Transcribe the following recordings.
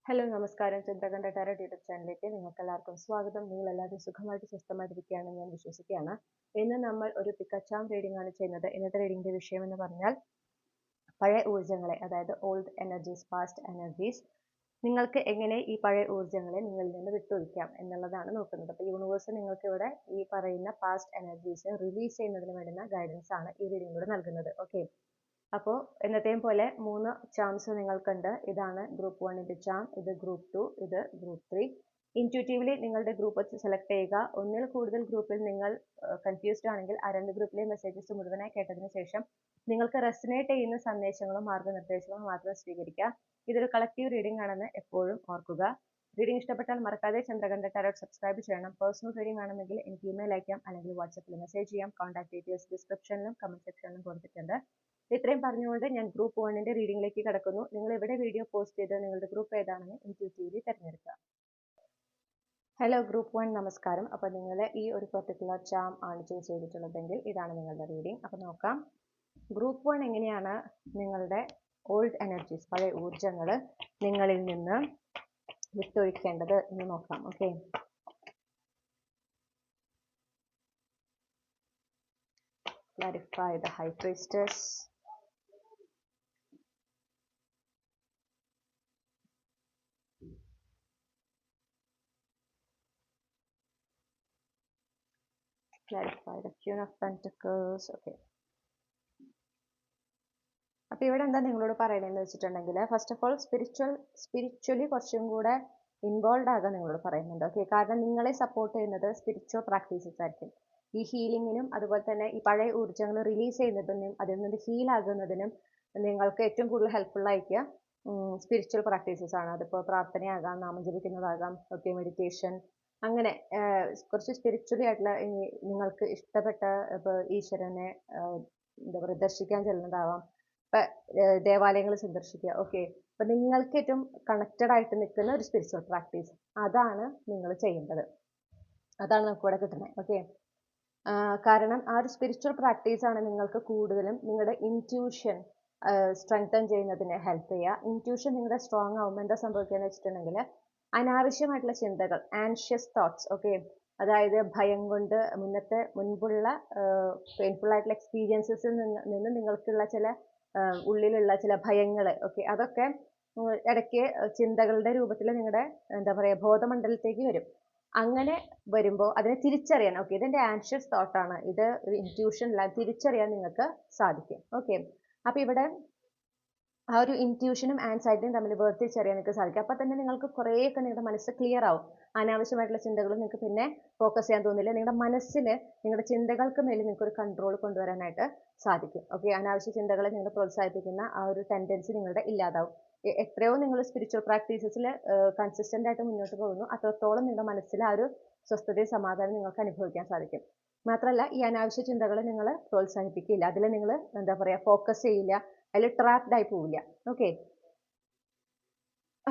Hello നമസ്കാരം. ചിത്രകണ്ഠ tarot YouTube ചാനലിലേക്ക് നിങ്ങൾക്ക് എല്ലാവർക്കും സ്വാഗതം. നിങ്ങൾ എല്ലാവരും സുഖമായിട്ട് സ്വസ്ഥമായിട്ടിരിക്കുകയാണെന്ന് ഞാൻ വിശ്വസിക്കുകയാണ്. ഇന്ന് നമ്മൾ ഒരു പിക്കച്ചാം റീഡിംഗ് ആണ് ചെയ്യുന്നത്. ഇന്നത്തെ റീഡിംഗിന്റെ വിഷയം എന്ന് പറഞ്ഞാൽ പഴയ ഊർജ്ജങ്ങളെ, അതായത് ഓൾഡ് എനർജീസ്, പാസ്റ്റ് എനർജീസ്, നിങ്ങൾക്ക് എങ്ങനെ ഈ പഴയ ഊർജ്ജങ്ങളെ നിങ്ങളിൽ നിന്ന് വിട്ടൊഴിക്കാം എന്നുള്ളതാണ് നോക്കുന്നത്. അപ്പോൾ യൂണിവേഴ്സ് നിങ്ങൾക്ക് ഇവിടെ ഈ പറയുന്ന പാസ്റ്റ് എനർജീസ് റിലീസ് ചെയ്യുന്നതിന് വേണ്ടുന്ന ഗൈഡൻസ് ആണ് ഈ റീഡിംഗിലൂടെ നൽകുന്നത്. ഓക്കെ, അപ്പോൾ എന്നത്തെയും പോലെ 3 ചാംസ് നിങ്ങൾക്കുണ്ട്. ഇതാണ് ഗ്രൂപ്പ് 1ന്റെ ചാം, ഇത് ഗ്രൂപ്പ് 2, ഇത് ഗ്രൂപ്പ് 3. ഇൻറ്റ്യൂട്ടീവ്ലി നിങ്ങളുടെ ഗ്രൂപ്പ് സെലക്ട് ചെയ്യുക. ഒന്നിൽ കൂടുതൽ ഗ്രൂപ്പിൽ നിങ്ങൾ കൺഫ്യൂസ്ഡ് ആണെങ്കിൽ ആ 2 ഗ്രൂപ്പിലെ മെസ്സേജസ് മുഴുവനായി കേട്ടതിന് ശേഷം നിങ്ങൾക്ക് റെസനേറ്റ് ചെയ്യുന്ന സന്ദേശങ്ങളും മാർഗ്ഗനിർദ്ദേശങ്ങളും മാത്രം സ്വീകരിക്കുക. ഇതൊരു കളക്റ്റീവ് റീഡിംഗ് ആണെന്ന് എപ്പോഴും ഓർക്കുക. റീഡിംഗ് ഇഷ്ടപ്പെട്ടാൽ മറക്കാതെ ചന്ദ്രകണ്ഠ ടാരോട്ട് സബ്സ്ക്രൈബ് ചെയ്യണം. പേഴ്സണൽ റീഡിംഗ് ആണെങ്കിൽ എനിക്ക് ഇമെയിൽ അയക്കാം, അല്ലെങ്കിൽ വാട്സപ്പിൽ മെസ്സേജ് ചെയ്യാം. കോൺടാക്ട് ഡീറ്റെയിൽസ് ഡിസ്ക്രിപ്ഷനിലും കമന്റ് സെക്ഷനിലും കൊടുത്തിട്ടുണ്ട്. ഇത്രയും പറഞ്ഞുകൊണ്ട് ഞാൻ ഗ്രൂപ്പ് 1ന്റെ റീഡിംഗിലേക്ക് കടക്കുന്നു. നിങ്ങൾ എവിടെ വീഡിയോ പോസ്റ്റ് ചെയ്ത് നിങ്ങളുടെ ഗ്രൂപ്പ് ഏതാണെന്ന് ഇൻറ്റ്യൂട്ടീവ്ലി തിരഞ്ഞെടുക്കുക. ഹലോ ഗ്രൂപ്പ് 1, നമസ്കാരം. അപ്പോൾ നിങ്ങൾ ഈ ഒരു പെർട്ടിക്കുലർ ചാം ആണ് ചൂസ് ചെയ്തിട്ടുള്ളതെങ്കിൽ ഇതാണ് നിങ്ങളുടെ റീഡിംഗ്. അപ്പോൾ നോക്കാം ഗ്രൂപ്പ് 1 എങ്ങനെയാണ് നിങ്ങളുടെ ഓൾഡ് എനർജീസ്, പഴയ ഊർജ്ജങ്ങൾ നിങ്ങളിൽ നിന്ന് വിട്ടൊഴിക്കേണ്ടത് എന്ന് നോക്കാം. Okay, clarify the high priestess. Clarify the Queen of Pentacles. Okay. അപ്പോൾ ഇവിടെ എന്താ നിങ്ങളോട് പറയണതെന്ന് വെച്ചിട്ടുണ്ടെങ്കിൽ, ഫസ്റ്റ് ഓഫ് ഓൾ സ്പിരിച്വലി കുറച്ചും കൂടെ ഇൻവോൾവ് ആകാൻ നിങ്ങളോട് പറയുന്നുണ്ട്. ഓക്കെ, കാരണം നിങ്ങളെ സപ്പോർട്ട് ചെയ്യുന്നത് സ്പിരിച്വൽ പ്രാക്ടീസസ് ആയിരിക്കും. ഈ ഹീലിങ്ങിനും അതുപോലെ തന്നെ ഈ പഴയ ഊർജ്ജങ്ങൾ റിലീസ് ചെയ്യുന്നതിനും അതിൽ നിന്ന് ഹീൽ ആകുന്നതിനും നിങ്ങൾക്ക് ഏറ്റവും കൂടുതൽ ഹെൽപ്ഫുൾ ആയിരിക്കുക സ്പിരിച്വൽ പ്രാക്ടീസസ് ആണ്. അതിപ്പോൾ പ്രാർത്ഥനയാകാം, നാമം ജപിക്കുന്നതാകാം, ഓക്കെ, മെഡിറ്റേഷൻ, അങ്ങനെ കുറച്ച് സ്പിരിച്വലി ആയിട്ടുള്ള നിങ്ങൾക്ക് ഇഷ്ടപ്പെട്ട ഇപ്പോൾ ഈശ്വരനെ എന്താ പറയുക ദർശിക്കാൻ ചെല്ലുന്നതാവാം, ദേവാലയങ്ങൾ സന്ദർശിക്കുക. ഓക്കെ, അപ്പൊ നിങ്ങൾക്ക് ഏറ്റവും കണക്റ്റഡ് ആയിട്ട് നിൽക്കുന്ന ഒരു സ്പിരിച്വൽ പ്രാക്ടീസ് അതാണ് നിങ്ങൾ ചെയ്യേണ്ടത്. അതാണ് നമുക്ക് ഇവിടെ കിട്ടുന്നത്. ഓക്കെ, കാരണം ആ ഒരു സ്പിരിച്വൽ പ്രാക്ടീസ് ആണ് നിങ്ങൾക്ക് കൂടുതലും നിങ്ങളുടെ ഇൻറ്റ്യൂഷൻ സ്ട്രെങ്തൻ ചെയ്യുന്നതിന് ഹെൽപ്പ് ചെയ്യുക. ഇൻറ്റ്യൂഷൻ നിങ്ങളുടെ സ്ട്രോങ് ആവുമ്പോൾ എന്താ സംഭവിക്കുക എന്ന് വെച്ചിട്ടുണ്ടെങ്കിൽ, അനാവശ്യമായിട്ടുള്ള ചിന്തകൾ, ആൻഷ്യസ് തോട്ട്സ്, ഓക്കെ, അതായത് ഭയം കൊണ്ട് മുൻപുള്ള പെയിൻഫുൾ ആയിട്ടുള്ള എക്സ്പീരിയൻസസിൽ നിന്ന് നിങ്ങൾക്കുള്ള ചില ഉള്ളിലുള്ള ചില ഭയങ്ങൾ, ഓക്കെ, അതൊക്കെ ഇടയ്ക്ക് ചിന്തകളുടെ രൂപത്തിൽ നിങ്ങളുടെ എന്താ പറയുക ബോധമണ്ഡലത്തേക്ക് വരും. അങ്ങനെ വരുമ്പോൾ അതിനെ തിരിച്ചറിയാൻ, ഓക്കെ, ഇതെന്റെ ആൻഷ്യസ് തോട്ടാണ്, ഇത് ഒരു ഇൻറ്റ്യൂഷൻ അല്ല, തിരിച്ചറിയാൻ നിങ്ങൾക്ക് സാധിക്കും. ഓക്കെ, അപ്പൊ ഇവിടെ ആ ഒരു ഇൻറ്റ്യൂഷനും ആൻസൈറ്റിയും തമ്മിൽ വേർതിരിച്ചറിയാൻ നിങ്ങൾക്ക് സാധിക്കും. അപ്പൊ തന്നെ നിങ്ങൾക്ക് കുറേയൊക്കെ നിങ്ങളുടെ മനസ്സ് ക്ലിയർ ആവും. അനാവശ്യമായിട്ടുള്ള ചിന്തകളും നിങ്ങൾക്ക് പിന്നെ ഫോക്കസ് ചെയ്യാൻ തോന്നില്ല. നിങ്ങളുടെ മനസ്സിൽ നിങ്ങളുടെ ചിന്തകൾക്ക് മേലിൽ നിങ്ങൾക്ക് ഒരു കൺട്രോൾ കൊണ്ടുവരാനായിട്ട് സാധിക്കും. ഓക്കെ, അനാവശ്യ ചിന്തകളെ നിങ്ങൾ പ്രോത്സാഹിപ്പിക്കുന്ന ആ ഒരു ടെൻഡൻസി നിങ്ങളുടെ ഇല്ലാതാവും. എത്രയോ നിങ്ങൾ സ്പിരിച്വൽ പ്രാക്ടീസസിൽ കൺസിസ്റ്റന്റ് ആയിട്ട് മുന്നോട്ട് പോകുന്നു, അത്രത്തോളം നിങ്ങളുടെ മനസ്സിൽ ആ ഒരു സ്വസ്ഥതയും സമാധാനം നിങ്ങൾക്ക് അനുഭവിക്കാൻ സാധിക്കും. മാത്രമല്ല, ഈ അനാവശ്യ ചിന്തകളെ നിങ്ങൾ പ്രോത്സാഹിപ്പിക്കില്ല, അതിൽ നിങ്ങൾ എന്താ പറയുക ഫോക്കസ് ചെയ്യില്ല, അതിൽ ട്രാപ്ഡ് ആയി പോവില്ല. ഓക്കെ,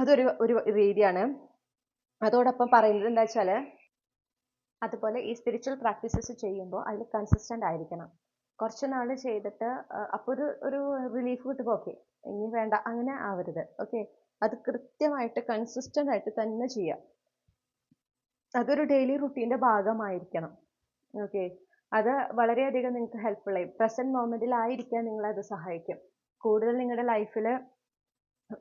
അതൊരു രീതിയാണ്. അതോടൊപ്പം പറയുന്നത് എന്താ വെച്ചാൽ, അതുപോലെ ഈ സ്പിരിച്വൽ പ്രാക്ടീസസ് ചെയ്യുമ്പോൾ അതിൽ കൺസിസ്റ്റന്റ് ആയിരിക്കണം. കുറച്ച് നാൾ ചെയ്തിട്ട് അപ്പോൾ ഒരു റിലീഫ് കിട്ടുമ്പോൾ ഓക്കെ ഇനി വേണ്ട, അങ്ങനെ ആവരുത്. ഓക്കെ, അത് കൃത്യമായിട്ട് കൺസിസ്റ്റന്റ് ആയിട്ട് തന്നെ ചെയ്യാം. അതൊരു ഡെയിലി റുട്ടീൻ്റെ ഭാഗമായിരിക്കണം. ഓക്കെ, അത് വളരെയധികം നിങ്ങൾക്ക് ഹെൽപ്ഫുൾ ആയി പ്രസന്റ് മൊമെന്റിലായിരിക്കാൻ നിങ്ങളത് സഹായിക്കും. കൂടുതൽ നിങ്ങളുടെ ലൈഫിൽ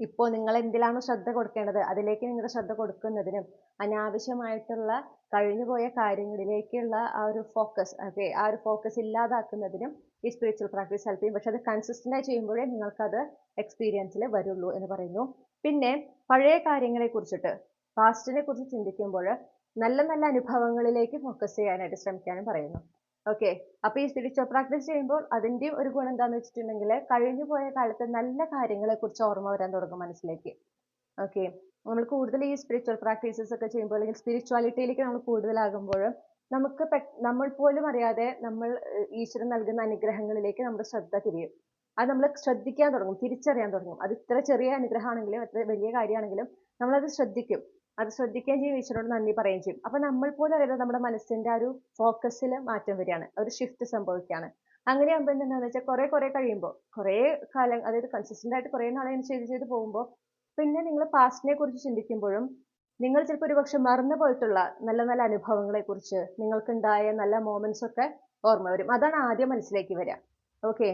ഇപ്പോൾ നിങ്ങൾ എന്തിലാണോ ശ്രദ്ധ കൊടുക്കേണ്ടത് അതിലേക്ക് നിങ്ങളുടെ ശ്രദ്ധ കൊടുക്കുന്നതിനും അനാവശ്യമായിട്ടുള്ള കഴിഞ്ഞുപോയ കാര്യങ്ങളിലേക്കുള്ള ആ ഒരു ഫോക്കസ്, ഓക്കെ, ആ ഒരു ഫോക്കസ് ഇല്ലാതാക്കുന്നതിനും ഈ സ്പിരിച്വൽ പ്രാക്ടീസ് ഹെൽപ്പ് ചെയ്യും. പക്ഷെ അത് കൺസിസ്റ്റന്റ് ആയി ചെയ്യുമ്പോഴേ നിങ്ങൾക്കത് എക്സ്പീരിയൻസിൽ വരുള്ളൂ എന്ന് പറയുന്നു. പിന്നെ പഴയ കാര്യങ്ങളെ കുറിച്ചിട്ട്, പാസ്റ്റിനെ കുറിച്ച് ചിന്തിക്കുമ്പോൾ നല്ല നല്ല അനുഭവങ്ങളിലേക്ക് ഫോക്കസ് ചെയ്യാനായിട്ട് ശ്രമിക്കാനും പറയുന്നു. ഓക്കെ, അപ്പൊ ഈ സ്പിരിച്വൽ പ്രാക്ടീസ് ചെയ്യുമ്പോൾ അതിന്റെ ഒരു ഗുണം എന്താണെന്ന് വെച്ചിട്ടുണ്ടെങ്കിൽ, കഴിഞ്ഞു പോയ കാലത്തെ നല്ല കാര്യങ്ങളെ കുറിച്ച് ഓർമ്മ വരാൻ തുടങ്ങും മനസ്സിലേക്ക്. ഓക്കെ, നമ്മൾ കൂടുതൽ ഈ സ്പിരിച്വൽ പ്രാക്ടീസസ് ഒക്കെ ചെയ്യുമ്പോൾ, അല്ലെങ്കിൽ സ്പിരിച്വാലിറ്റിയിലേക്ക് നമ്മൾ കൂടുതലാകുമ്പോൾ നമുക്ക് നമ്മൾ പോലും അറിയാതെ നമ്മൾ ഈശ്വരൻ നൽകുന്ന അനുഗ്രഹങ്ങളിലേക്ക് നമ്മുടെ ശ്രദ്ധ തിരിയും. അത് നമ്മൾ ശ്രദ്ധിക്കാൻ തുടങ്ങും, തിരിച്ചറിയാൻ തുടങ്ങും. അത് ഇത്ര ചെറിയ അനുഗ്രഹമാണെങ്കിലും എത്ര വലിയ കാര്യമാണെങ്കിലും നമ്മളത് ശ്രദ്ധിക്കും. അത് ശ്രദ്ധിക്കുകയും ചെയ്യും, ഈശ്വരനോട് നന്ദി പറയുകയും ചെയ്യും. അപ്പൊ നമ്മൾ പോലും അറിയാതെ നമ്മുടെ മനസ്സിന്റെ ആ ഒരു ഫോക്കസിൽ മാറ്റം വരികയാണ്, ഒരു ഷിഫ്റ്റ് സംഭവിക്കുകയാണ്. അങ്ങനെയാകുമ്പോൾ എന്താണെന്ന് വെച്ചാൽ കുറെ കഴിയുമ്പോൾ, കുറെ കാലം, അതായത് കൺസിസ്റ്റന്റ് ആയിട്ട് കുറെ നാളെ ചെയ്ത് പോകുമ്പോൾ പിന്നെ നിങ്ങൾ പാസ്റ്റിനെ കുറിച്ച് ചിന്തിക്കുമ്പോഴും നിങ്ങൾ ചിലപ്പോൾ ഒരുപക്ഷെ മറന്നു പോയിട്ടുള്ള നല്ല നല്ല അനുഭവങ്ങളെ കുറിച്ച് നിങ്ങൾക്കുണ്ടായ നല്ല മൊമെന്റ്സ് ഒക്കെ ഓർമ്മ വരും. അതാണ് ആദ്യം മനസ്സിലേക്ക് വരിക. ഓക്കെ,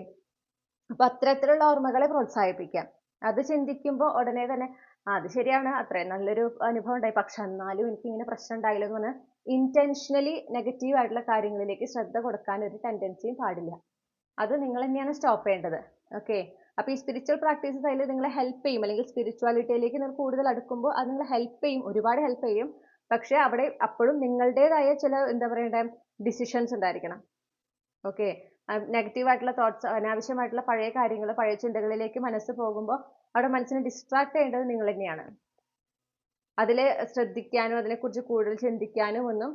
അപ്പൊ അത്തരത്തിലുള്ള ഓർമ്മകളെ പ്രോത്സാഹിപ്പിക്കാം. അത് ചിന്തിക്കുമ്പോൾ ഉടനെ തന്നെ അത് ശരിയാണ്, അത്രയും നല്ലൊരു അനുഭവം ഉണ്ടായി, പക്ഷെ എന്നാലും എനിക്ക് ഇങ്ങനെ പ്രശ്നം ഉണ്ടായില്ല എന്ന് പറഞ്ഞാൽ ഇന്റൻഷനലി നെഗറ്റീവ് ആയിട്ടുള്ള കാര്യങ്ങളിലേക്ക് ശ്രദ്ധ കൊടുക്കാൻ ഒരു ടെൻഡൻസിയും പാടില്ല. അത് നിങ്ങൾ തന്നെയാണ് സ്റ്റോപ്പ് ചെയ്യേണ്ടത്. ഓക്കെ, അപ്പൊ ഈ സ്പിരിച്വൽ പ്രാക്ടീസസ് അതിൽ നിങ്ങളെ ഹെൽപ്പ് ചെയ്യും, അല്ലെങ്കിൽ സ്പിരിച്വാലിറ്റിയിലേക്ക് നിങ്ങൾ കൂടുതൽ അടുക്കുമ്പോൾ അത് നിങ്ങളെ ഹെൽപ്പ് ചെയ്യും, ഒരുപാട് ഹെൽപ്പ് ചെയ്യും. പക്ഷെ അവിടെ അപ്പോഴും നിങ്ങളുടേതായ ചില എന്താ പറയണ്ടേ ഡിസിഷൻസ് ഉണ്ടായിരിക്കണം. ഓക്കെ, നെഗറ്റീവ് ആയിട്ടുള്ള തോട്ട്സ്, അനാവശ്യമായിട്ടുള്ള പഴയ കാര്യങ്ങൾ, പഴയ ചിന്തകളിലേക്ക് മനസ്സ് പോകുമ്പോൾ അവിടെ മനസ്സിനെ ഡിസ്ട്രാക്ട് ചെയ്യേണ്ടത് നിങ്ങൾ തന്നെയാണ്. അതിൽ ശ്രദ്ധിക്കാനും അതിനെക്കുറിച്ച് കൂടുതൽ ചിന്തിക്കാനും ഒന്നും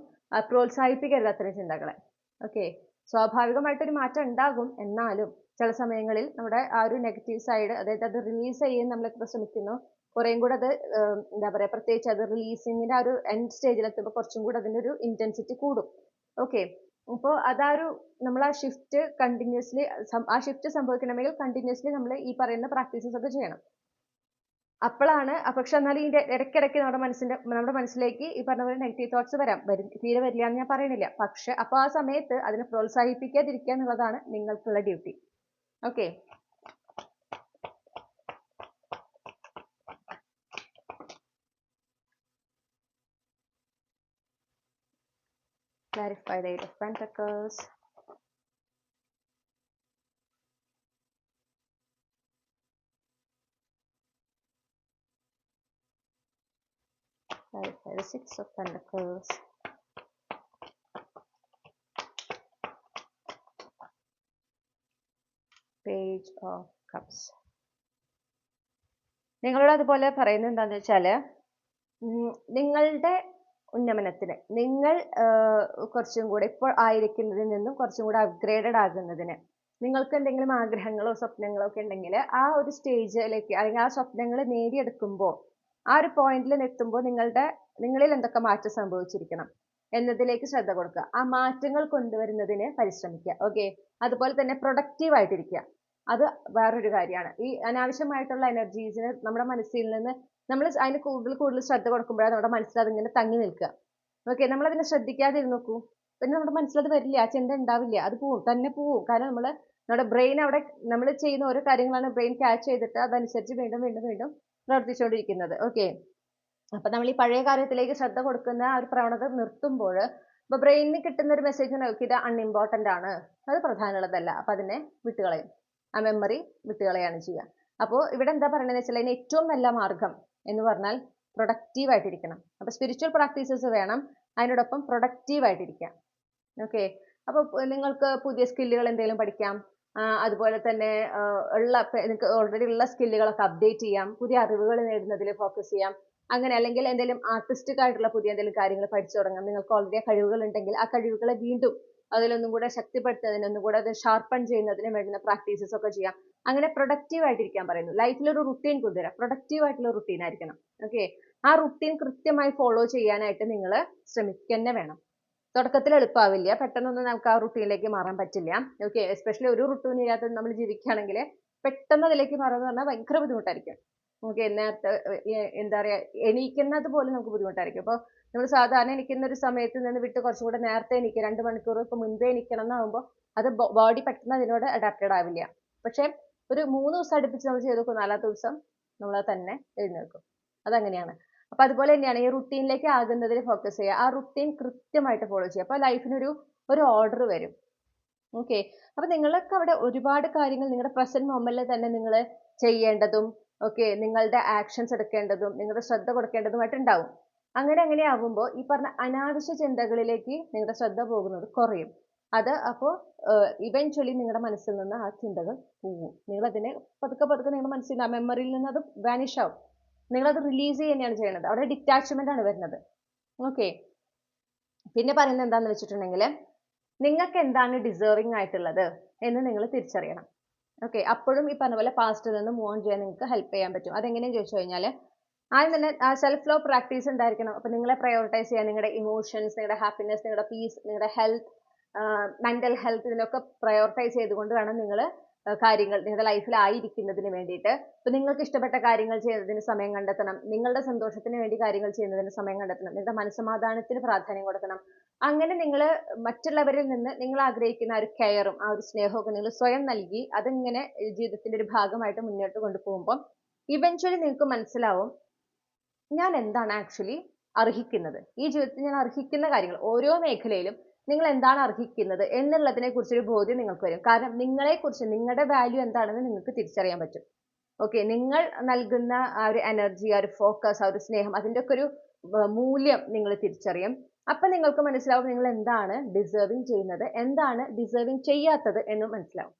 പ്രോത്സാഹിപ്പിക്കരുത് അത്തരം ചിന്തകളെ. ഓക്കെ, സ്വാഭാവികമായിട്ടൊരു മാറ്റം ഉണ്ടാകും, എന്നാലും ചില സമയങ്ങളിൽ നമ്മുടെ ആ ഒരു നെഗറ്റീവ് സൈഡ്, അതായത് അത് റിലീസ് ചെയ്യാൻ നമ്മൾ എത്ര ശ്രമിക്കുന്നു കുറേയും കൂടെ അത് എന്താ പറയുക, പ്രത്യേകിച്ച് അത് റിലീസിങ്ങിന്റെ ആ ഒരു എൻഡ് സ്റ്റേജിലെത്തുമ്പോൾ കുറച്ചും കൂടെ അതിന്റെ ഒരു ഇന്റൻസിറ്റി കൂടും. ഓക്കെ, അപ്പോൾ അതാ ഒരു നമ്മൾ ആ ഷിഫ്റ്റ് കണ്ടിന്യൂസ്ലി, ആ ഷിഫ്റ്റ് സംഭവിക്കണമെങ്കിൽ കണ്ടിന്യൂസ്ലി നമ്മൾ ഈ പറയുന്ന പ്രാക്ടീസസ് ഒക്കെ ചെയ്യണം. അപ്പോഴാണ്, പക്ഷെ എന്നാലും ഇതിന്റെ ഇടയ്ക്കിടയ്ക്ക് നമ്മുടെ മനസ്സിലേക്ക് ഈ പറഞ്ഞ പോലെ നെഗറ്റീവ് തോട്ട്സ് തീരെ വരില്ല എന്ന് ഞാൻ പറയുന്നില്ല. പക്ഷെ അപ്പോൾ ആ സമയത്ത് അതിനെ പ്രോത്സാഹിപ്പിക്കാതിരിക്കുക എന്നുള്ളതാണ് നിങ്ങൾക്കുള്ള duty. Okay, clarify the Eight of Pentacles. Clarify the Six of Pentacles. Page of Cups. നിങ്ങളോട് അതുപോലെ പറയുന്നത് എന്താണെന്ന് വെച്ചാൽ, നിങ്ങളുടെ ഉന്നമനത്തിന്, നിങ്ങൾ കുറച്ചും കൂടെ ഇപ്പോൾ ആയിരിക്കുന്നതിൽ നിന്നും കുറച്ചും കൂടെ അപ്ഗ്രേഡഡ് ആകുന്നതിന് നിങ്ങൾക്ക് എന്തെങ്കിലും ആഗ്രഹങ്ങളോ സ്വപ്നങ്ങളോ ഒക്കെ ഉണ്ടെങ്കിൽ ആ ഒരു സ്റ്റേജിലേക്ക്, അല്ലെങ്കിൽ ആ സ്വപ്നങ്ങൾ നേടിയെടുക്കുമ്പോൾ ആ ഒരു പോയിന്റിൽ എത്തുമ്പോൾ നിങ്ങളിൽ എന്തൊക്കെ മാറ്റം സംഭവിച്ചിരിക്കണം എന്നതിലേക്ക് ശ്രദ്ധ കൊടുക്കുക. ആ മാറ്റങ്ങൾ കൊണ്ടുവരുന്നതിന് പരിശ്രമിക്കുക. ഓക്കെ, അതുപോലെ തന്നെ പ്രൊഡക്റ്റീവ് ആയിട്ടിരിക്കുക. അത് വേറൊരു കാര്യമാണ്. ഈ അനാവശ്യമായിട്ടുള്ള എനർജീസിന് നമ്മുടെ മനസ്സിൽ നിന്ന് നമ്മൾ അതിന് കൂടുതൽ ശ്രദ്ധ കൊടുക്കുമ്പോഴാണ് നമ്മുടെ മനസ്സിൽ അതിങ്ങനെ തങ്ങി നിൽക്കുക. ഓക്കെ, നമ്മൾ അതിനെ ശ്രദ്ധിക്കാതെ നോക്കൂ, പിന്നെ നമ്മുടെ മനസ്സിൽ അത് വരില്ല, ആ ചിന്ത ഉണ്ടാവില്ല, അത് തന്നെ പോവും. കാരണം നമ്മുടെ ബ്രെയിൻ അവിടെ നമ്മൾ ചെയ്യുന്ന ഓരോ കാര്യങ്ങളാണ് ബ്രെയിൻ ക്യാച്ച് ചെയ്തിട്ട് അതനുസരിച്ച് വീണ്ടും വീണ്ടും വീണ്ടും പ്രവർത്തിച്ചുകൊണ്ടിരിക്കുന്നത്. ഓക്കെ, അപ്പൊ നമ്മൾ ഈ പഴയ കാര്യത്തിലേക്ക് ശ്രദ്ധ കൊടുക്കുന്ന ആ ഒരു പ്രവണത നിർത്തുമ്പോൾ ഇപ്പൊ ബ്രെയിനിന് കിട്ടുന്ന ഒരു മെസ്സേജ് നോക്കി, ഇത് അൺഇമ്പോർട്ടന്റ് ആണ്, അത് പ്രധാനമുള്ളതല്ല, അപ്പൊ അതിനെ വിട്ടുകളയും, ആ മെമ്മറി വിട്ടുകളയാണ് ചെയ്യുക. അപ്പോൾ ഇവിടെ എന്താ പറയണെന്ന് വെച്ചാൽ അതിന് ഏറ്റവും നല്ല മാർഗം എന്ന് പറഞ്ഞാൽ പ്രൊഡക്റ്റീവ് ആയിട്ടിരിക്കണം. അപ്പൊ സ്പിരിച്വൽ പ്രാക്ടീസസ് വേണം, അതിനോടൊപ്പം പ്രൊഡക്റ്റീവ് ആയിട്ടിരിക്കാം. ഓക്കെ, അപ്പോൾ നിങ്ങൾക്ക് പുതിയ സ്കില്ലുകൾ എന്തെങ്കിലും പഠിക്കാം, അതുപോലെ തന്നെ നിങ്ങൾക്ക് ഓൾറെഡി ഉള്ള സ്കില്ലുകളൊക്കെ അപ്ഡേറ്റ് ചെയ്യാം, പുതിയ അറിവുകൾ നേടുന്നതിൽ ഫോക്കസ് ചെയ്യാം. അങ്ങനെ, അല്ലെങ്കിൽ എന്തെങ്കിലും ആർട്ടിസ്റ്റിക് ആയിട്ടുള്ള പുതിയ എന്തെങ്കിലും കാര്യങ്ങൾ പഠിച്ചു തുടങ്ങാം. നിങ്ങൾക്ക് ഓൾറെഡി കഴിവുകൾ ഉണ്ടെങ്കിൽ ആ കഴിവുകളെ വീണ്ടും അതിലൊന്നും കൂടെ ശക്തിപ്പെടുത്തുന്നതിന്, ഒന്നും കൂടെ അത് ഷാർപ്പൺ ചെയ്യുന്നതിന് വേണ്ടുന്ന പ്രാക്ടീസസ് ഒക്കെ ചെയ്യാം. അങ്ങനെ പ്രൊഡക്റ്റീവ് ആയിട്ടിരിക്കാൻ പറയുന്നു. ലൈഫിൽ ഒരു റുട്ടീൻ കൊണ്ടുവരാം, പ്രൊഡക്റ്റീവ് ആയിട്ടുള്ള റുട്ടീൻ ആയിരിക്കണം. ഓക്കെ, ആ റുട്ടീൻ കൃത്യമായി ഫോളോ ചെയ്യാനായിട്ട് നിങ്ങൾ ശ്രമിക്കുക തന്നെ വേണം. തുടക്കത്തിൽ എളുപ്പമാവില്ല, പെട്ടെന്നൊന്നും നമുക്ക് ആ റുട്ടീനിലേക്ക് മാറാൻ പറ്റില്ല. ഓക്കെ, എസ്പെഷ്യലി ഒരു റുട്ടീൻ ഇല്ലാതെ നമ്മൾ ജീവിക്കുകയാണെങ്കിൽ പെട്ടെന്ന് അതിലേക്ക് മാറുക പറഞ്ഞാൽ ഭയങ്കര ബുദ്ധിമുട്ടായിരിക്കും. ഓക്കെ, നേരത്തെ എന്താ പറയാ, എണീക്കുന്നത് പോലും നമുക്ക് ബുദ്ധിമുട്ടായിരിക്കും. അപ്പോൾ നമ്മൾ സാധാരണ എണീക്കുന്ന ഒരു സമയത്ത് നിന്ന് വിട്ട് കുറച്ചും കൂടെ നേരത്തെ എണീക്കുക, 2 മണിക്കൂർ ഇപ്പൊ മുൻപേ എണീക്കണം എന്നാകുമ്പോൾ അത് ബോഡി പെട്ടെന്ന് അതിനോട് അഡാപ്റ്റഡ് ആവില്ല. പക്ഷെ ഒരു 3 ദിവസം അടുപ്പിച്ച് നമ്മൾ ചെയ്ത് നോക്കും, 4ാമത്തെ ദിവസം നമ്മൾ തന്നെ എഴുന്നേൽക്കും. അതങ്ങനെയാണ്. അപ്പൊ അതുപോലെ തന്നെയാണ് ഈ റുട്ടീനിലേക്ക് ആകുന്നതിൽ ഫോക്കസ് ചെയ്യുക, ആ റുട്ടീൻ കൃത്യമായിട്ട് ഫോളോ ചെയ്യുക. അപ്പൊ ലൈഫിനൊരു ഓർഡർ വരും. ഓക്കെ, അപ്പൊ നിങ്ങൾക്ക് അവിടെ ഒരുപാട് കാര്യങ്ങൾ നിങ്ങളുടെ പ്രസന്റ് മൊമെന്റിൽ തന്നെ നിങ്ങൾ ചെയ്യേണ്ടതും, ഓക്കെ, നിങ്ങളുടെ ആക്ഷൻസ് എടുക്കേണ്ടതും നിങ്ങളുടെ ശ്രദ്ധ കൊടുക്കേണ്ടതുമായിട്ട് ഉണ്ടാവും. അങ്ങനെ ആവുമ്പോൾ ഈ പറഞ്ഞ അനാവശ്യ ചിന്തകളിലേക്ക് നിങ്ങളുടെ ശ്രദ്ധ പോകുന്നത് കുറയും. അത് അപ്പോൾ ഇവൻച്വലി നിങ്ങളുടെ മനസ്സിൽ നിന്ന് ആ ചിന്തകൾ പോവും. നിങ്ങൾ അതിനെ പതുക്കെ നിങ്ങളുടെ മനസ്സിൽ ആ മെമ്മറിയിൽ നിന്ന് അത് വാനിഷ് ആവും. നിങ്ങളത് റിലീസ് തന്നെയാണ് ചെയ്യുന്നത്. അവിടെ ഡിറ്റാച്ച്മെന്റ് ആണ് വരുന്നത്. ഓക്കെ, പിന്നെ പറയുന്നത് എന്താണെന്ന് വെച്ചിട്ടുണ്ടെങ്കിൽ നിങ്ങൾക്ക് എന്താണ് ഡിസേർവിംഗ് ആയിട്ടുള്ളത് എന്ന് നിങ്ങൾ തിരിച്ചറിയണം. ഓക്കെ, അപ്പോഴും ഈ പറഞ്ഞ പോലെ പാസ്റ്റിൽ നിന്ന് മൂവ് ഓൺ ചെയ്യാൻ നിങ്ങൾക്ക് ഹെൽപ്പ് ചെയ്യാൻ പറ്റും. അതെങ്ങനെയാണെന്ന് ചോദിച്ചു കഴിഞ്ഞാൽ ആദ്യം തന്നെ ആ സെൽഫ് ലവ് പ്രാക്ടീസ് ഉണ്ടായിരിക്കണം. അപ്പോൾ നിങ്ങളെ പ്രയോറിറ്റൈസ് ചെയ്യാൻ, നിങ്ങളുടെ ഇമോഷൻസ്, നിങ്ങളുടെ ഹാപ്പിനെസ്, നിങ്ങളുടെ പീസ്, നിങ്ങളുടെ ഹെൽത്ത്, മെന്റൽ ഹെൽത്ത്, ഇതിനൊക്കെ പ്രയോറിറ്റൈസ് ചെയ്തുകൊണ്ട് വേണം നിങ്ങൾ കാര്യങ്ങൾ നിങ്ങളുടെ ലൈഫിൽ ആയിരിക്കുന്നതിന് വേണ്ടിയിട്ട്. ഇപ്പൊ നിങ്ങൾക്ക് ഇഷ്ടപ്പെട്ട കാര്യങ്ങൾ ചെയ്യുന്നതിന് സമയം കണ്ടെത്തണം, നിങ്ങളുടെ സന്തോഷത്തിന് വേണ്ടി കാര്യങ്ങൾ ചെയ്യുന്നതിന് സമയം കണ്ടെത്തണം, നിങ്ങളുടെ മനസ്സമാധാനത്തിന് പ്രാധാന്യം കൊടുക്കണം. അങ്ങനെ നിങ്ങൾ മറ്റുള്ളവരിൽ നിന്ന് നിങ്ങൾ ആഗ്രഹിക്കുന്ന ആ ഒരു കെയറും ആ ഒരു സ്നേഹവും നിങ്ങൾ സ്വയം നൽകി അതിങ്ങനെ ജീവിതത്തിന്റെ ഒരു ഭാഗമായിട്ട് മുന്നോട്ട് കൊണ്ടുപോകുമ്പോൾ ഇവൻച്വലി നിങ്ങൾക്ക് മനസ്സിലാവും ഞാൻ എന്താണ് ആക്ച്വലി അർഹിക്കുന്നത്, ഈ ജീവിതത്തിൽ ഞാൻ അർഹിക്കുന്ന കാര്യങ്ങൾ ഓരോ മേഖലയിലും നിങ്ങൾ എന്താണ് അർഹിക്കുന്നത് എന്നുള്ളതിനെ കുറിച്ചൊരു ബോധ്യം നിങ്ങൾക്ക് വരും. കാരണം നിങ്ങളെക്കുറിച്ച് നിങ്ങളുടെ വാല്യൂ എന്താണെന്ന് നിങ്ങൾക്ക് തിരിച്ചറിയാൻ പറ്റും. ഓക്കെ, നിങ്ങൾ നൽകുന്ന ആ ഒരു എനർജി, ആ ഒരു ഫോക്കസ്, ആ ഒരു സ്നേഹം, അതിന്റെ ഒക്കെ ഒരു മൂല്യം നിങ്ങൾ തിരിച്ചറിയും. അപ്പൊ നിങ്ങൾക്ക് മനസ്സിലാവും നിങ്ങൾ എന്താണ് ഡിസേർവിങ് ചെയ്യുന്നത്, എന്താണ് ഡിസേർവിങ് ചെയ്യാത്തത് എന്നും മനസ്സിലാവും.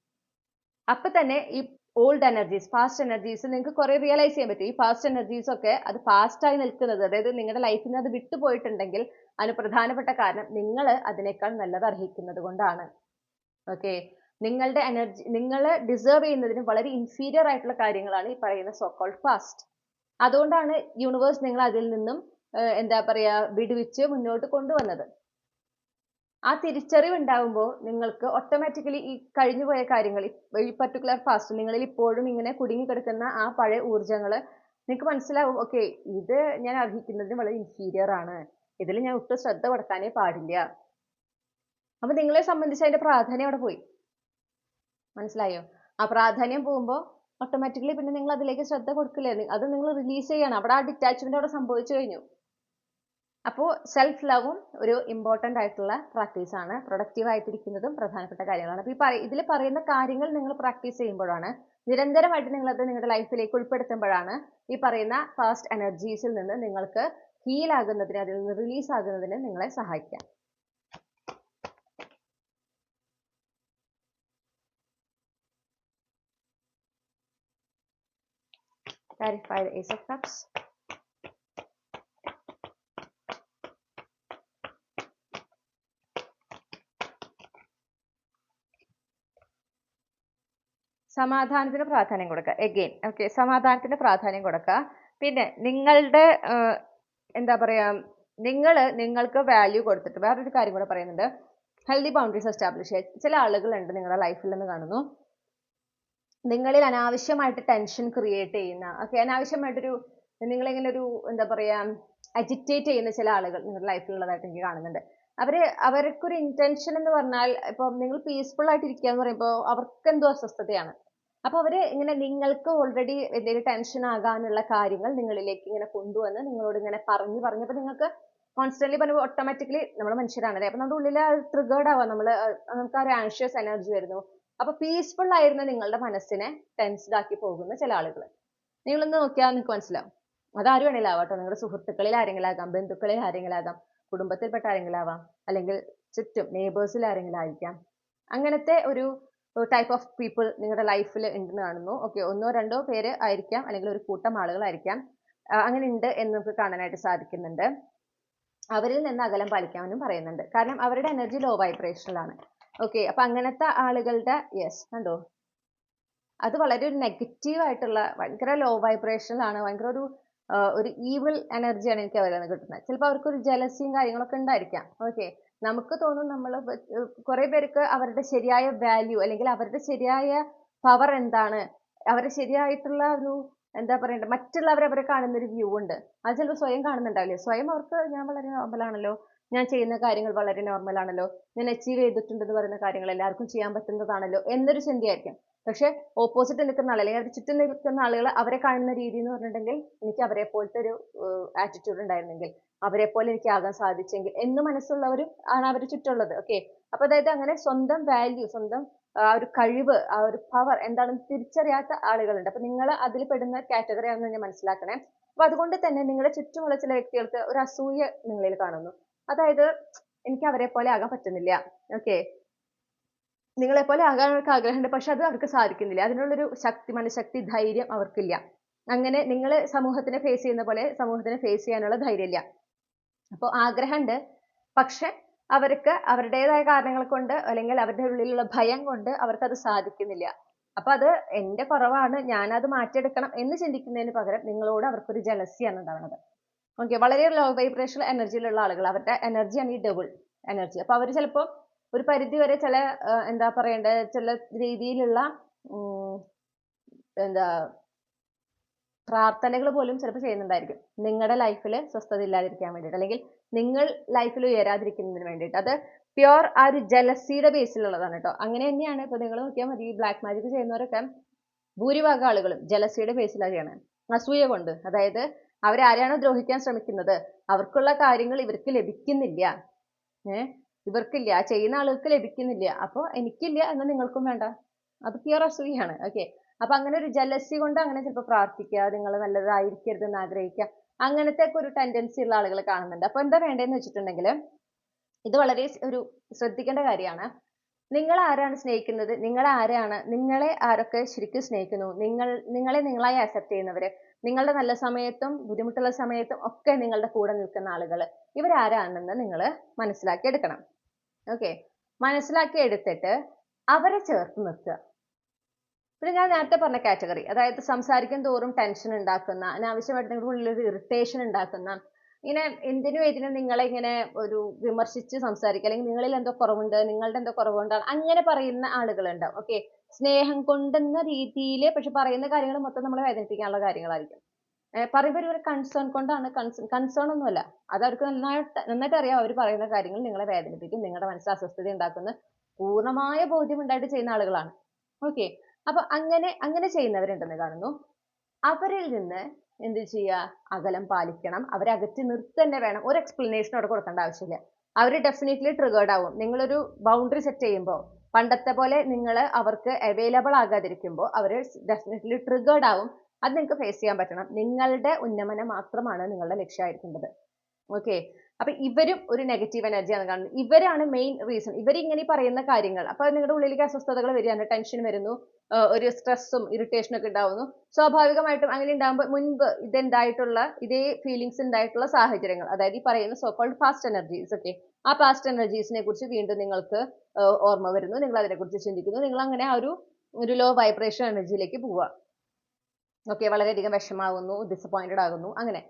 അപ്പൊ തന്നെ ഈ ഓൾഡ് എനർജീസ്, ഫാസ്റ്റ് എനർജീസ് നിങ്ങൾക്ക് കുറെ റിയലൈസ് ചെയ്യാൻ പറ്റും. ഈ ഫാസ്റ്റ് എനർജീസ് ഒക്കെ അത് ഫാസ്റ്റ് ആയി നിൽക്കുന്നത്, അതായത് നിങ്ങളുടെ ലൈഫിൽ നിന്ന് അത് വിട്ടുപോയിട്ടുണ്ടെങ്കിൽ അതിന് പ്രധാനപ്പെട്ട കാരണം നിങ്ങൾ അതിനേക്കാൾ നല്ലത് അർഹിക്കുന്നത് കൊണ്ടാണ്. ഓക്കെ, നിങ്ങളുടെ എനർജി നിങ്ങൾ ഡിസേർവ് ചെയ്യുന്നതിന് വളരെ ഇൻഫീരിയർ ആയിട്ടുള്ള കാര്യങ്ങളാണ് ഈ പറയുന്ന സോ കോൾഡ് ഫാസ്റ്റ്. അതുകൊണ്ടാണ് യൂണിവേഴ്സ് നിങ്ങൾ അതിൽ നിന്നും എന്താ പറയാ വിടുവിച്ച് മുന്നോട്ട് കൊണ്ടുവന്നത്. ആ തിരിച്ചറിവ് ഉണ്ടാകുമ്പോൾ നിങ്ങൾക്ക് ഓട്ടോമാറ്റിക്കലി ഈ കഴിഞ്ഞുപോയ കാര്യങ്ങൾ, ഈ പർട്ടിക്കുലർ ഫാസ്റ്റ് നിങ്ങളിൽ ഇപ്പോഴും ഇങ്ങനെ കുടുങ്ങിക്കിടക്കുന്ന ആ പഴയ ഊർജ്ജങ്ങൾ നിങ്ങൾക്ക് മനസ്സിലാവും. ഓക്കെ, ഇത് ഞാൻ അർഹിക്കുന്നതിന് വളരെ ഇൻഫീരിയർ ആണ്, ഇതിൽ ഞാൻ ഒട്ടും ശ്രദ്ധ കൊടുക്കാനേ പാടില്ല. അപ്പൊ നിങ്ങളെ സംബന്ധിച്ച് അതിന്റെ പ്രാധാന്യം അവിടെ പോയി. മനസ്സിലായോ? ആ പ്രാധാന്യം പോകുമ്പോൾ ഓട്ടോമാറ്റിക്കലി പിന്നെ നിങ്ങൾ അതിലേക്ക് ശ്രദ്ധ കൊടുക്കില്ലേ, അത് നിങ്ങൾ റിലീസ് ചെയ്യണം. അവിടെ ആ ഡിറ്റാച്ച്മെന്റ് അവിടെ സംഭവിച്ചു കഴിഞ്ഞു. അപ്പോൾ സെൽഫ് ലവും ഒരു ഇമ്പോർട്ടൻ്റ് ആയിട്ടുള്ള പ്രാക്ടീസ് ആണ്. പ്രൊഡക്റ്റീവ് ആയിട്ടിരിക്കുന്നതും പ്രധാനപ്പെട്ട കാര്യങ്ങളാണ്. അപ്പോൾ ഇതിൽ പറയുന്ന കാര്യങ്ങൾ നിങ്ങൾ പ്രാക്ടീസ് ചെയ്യുമ്പോഴാണ്, നിരന്തരമായിട്ട് നിങ്ങളത് നിങ്ങളുടെ ലൈഫിലേക്ക് ഉൾപ്പെടുത്തുമ്പോഴാണ് ഈ പറയുന്ന ഫാസ്റ്റ് എനർജീസിൽ നിന്ന് നിങ്ങൾക്ക് ഹീൽ ആകുന്നതിന്, അതിൽ നിന്ന് റിലീസ് ആകുന്നതിന് നിങ്ങളെ സഹായിക്കാം. Clarify the Ace of Cups. സമാധാനത്തിന് പ്രാധാന്യം കൊടുക്കുക. എഗെയിൻ ഓക്കെ, സമാധാനത്തിന് പ്രാധാന്യം കൊടുക്കുക. പിന്നെ നിങ്ങളുടെ എന്താ പറയാ, നിങ്ങൾക്ക് വാല്യൂ കൊടുത്തിട്ട് വേറൊരു കാര്യം കൂടെ പറയുന്നുണ്ട്, ഹെൽത്തി ബൗണ്ടറീസ് എസ്റ്റാബ്ലിഷ് ചെയ്യുക. ചില ആളുകളുണ്ട് നിങ്ങളുടെ ലൈഫിൽ നിന്ന് കാണുന്നു, നിങ്ങളിൽ അനാവശ്യമായിട്ട് ടെൻഷൻ ക്രിയേറ്റ് ചെയ്യുന്ന, ഓക്കെ, അനാവശ്യമായിട്ടൊരു നിങ്ങളിങ്ങനെ ഒരു എന്താ പറയാ അജിറ്റേറ്റ് ചെയ്യുന്ന ചില ആളുകൾ നിങ്ങളുടെ ലൈഫിലുള്ളതായിട്ട് എനിക്ക് കാണുന്നുണ്ട്. അവർക്കൊരു ഇന്റൻഷൻ എന്ന് പറഞ്ഞാൽ, ഇപ്പം നിങ്ങൾ പീസ്ഫുൾ ആയിട്ട് ഇരിക്കുക എന്ന് പറയുമ്പോൾ അവർക്ക് എന്തോ അസ്വസ്ഥതയാണ്. അപ്പൊ അവര് ഇങ്ങനെ നിങ്ങൾക്ക് ഓൾറെഡി എന്തെങ്കിലും ടെൻഷൻ ആകാനുള്ള കാര്യങ്ങൾ നിങ്ങളിലേക്ക് ഇങ്ങനെ കൊണ്ടുവന്ന് നിങ്ങളോട് ഇങ്ങനെ പറഞ്ഞപ്പോ നിങ്ങൾക്ക് കോൺസ്റ്റന്റ്ലി പറയുമ്പോൾ ഓട്ടോമാറ്റിക്കലി നമ്മൾ മനുഷ്യരാണല്ലേ, അപ്പൊ നമ്മുടെ ഉള്ളിൽ ട്രിഗേർഡ് ആവാം, നമുക്ക് ആ ഒരു ആൻഷ്യസ് എനർജി വരുന്നു. അപ്പൊ പീസ്ഫുൾ ആയിരുന്ന നിങ്ങളുടെ മനസ്സിനെ ടെൻസ്ഡ് ആക്കി പോകുന്ന ചില ആളുകൾ നിങ്ങളൊന്ന് നോക്കിയാൽ നിങ്ങൾക്ക് മനസ്സിലാവും. അതാരും വേണേലും ആവാം കേട്ടോ, നിങ്ങളുടെ സുഹൃത്തുക്കളിൽ ആരെങ്കിലും ആകാം, ബന്ധുക്കളിൽ ആരെങ്കിലും ആകാം, കുടുംബത്തിൽപ്പെട്ട ആരെങ്കിലും ആവാം, അല്ലെങ്കിൽ ചുറ്റും നെയ്ബേഴ്സിൽ ആരെങ്കിലും ആയിരിക്കാം. അങ്ങനത്തെ ഒരു ടൈപ്പ് ഓഫ് പീപ്പിൾ നിങ്ങളുടെ ലൈഫിൽ ഉണ്ടെന്ന് കാണുന്നു. ഓക്കെ, ഒന്നോ രണ്ടോ പേര് ആയിരിക്കാം, അല്ലെങ്കിൽ ഒരു കൂട്ടം ആളുകളായിരിക്കാം, അങ്ങനെ ഉണ്ട് എന്ന് നമുക്ക് കാണാനായിട്ട് സാധിക്കുന്നുണ്ട്. അവരിൽ നിന്ന് അകലം പാലിക്കാനും പറയുന്നുണ്ട്, കാരണം അവരുടെ എനർജി ലോ വൈബ്രേഷനിലാണ്. ഓക്കെ, അപ്പൊ അങ്ങനത്തെ ആളുകളുടെ യെസ് കണ്ടോ, അത് വളരെ ഒരു നെഗറ്റീവ് ആയിട്ടുള്ള ഭയങ്കര ലോ വൈബ്രേഷനിലാണ്, ഭയങ്കര ഒരു ഈവിൾ എനർജിയാണ് എനിക്ക് അവരിൽ നിന്ന് കിട്ടുന്നത്. ചിലപ്പോൾ അവർക്കൊരു ജലസിയും കാര്യങ്ങളൊക്കെ ഉണ്ടായിരിക്കാം. ഓക്കെ, നമുക്ക് തോന്നും നമ്മൾ കുറെ പേർക്ക് അവരുടെ ശരിയായ വാല്യൂ അല്ലെങ്കിൽ അവരുടെ ശരിയായ പവർ എന്താണ്, അവരുടെ ശരിയായിട്ടുള്ള ഒരു എന്താ പറയണ്ടേ, മറ്റുള്ളവർ അവരെ കാണുന്ന ഒരു വ്യൂ ഉണ്ട്, അത് ചിലപ്പോൾ സ്വയം കാണുന്നുണ്ടാവില്ലേ. സ്വയം അവർക്ക് ഞാൻ വളരെ നോർമൽ ആണല്ലോ, ഞാൻ ചെയ്യുന്ന കാര്യങ്ങൾ വളരെ നോർമൽ ആണല്ലോ, ഞാൻ അച്ചീവ് ചെയ്തിട്ടുണ്ടെന്ന് പറയുന്ന കാര്യങ്ങൾ എല്ലാവർക്കും ചെയ്യാൻ പറ്റുന്നതാണല്ലോ എന്നൊരു ചിന്തയായിരിക്കും. പക്ഷെ ഓപ്പോസിറ്റ് നിൽക്കുന്ന ആൾ അല്ലെങ്കിൽ ചുറ്റും നിൽക്കുന്ന ആളുകൾ അവരെ കാണുന്ന രീതി എന്ന് പറഞ്ഞിട്ടുണ്ടെങ്കിൽ, എനിക്ക് അവരെ പോലത്തെ ഒരു ആറ്റിറ്റ്യൂഡ് ഉണ്ടായിരുന്നെങ്കിൽ, അവരെ പോലെ എനിക്ക് ആകാൻ സാധിച്ചെങ്കിൽ എന്ന് മനസ്സുള്ളവരും ആണ് അവർ ചുറ്റുള്ളത്. ഓക്കെ, അപ്പൊ അതായത് അങ്ങനെ സ്വന്തം വാല്യൂ, സ്വന്തം ആ ഒരു കഴിവ്, ആ ഒരു പവർ എന്താണെന്ന് തിരിച്ചറിയാത്ത ആളുകളുണ്ട്. അപ്പൊ നിങ്ങൾ അതിൽ പെടുന്ന കാറ്റഗറി ആണെന്ന് ഞാൻ മനസ്സിലാക്കണേ. അപ്പൊ അതുകൊണ്ട് തന്നെ നിങ്ങളുടെ ചുറ്റുമുള്ള ചില വ്യക്തികൾക്ക് ഒരു അസൂയ നിങ്ങളിൽ കാണുന്നു. അതായത് എനിക്ക് അവരെ പോലെ ആകാൻ പറ്റുന്നില്ല, ഓക്കെ, നിങ്ങളെ പോലെ ആകാൻ അവർക്ക് ആഗ്രഹമുണ്ട്, പക്ഷെ അത് അവർക്ക് സാധിക്കുന്നില്ല, അതിനുള്ളൊരു ശക്തി, മനഃശക്തി, ധൈര്യം അവർക്കില്ല. അങ്ങനെ നിങ്ങൾ സമൂഹത്തിനെ ഫേസ് ചെയ്യുന്ന പോലെ സമൂഹത്തിനെ ഫേസ് ചെയ്യാനുള്ള ധൈര്യമില്ല. അപ്പോൾ ആഗ്രഹമുണ്ട്, പക്ഷെ അവർക്ക് അവരുടേതായ കാരണങ്ങൾ കൊണ്ട് അല്ലെങ്കിൽ അവരുടെ ഉള്ളിലുള്ള ഭയം കൊണ്ട് അവർക്കത് സാധിക്കുന്നില്ല. അപ്പൊ അത് എന്റെ കുറവാണ്, ഞാനത് മാറ്റിയെടുക്കണം എന്ന് ചിന്തിക്കുന്നതിന് പകരം നിങ്ങളോട് അവർക്കൊരു ജലസിയാണ് ഉണ്ടാവുന്നത്. ഓക്കെ, വളരെ ലോ വൈബ്രേഷൻ എനർജിയിലുള്ള ആളുകൾ, അവരുടെ എനർജിയാണ് ഈ ഡബിൾ എനർജി. അപ്പൊ അവർ ചിലപ്പോൾ ഒരു പരിധി വരെ ചില എന്താ പറയണ്ടേ ചില രീതിയിലുള്ള എന്താ പ്രാർത്ഥനകൾ പോലും ചിലപ്പോൾ ചെയ്യുന്നുണ്ടായിരിക്കും നിങ്ങളുടെ ലൈഫിൽ സ്വസ്ഥത ഇല്ലാതിരിക്കാൻ വേണ്ടിയിട്ട്, അല്ലെങ്കിൽ നിങ്ങൾ ലൈഫിൽ ഉയരാതിരിക്കുന്നതിന് വേണ്ടിയിട്ട്. അത് പ്യുവർ ആ ഒരു ജലസിയുടെ ബേസിലുള്ളതാണ് കേട്ടോ. അങ്ങനെ തന്നെയാണ് ഇപ്പൊ നിങ്ങൾ നോക്കിയാൽ മതി, ബ്ലാക്ക് മാജിക് ചെയ്യുന്നവരൊക്കെ ഭൂരിഭാഗം ആളുകളും ജലസിയുടെ ബേസിലാണ് ചെയ്യണത്. അസൂയ കൊണ്ട്, അതായത് അവരാരെയാണോ ദ്രോഹിക്കാൻ ശ്രമിക്കുന്നത് അവർക്കുള്ള കാര്യങ്ങൾ ഇവർക്ക് ലഭിക്കുന്നില്ല, ഇവർക്കില്ല, ആ ചെയ്യുന്ന ആളുകൾക്ക് ലഭിക്കുന്നില്ല, അപ്പോൾ എനിക്കില്ല എന്നാൽ നിങ്ങൾക്കും വേണ്ട. അത് പ്യുവർ അസൂയാണ്. ഓക്കെ, അപ്പൊ അങ്ങനെ ഒരു ജലസി കൊണ്ട് അങ്ങനെ ചിലപ്പോൾ പ്രാർത്ഥിക്കുക, നിങ്ങൾ നല്ലതായിരിക്കരുതെന്ന് ആഗ്രഹിക്കുക, അങ്ങനത്തെ ഒക്കെ ഒരു ടെൻഡൻസി ഉള്ള ആളുകൾ കാണുന്നുണ്ട്. അപ്പൊ എന്താ വേണ്ടതെന്ന് വെച്ചിട്ടുണ്ടെങ്കിൽ, ഇത് വളരെ ഒരു ശ്രദ്ധിക്കേണ്ട കാര്യമാണ്. നിങ്ങൾ ആരാണ് സ്നേഹിക്കുന്നത്, നിങ്ങളെ ആരൊക്കെ ശരിക്കും സ്നേഹിക്കുന്നു, നിങ്ങളെ നിങ്ങളായി അക്സെപ്റ്റ് ചെയ്യുന്നവര്, നിങ്ങളുടെ നല്ല സമയത്തും ബുദ്ധിമുട്ടുള്ള സമയത്തും ഒക്കെ നിങ്ങളുടെ കൂടെ നിൽക്കുന്ന ആളുകൾ, ഇവരാരാണെന്ന് നിങ്ങൾ മനസ്സിലാക്കി എടുക്കണം. ഓക്കെ, മനസ്സിലാക്കി എടുത്തിട്ട് അവരെ ചേർത്ത് നിർത്തുക. പിന്നെ ഞാൻ നേരത്തെ പറഞ്ഞ കാറ്റഗറി, അതായത് സംസാരിക്കും തോറും ടെൻഷൻ ഉണ്ടാക്കുന്ന, അനാവശ്യമായിട്ട് നിങ്ങളുടെ ഉള്ളിൽ ഒരു ഇറിറ്റേഷൻ ഉണ്ടാക്കുന്ന, ഇങ്ങനെ എന്തിനും ഏതിനും നിങ്ങളെ ഇങ്ങനെ ഒരു വിമർശിച്ച് സംസാരിക്കുക, അല്ലെങ്കിൽ നിങ്ങളിൽ എന്തോ കുറവുണ്ട്, നിങ്ങളുടെ എന്തോ കുറവുണ്ടാണ്, അങ്ങനെ പറയുന്ന ആളുകളുണ്ടാവും. ഓക്കെ, സ്നേഹം കൊണ്ടുന്ന രീതിയിൽ പക്ഷെ പറയുന്ന കാര്യങ്ങൾ മൊത്തം നമ്മളെ വേദനിപ്പിക്കാനുള്ള കാര്യങ്ങളായിരിക്കും. പറയുമ്പോൾ ഒരു കൺസേൺ കൊണ്ടാണ്, കൺസേൺ ഒന്നുമല്ല, അത് അവർക്ക് നന്നായിട്ട് അറിയാം. അവർ പറയുന്ന കാര്യങ്ങൾ നിങ്ങളെ വേദനിപ്പിക്കും, നിങ്ങളുടെ മനസ്സിൽ അസ്വസ്ഥത ഉണ്ടാക്കുന്ന പൂർണ്ണമായ ബോധ്യം ഉണ്ടായിട്ട് ചെയ്യുന്ന ആളുകളാണ്. ഓക്കെ, അപ്പൊ അങ്ങനെ ചെയ്യുന്നവരുണ്ടെന്ന് കാണുന്നു. അവരിൽ നിന്ന് എന്ത് ചെയ്യുക, അകലം പാലിക്കണം. അവരെ അകറ്റി നിർത്തുക തന്നെ വേണം. ഒരു എക്സ്പ്ലനേഷൻ അവിടെ കൊടുക്കേണ്ട ആവശ്യമില്ല. അവർ ഡെഫിനറ്റ്ലി ട്രിഗേർഡ് ആവും. നിങ്ങളൊരു ബൗണ്ടറി സെറ്റ് ചെയ്യുമ്പോൾ, പണ്ടത്തെ പോലെ നിങ്ങൾ അവർക്ക് അവൈലബിൾ ആകാതിരിക്കുമ്പോൾ അവർ ഡെഫിനറ്റ്ലി ട്രിഗേർഡ് ആവും. അത് നിങ്ങൾക്ക് ഫേസ് ചെയ്യാൻ പറ്റണം. നിങ്ങളുടെ ഉന്നമനം മാത്രമാണ് നിങ്ങളുടെ ലക്ഷ്യമായിരിക്കേണ്ടത്. ഓക്കെ, അപ്പൊ ഇവരും ഒരു നെഗറ്റീവ് എനർജിയാണ് കാണുന്നത്. ഇവരാണ് മെയിൻ റീസൺ. ഇവരിങ്ങനെ പറയുന്ന കാര്യങ്ങൾ, അപ്പൊ നിങ്ങളുടെ ഉള്ളിലേക്ക് അസ്വസ്ഥതകൾ വരികയാണ്, ടെൻഷൻ വരുന്നു, ഒരു സ്ട്രെസ്സും ഇറിറ്റേഷനും ഒക്കെ ഉണ്ടാവുന്നു. സ്വാഭാവികമായിട്ടും അങ്ങനെ ഉണ്ടാകുമ്പോൾ മുൻപ് ഇതേ ഫീലിങ്സ് ഉണ്ടായിട്ടുള്ള സാഹചര്യങ്ങൾ, അതായത് ഈ പറയുന്ന so cold past energies, okay, ആ പാസ്റ്റ് എനർജീസിനെ കുറിച്ച് വീണ്ടും നിങ്ങൾക്ക് ഓർമ്മ വരുന്നു, നിങ്ങൾ അതിനെക്കുറിച്ച് ചിന്തിക്കുന്നു, നിങ്ങൾ അങ്ങനെ ആ ഒരു ലോ വൈബ്രേഷൻ എനർജിയിലേക്ക് പോവുക. ഓക്കെ, വളരെയധികം വിഷമാവുന്നു, ഡിസപ്പോയിന്റഡ് ആകുന്നു, അങ്ങനെ.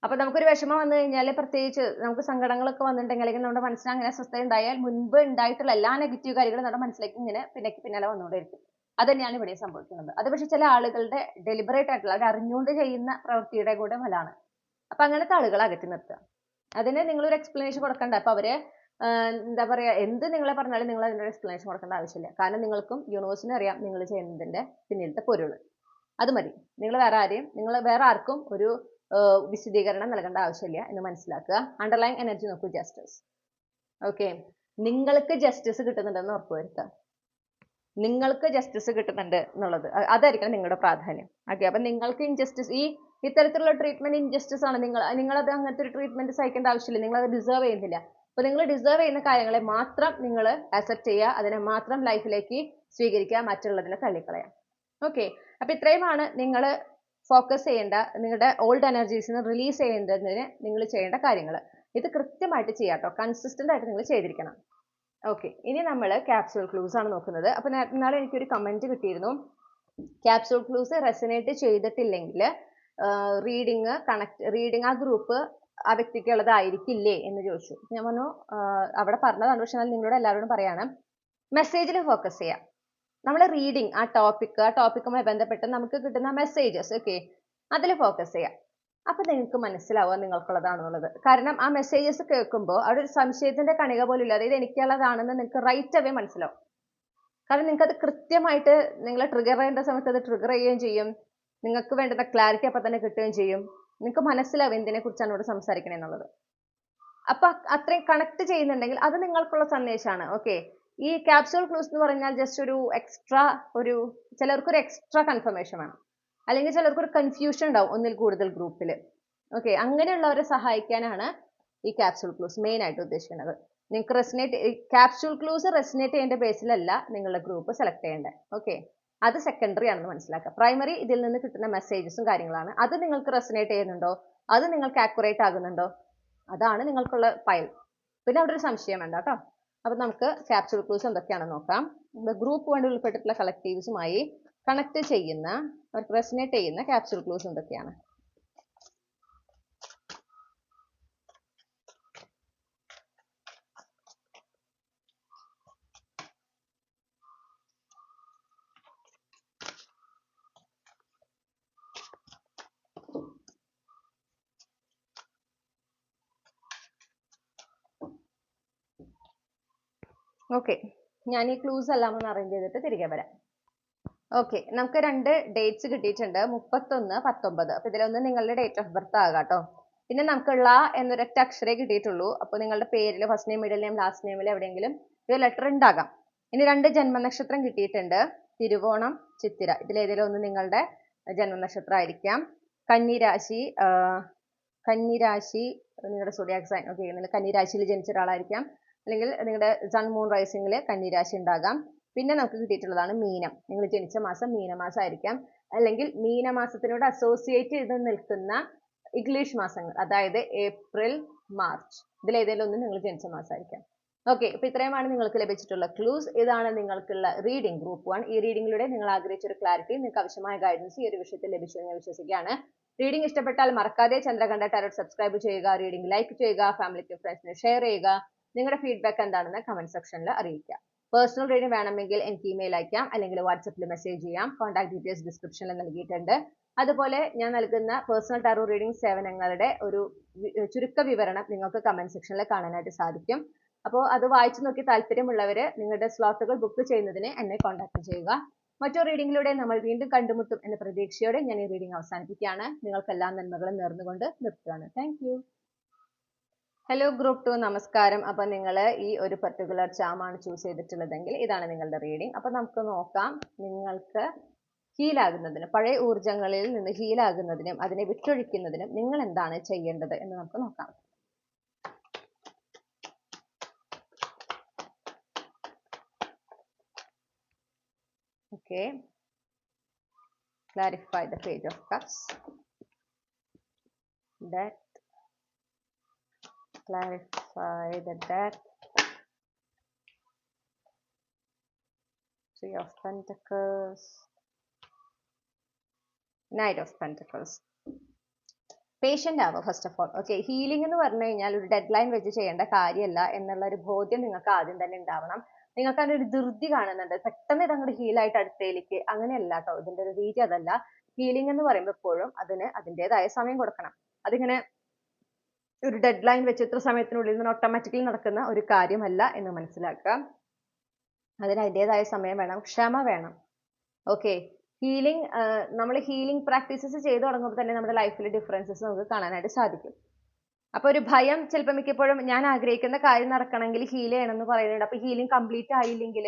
അപ്പൊ നമുക്കൊരു വിഷമം വന്നു കഴിഞ്ഞാൽ, പ്രത്യേകിച്ച് നമുക്ക് സങ്കടങ്ങളൊക്കെ വന്നിട്ടുണ്ടെങ്കിൽ, അല്ലെങ്കിൽ നമ്മുടെ മനസ്സിന് അങ്ങനെ അസ്വസ്ഥത ഉണ്ടായാൽ, മുൻപ് ഉണ്ടായിട്ടുള്ള എല്ലാ നെഗറ്റീവ് കാര്യങ്ങളും നമ്മുടെ മനസ്സിലേക്ക് ഇങ്ങനെ പിന്നാലെ വന്നുകൊണ്ടേയിരിക്കും. അത് തന്നെയാണ് ഇവിടെ സംഭവിക്കുന്നത്. അത് പക്ഷെ ചില ആളുകളുടെ ഡെലിബറേറ്റ് ആയിട്ടുള്ള, അവർ അറിഞ്ഞുകൊണ്ട് ചെയ്യുന്ന പ്രവൃത്തിയുടെ കൂടെ ഫലമാണ്. അപ്പൊ അങ്ങനത്തെ ആളുകളെ അകറ്റി നിർത്തുക. അതിന് നിങ്ങളൊരു എക്സ്പ്ലനേഷൻ കൊടുക്കണ്ട. അപ്പൊ അവര് എന്താ പറയാ, എന്ത് നിങ്ങളെ പറഞ്ഞാലും നിങ്ങൾ അതിനൊരു എക്സ്പ്ലനേഷൻ കൊടുക്കേണ്ട ആവശ്യമില്ല. കാരണം നിങ്ങൾക്കും യൂണിവേഴ്സിനും അറിയാം നിങ്ങൾ ചെയ്യുന്നതിന്റെ പിന്നിലത്തെ പൊരുൾ. അത് മതി. നിങ്ങൾ വേറെ ആർക്കും ഒരു വിശദീകരണം നൽകേണ്ട ആവശ്യമില്ല എന്ന് മനസ്സിലാക്കുക. അണ്ടർലൈൻ എനർജി നോക്കൂ, ജസ്റ്റിസ്. ഓക്കെ, നിങ്ങൾക്ക് ജസ്റ്റിസ് കിട്ടുന്നുണ്ടെന്ന് ഉറപ്പുവരുത്തുക. നിങ്ങൾക്ക് ജസ്റ്റിസ് കിട്ടുന്നുണ്ട് എന്നുള്ളത്, അതായിരിക്കണം നിങ്ങളുടെ പ്രാധാന്യം. ഓക്കെ, അപ്പൊ നിങ്ങൾക്ക് ഇൻജസ്റ്റിസ്, ഇത്തരത്തിലുള്ള ട്രീറ്റ്മെന്റ് ഇൻജസ്റ്റിസ് ആണ്, നിങ്ങളത് അങ്ങനത്തെ ഒരു ട്രീറ്റ്മെന്റ് സഹിക്കേണ്ട ആവശ്യമില്ല. നിങ്ങൾ അത് ഡിസേർവ് ചെയ്യുന്നില്ല. അപ്പൊ നിങ്ങൾ ഡിസേർവ് ചെയ്യുന്ന കാര്യങ്ങളെ മാത്രം നിങ്ങൾ അക്സെപ്റ്റ് ചെയ്യുക, അതിനെ മാത്രം ലൈഫിലേക്ക് സ്വീകരിക്കുക, മറ്റുള്ളതിനെ തള്ളിക്കളയാം. ഓക്കെ, അപ്പൊ ഇത്രയുമാണ് നിങ്ങൾ ഫോക്കസ് ചെയ്യേണ്ട, നിങ്ങളുടെ ഓൾഡ് എനർജീസിന് റിലീസ് ചെയ്യേണ്ടതിന് നിങ്ങൾ ചെയ്യേണ്ട കാര്യങ്ങൾ. ഇത് കൃത്യമായിട്ട് ചെയ്യാട്ടോ, കൺസിസ്റ്റന്റ് ആയിട്ട് നിങ്ങൾ ചെയ്തിരിക്കണം. ഓക്കെ, ഇനി നമ്മൾ ക്യാപ്സ്യൂൾ ക്ലൂസ് ആണ് നോക്കുന്നത്. അപ്പൊ ഇന്നാളെ എനിക്കൊരു കമന്റ് കിട്ടിയിരുന്നു, ക്യാപ്സ്യൂൾ ക്ലൂസ് റെസനേറ്റ് ചെയ്തിട്ടില്ലെങ്കിൽ റീഡിങ് ആ ഗ്രൂപ്പ് ആ വ്യക്തിക്കുള്ളതായിരിക്കില്ലേ എന്ന് ചോദിച്ചു. ഞാൻ പറഞ്ഞു അവിടെ പറഞ്ഞതാണ്, പക്ഷെ നിങ്ങളോട് എല്ലാവരോടും പറയാണ്, മെസ്സേജിൽ ഫോക്കസ് ചെയ്യാം. നമ്മൾ റീഡിങ് ആ ടോപ്പിക്കുമായി ബന്ധപ്പെട്ട് നമുക്ക് കിട്ടുന്ന മെസ്സേജസ്, ഓക്കെ, അതിൽ ഫോക്കസ് ചെയ്യാം. അപ്പൊ നിങ്ങൾക്ക് മനസ്സിലാവുക നിങ്ങൾക്കുള്ളതാണെന്നുള്ളത്. കാരണം ആ മെസ്സേജസ് കേൾക്കുമ്പോൾ അവിടെ ഒരു സംശയത്തിന്റെ കണിക പോലും ഇല്ലാതെ ഇത് എനിക്കുള്ളതാണെന്ന് നിങ്ങൾക്ക് റൈറ്റ് അവേ മനസ്സിലാവും. കാരണം നിങ്ങൾക്ക് അത് കൃത്യമായിട്ട് നിങ്ങളെ ട്രിഗർ ചെയ്യേണ്ട സമയത്ത് അത് ട്രിഗർ ചെയ്യുകയും ചെയ്യും. നിങ്ങൾക്ക് വേണ്ടുന്ന ക്ലാരിറ്റി അപ്പൊ തന്നെ കിട്ടുകയും ചെയ്യും. നിങ്ങൾക്ക് മനസ്സിലാവും എന്തിനെ കുറിച്ചാണ് ഇവിടെ സംസാരിക്കണേ എന്നുള്ളത്. അപ്പൊ അത്രയും കണക്ട് ചെയ്യുന്നുണ്ടെങ്കിൽ അത് നിങ്ങൾക്കുള്ള സന്ദേശമാണ്. ഓക്കെ, ഈ ക്യാപ്സ്യൂൾ ക്ലൂസ് എന്ന് പറഞ്ഞാൽ ജസ്റ്റ് ചിലർക്ക് ഒരു എക്സ്ട്രാ കൺഫർമേഷൻ വേണം, അല്ലെങ്കിൽ ചിലർക്ക് ഒരു കൺഫ്യൂഷൻ ഉണ്ടാവും ഒന്നിൽ കൂടുതൽ ഗ്രൂപ്പിൽ. ഓക്കെ, അങ്ങനെയുള്ളവരെ സഹായിക്കാനാണ് ഈ ക്യാപ്സ്യൂൾ ക്ലൂസ് മെയിൻ ആയിട്ട് ഉദ്ദേശിക്കുന്നത്. നിങ്ങൾക്ക് ക്യാപ്സ്യൂൾ ക്ലൂസ് റെസിനേറ്റ് ചെയ്യേണ്ട ബേസിലല്ല നിങ്ങളുടെ ഗ്രൂപ്പ് സെലക്ട് ചെയ്യേണ്ടത്. ഓക്കെ, അത് സെക്കൻഡറി ആണെന്ന് മനസ്സിലാക്കുക. പ്രൈമറി ഇതിൽ നിന്ന് കിട്ടുന്ന മെസ്സേജസും കാര്യങ്ങളാണ്. അത് നിങ്ങൾക്ക് റെസിനേറ്റ് ചെയ്യുന്നുണ്ടോ, അത് നിങ്ങൾക്ക് ആക്യുറേറ്റ് ആകുന്നുണ്ടോ, അതാണ് നിങ്ങൾക്കുള്ള ഫയൽ. പിന്നെ അവിടെ ഒരു സംശയം വേണ്ട കേട്ടോ. അപ്പൊ നമുക്ക് ക്യാപ്സ്യൂൾ ക്ലൂസ് എന്തൊക്കെയാണെന്ന് നോക്കാം. ഗ്രൂപ്പ് 1 ഉൾപ്പെട്ടിട്ടുള്ള കളക്റ്റീവ്സുമായി കണക്ട് ചെയ്യുന്ന, റെസിനേറ്റ് ചെയ്യുന്ന ക്യാപ്സ്യൂൾ ക്ലൂസ് എന്തൊക്കെയാണ്? ഓക്കെ, ഞാൻ ഈ ക്ലൂസ് എല്ലാം ഒന്ന് അറേഞ്ച് ചെയ്തിട്ട് തിരികെ വരാം. ഓക്കെ, നമുക്ക് 2 ഡേറ്റ്സ് കിട്ടിയിട്ടുണ്ട്, 31, 19. അപ്പൊ ഇതിലൊന്ന് നിങ്ങളുടെ ഡേറ്റ് ഓഫ് ബർത്ത് ആകാം കേട്ടോ. പിന്നെ നമുക്ക് ള എന്നൊരൊറ്റ അക്ഷരേ കിട്ടിയിട്ടുള്ളൂ. അപ്പൊ നിങ്ങളുടെ പേരിൽ first name, middle name, last നെയിമിൽ എവിടെയെങ്കിലും ഒരു ലെറ്റർ ഉണ്ടാകാം. ഇനി 2 ജന്മനക്ഷത്രം കിട്ടിയിട്ടുണ്ട്, തിരുവോണം, ചിത്തിര. ഇതിലേതെങ്കിലും ഒന്ന് നിങ്ങളുടെ ജന്മനക്ഷത്രം ആയിരിക്കാം. കന്നിരാശി നിങ്ങളുടെ സോഡിയാക് സൈൻ. ഓക്കെ, നിങ്ങൾ കന്നിരാശിയിൽ ജനിച്ച ഒരാളായിരിക്കാം, അല്ലെങ്കിൽ നിങ്ങളുടെ സൺ മൂൺ റൈസിംഗിൽ കന്നിരാശി ഉണ്ടാകാം. പിന്നെ നമുക്ക് കിട്ടിയിട്ടുള്ളതാണ് മീനം. നിങ്ങൾ ജനിച്ച മാസം മീനമാസം ആയിരിക്കാം, അല്ലെങ്കിൽ മീനമാസത്തിനോട് അസോസിയേറ്റ് ചെയ്ത് നിൽക്കുന്ന ഇംഗ്ലീഷ് മാസങ്ങൾ, അതായത് ഏപ്രിൽ, മാർച്ച്. ഇതിലേതെങ്കിലും ഒന്ന് നിങ്ങൾ ജനിച്ച മാസമായിരിക്കാം. ഓക്കെ, അപ്പൊ ഇത്രയുമാണ് നിങ്ങൾക്ക് ലഭിച്ചിട്ടുള്ള ക്ലൂസ്. ഇതാണ് നിങ്ങൾക്കുള്ള റീഡിംഗ്, ഗ്രൂപ്പ് 1. ഈ റീഡിംഗിലൂടെ നിങ്ങൾ ആഗ്രഹിച്ച ഒരു ക്ലാരിറ്റി, നിങ്ങൾക്ക് ആവശ്യമായ ഗൈഡൻസ് ഈ ഒരു വിഷയത്തിൽ ലഭിച്ചു എന്ന് ഞാൻ വിശ്വസിക്കുകയാണ്. റീഡിംഗ് ഇഷ്ടപ്പെട്ടാൽ മറക്കാതെ ചന്ദ്രകണ്ഠ ടാരോട്ട് സബ്സ്ക്രൈബ് ചെയ്യുക, റീഡിംഗ് ലൈക്ക് ചെയ്യുക, ഫാമിലിക്ക് ഫ്രണ്ട്സിന് ഷെയർ ചെയ്യുക. നിങ്ങളുടെ ഫീഡ്ബാക്ക് എന്താണെന്ന് കമന്റ് സെക്ഷനിൽ അറിയിക്കുക. പേഴ്സണൽ റീഡിംഗ് വേണമെങ്കിൽ എനിക്ക് ഇമെയിൽ അയക്കാം, അല്ലെങ്കിൽ വാട്സപ്പിൽ മെസ്സേജ് ചെയ്യാം. കോൺടാക്ട് ഡീറ്റെയിൽസ് ഡിസ്ക്രിപ്ഷനിൽ നൽകിയിട്ടുണ്ട്. അതുപോലെ ഞാൻ നൽകുന്ന പേഴ്സണൽ ടാറോ റീഡിംഗ് സേവനങ്ങളുടെ ഒരു ചുരുക്ക വിവരണം നിങ്ങൾക്ക് കമന്റ് സെക്ഷനിൽ കാണാനായിട്ട് സാധിക്കും. അപ്പോൾ അത് വായിച്ചു നോക്കി താല്പര്യമുള്ളവർ നിങ്ങളുടെ സ്ലോട്ടുകൾ ബുക്ക് ചെയ്യുന്നതിന് എന്നെ കോൺടാക്ട് ചെയ്യുക. മറ്റൊരു റീഡിംഗിലൂടെ നമ്മൾ വീണ്ടും കണ്ടുമുട്ടും എന്ന പ്രതീക്ഷയോടെ ഞാൻ ഈ റീഡിംഗ് അവസാനിപ്പിക്കുകയാണ്. നിങ്ങൾക്ക് എല്ലാ നന്മകളും നേർന്നുകൊണ്ട് നിർത്തുകയാണ്. Thank you. ഹലോ ഗ്രൂപ്പ് 2, നമസ്കാരം. അപ്പൊ നിങ്ങൾ ഈ ഒരു പർട്ടിക്കുലർ ചാമാണ് ചൂസ് ചെയ്തിട്ടുള്ളതെങ്കിൽ ഇതാണ് നിങ്ങളുടെ റീഡിംഗ്. അപ്പൊ നമുക്ക് നോക്കാം, നിങ്ങൾക്ക് ഹീലാകുന്നതിനും പഴയ ഊർജങ്ങളിൽ നിന്ന് ഹീലാകുന്നതിനും അതിനെ വിട്ടൊഴിക്കുന്നതിനും നിങ്ങൾ എന്താണ് ചെയ്യേണ്ടത് എന്ന് നമുക്ക് നോക്കാം. Okay, clarify the page of cups. Death, clarify the death. Three of Pentacles, Knight of Pentacles. Patient ആവുക first of all. Okay, healing എന്ന് പറഞ്ഞു കഴിഞ്ഞാൽ ഒരു ഡെഡ് ലൈൻ വെച്ച് ചെയ്യേണ്ട കാര്യമല്ല എന്നുള്ള ഒരു ബോധ്യം നിങ്ങൾക്ക് ആദ്യം തന്നെ ഉണ്ടാവണം. നിങ്ങൾക്ക് അതിൻ്റെ ഒരു ധൃതി കാണുന്നുണ്ട്, പെട്ടെന്ന് ഇതങ്ങോട്ട് ഹീലായിട്ട് അടുത്തേക്ക്, അങ്ങനെയല്ല കേട്ടോ. ഇതിൻ്റെ ഒരു രീതി അതല്ല. ഹീലിംഗ് എന്ന് പറയുമ്പോൾ എപ്പോഴും അതിന് അതിൻ്റെതായ സമയം കൊടുക്കണം. അതിങ്ങനെ ഒരു ഡെഡ് ലൈൻ വെച്ച് ഇത്ര സമയത്തിനുള്ളിൽ നിന്ന് ഓട്ടോമാറ്റിക്കലി നടക്കുന്ന ഒരു കാര്യമല്ല എന്ന് മനസ്സിലാക്കുക. അതിന് അതിൻ്റെതായ സമയം വേണം, ക്ഷമ വേണം. ഓക്കെ, ഹീലിംഗ് നമ്മൾ ഹീലിംഗ് പ്രാക്ടീസസ് ചെയ്തു തുടങ്ങുമ്പോൾ തന്നെ നമ്മുടെ ലൈഫിൽ ഡിഫറൻസസ് നമുക്ക് കാണാനായിട്ട് സാധിക്കും. അപ്പൊ ഒരു ഭയം ചിലപ്പോൾ മിക്കപ്പോഴും ഞാൻ ആഗ്രഹിക്കുന്ന കാര്യം നടക്കണമെങ്കിൽ ഹീൽ ചെയ്യണമെന്ന് പറയുന്നുണ്ട്. അപ്പൊ ഹീലിംഗ് കംപ്ലീറ്റ് ആയില്ലെങ്കിൽ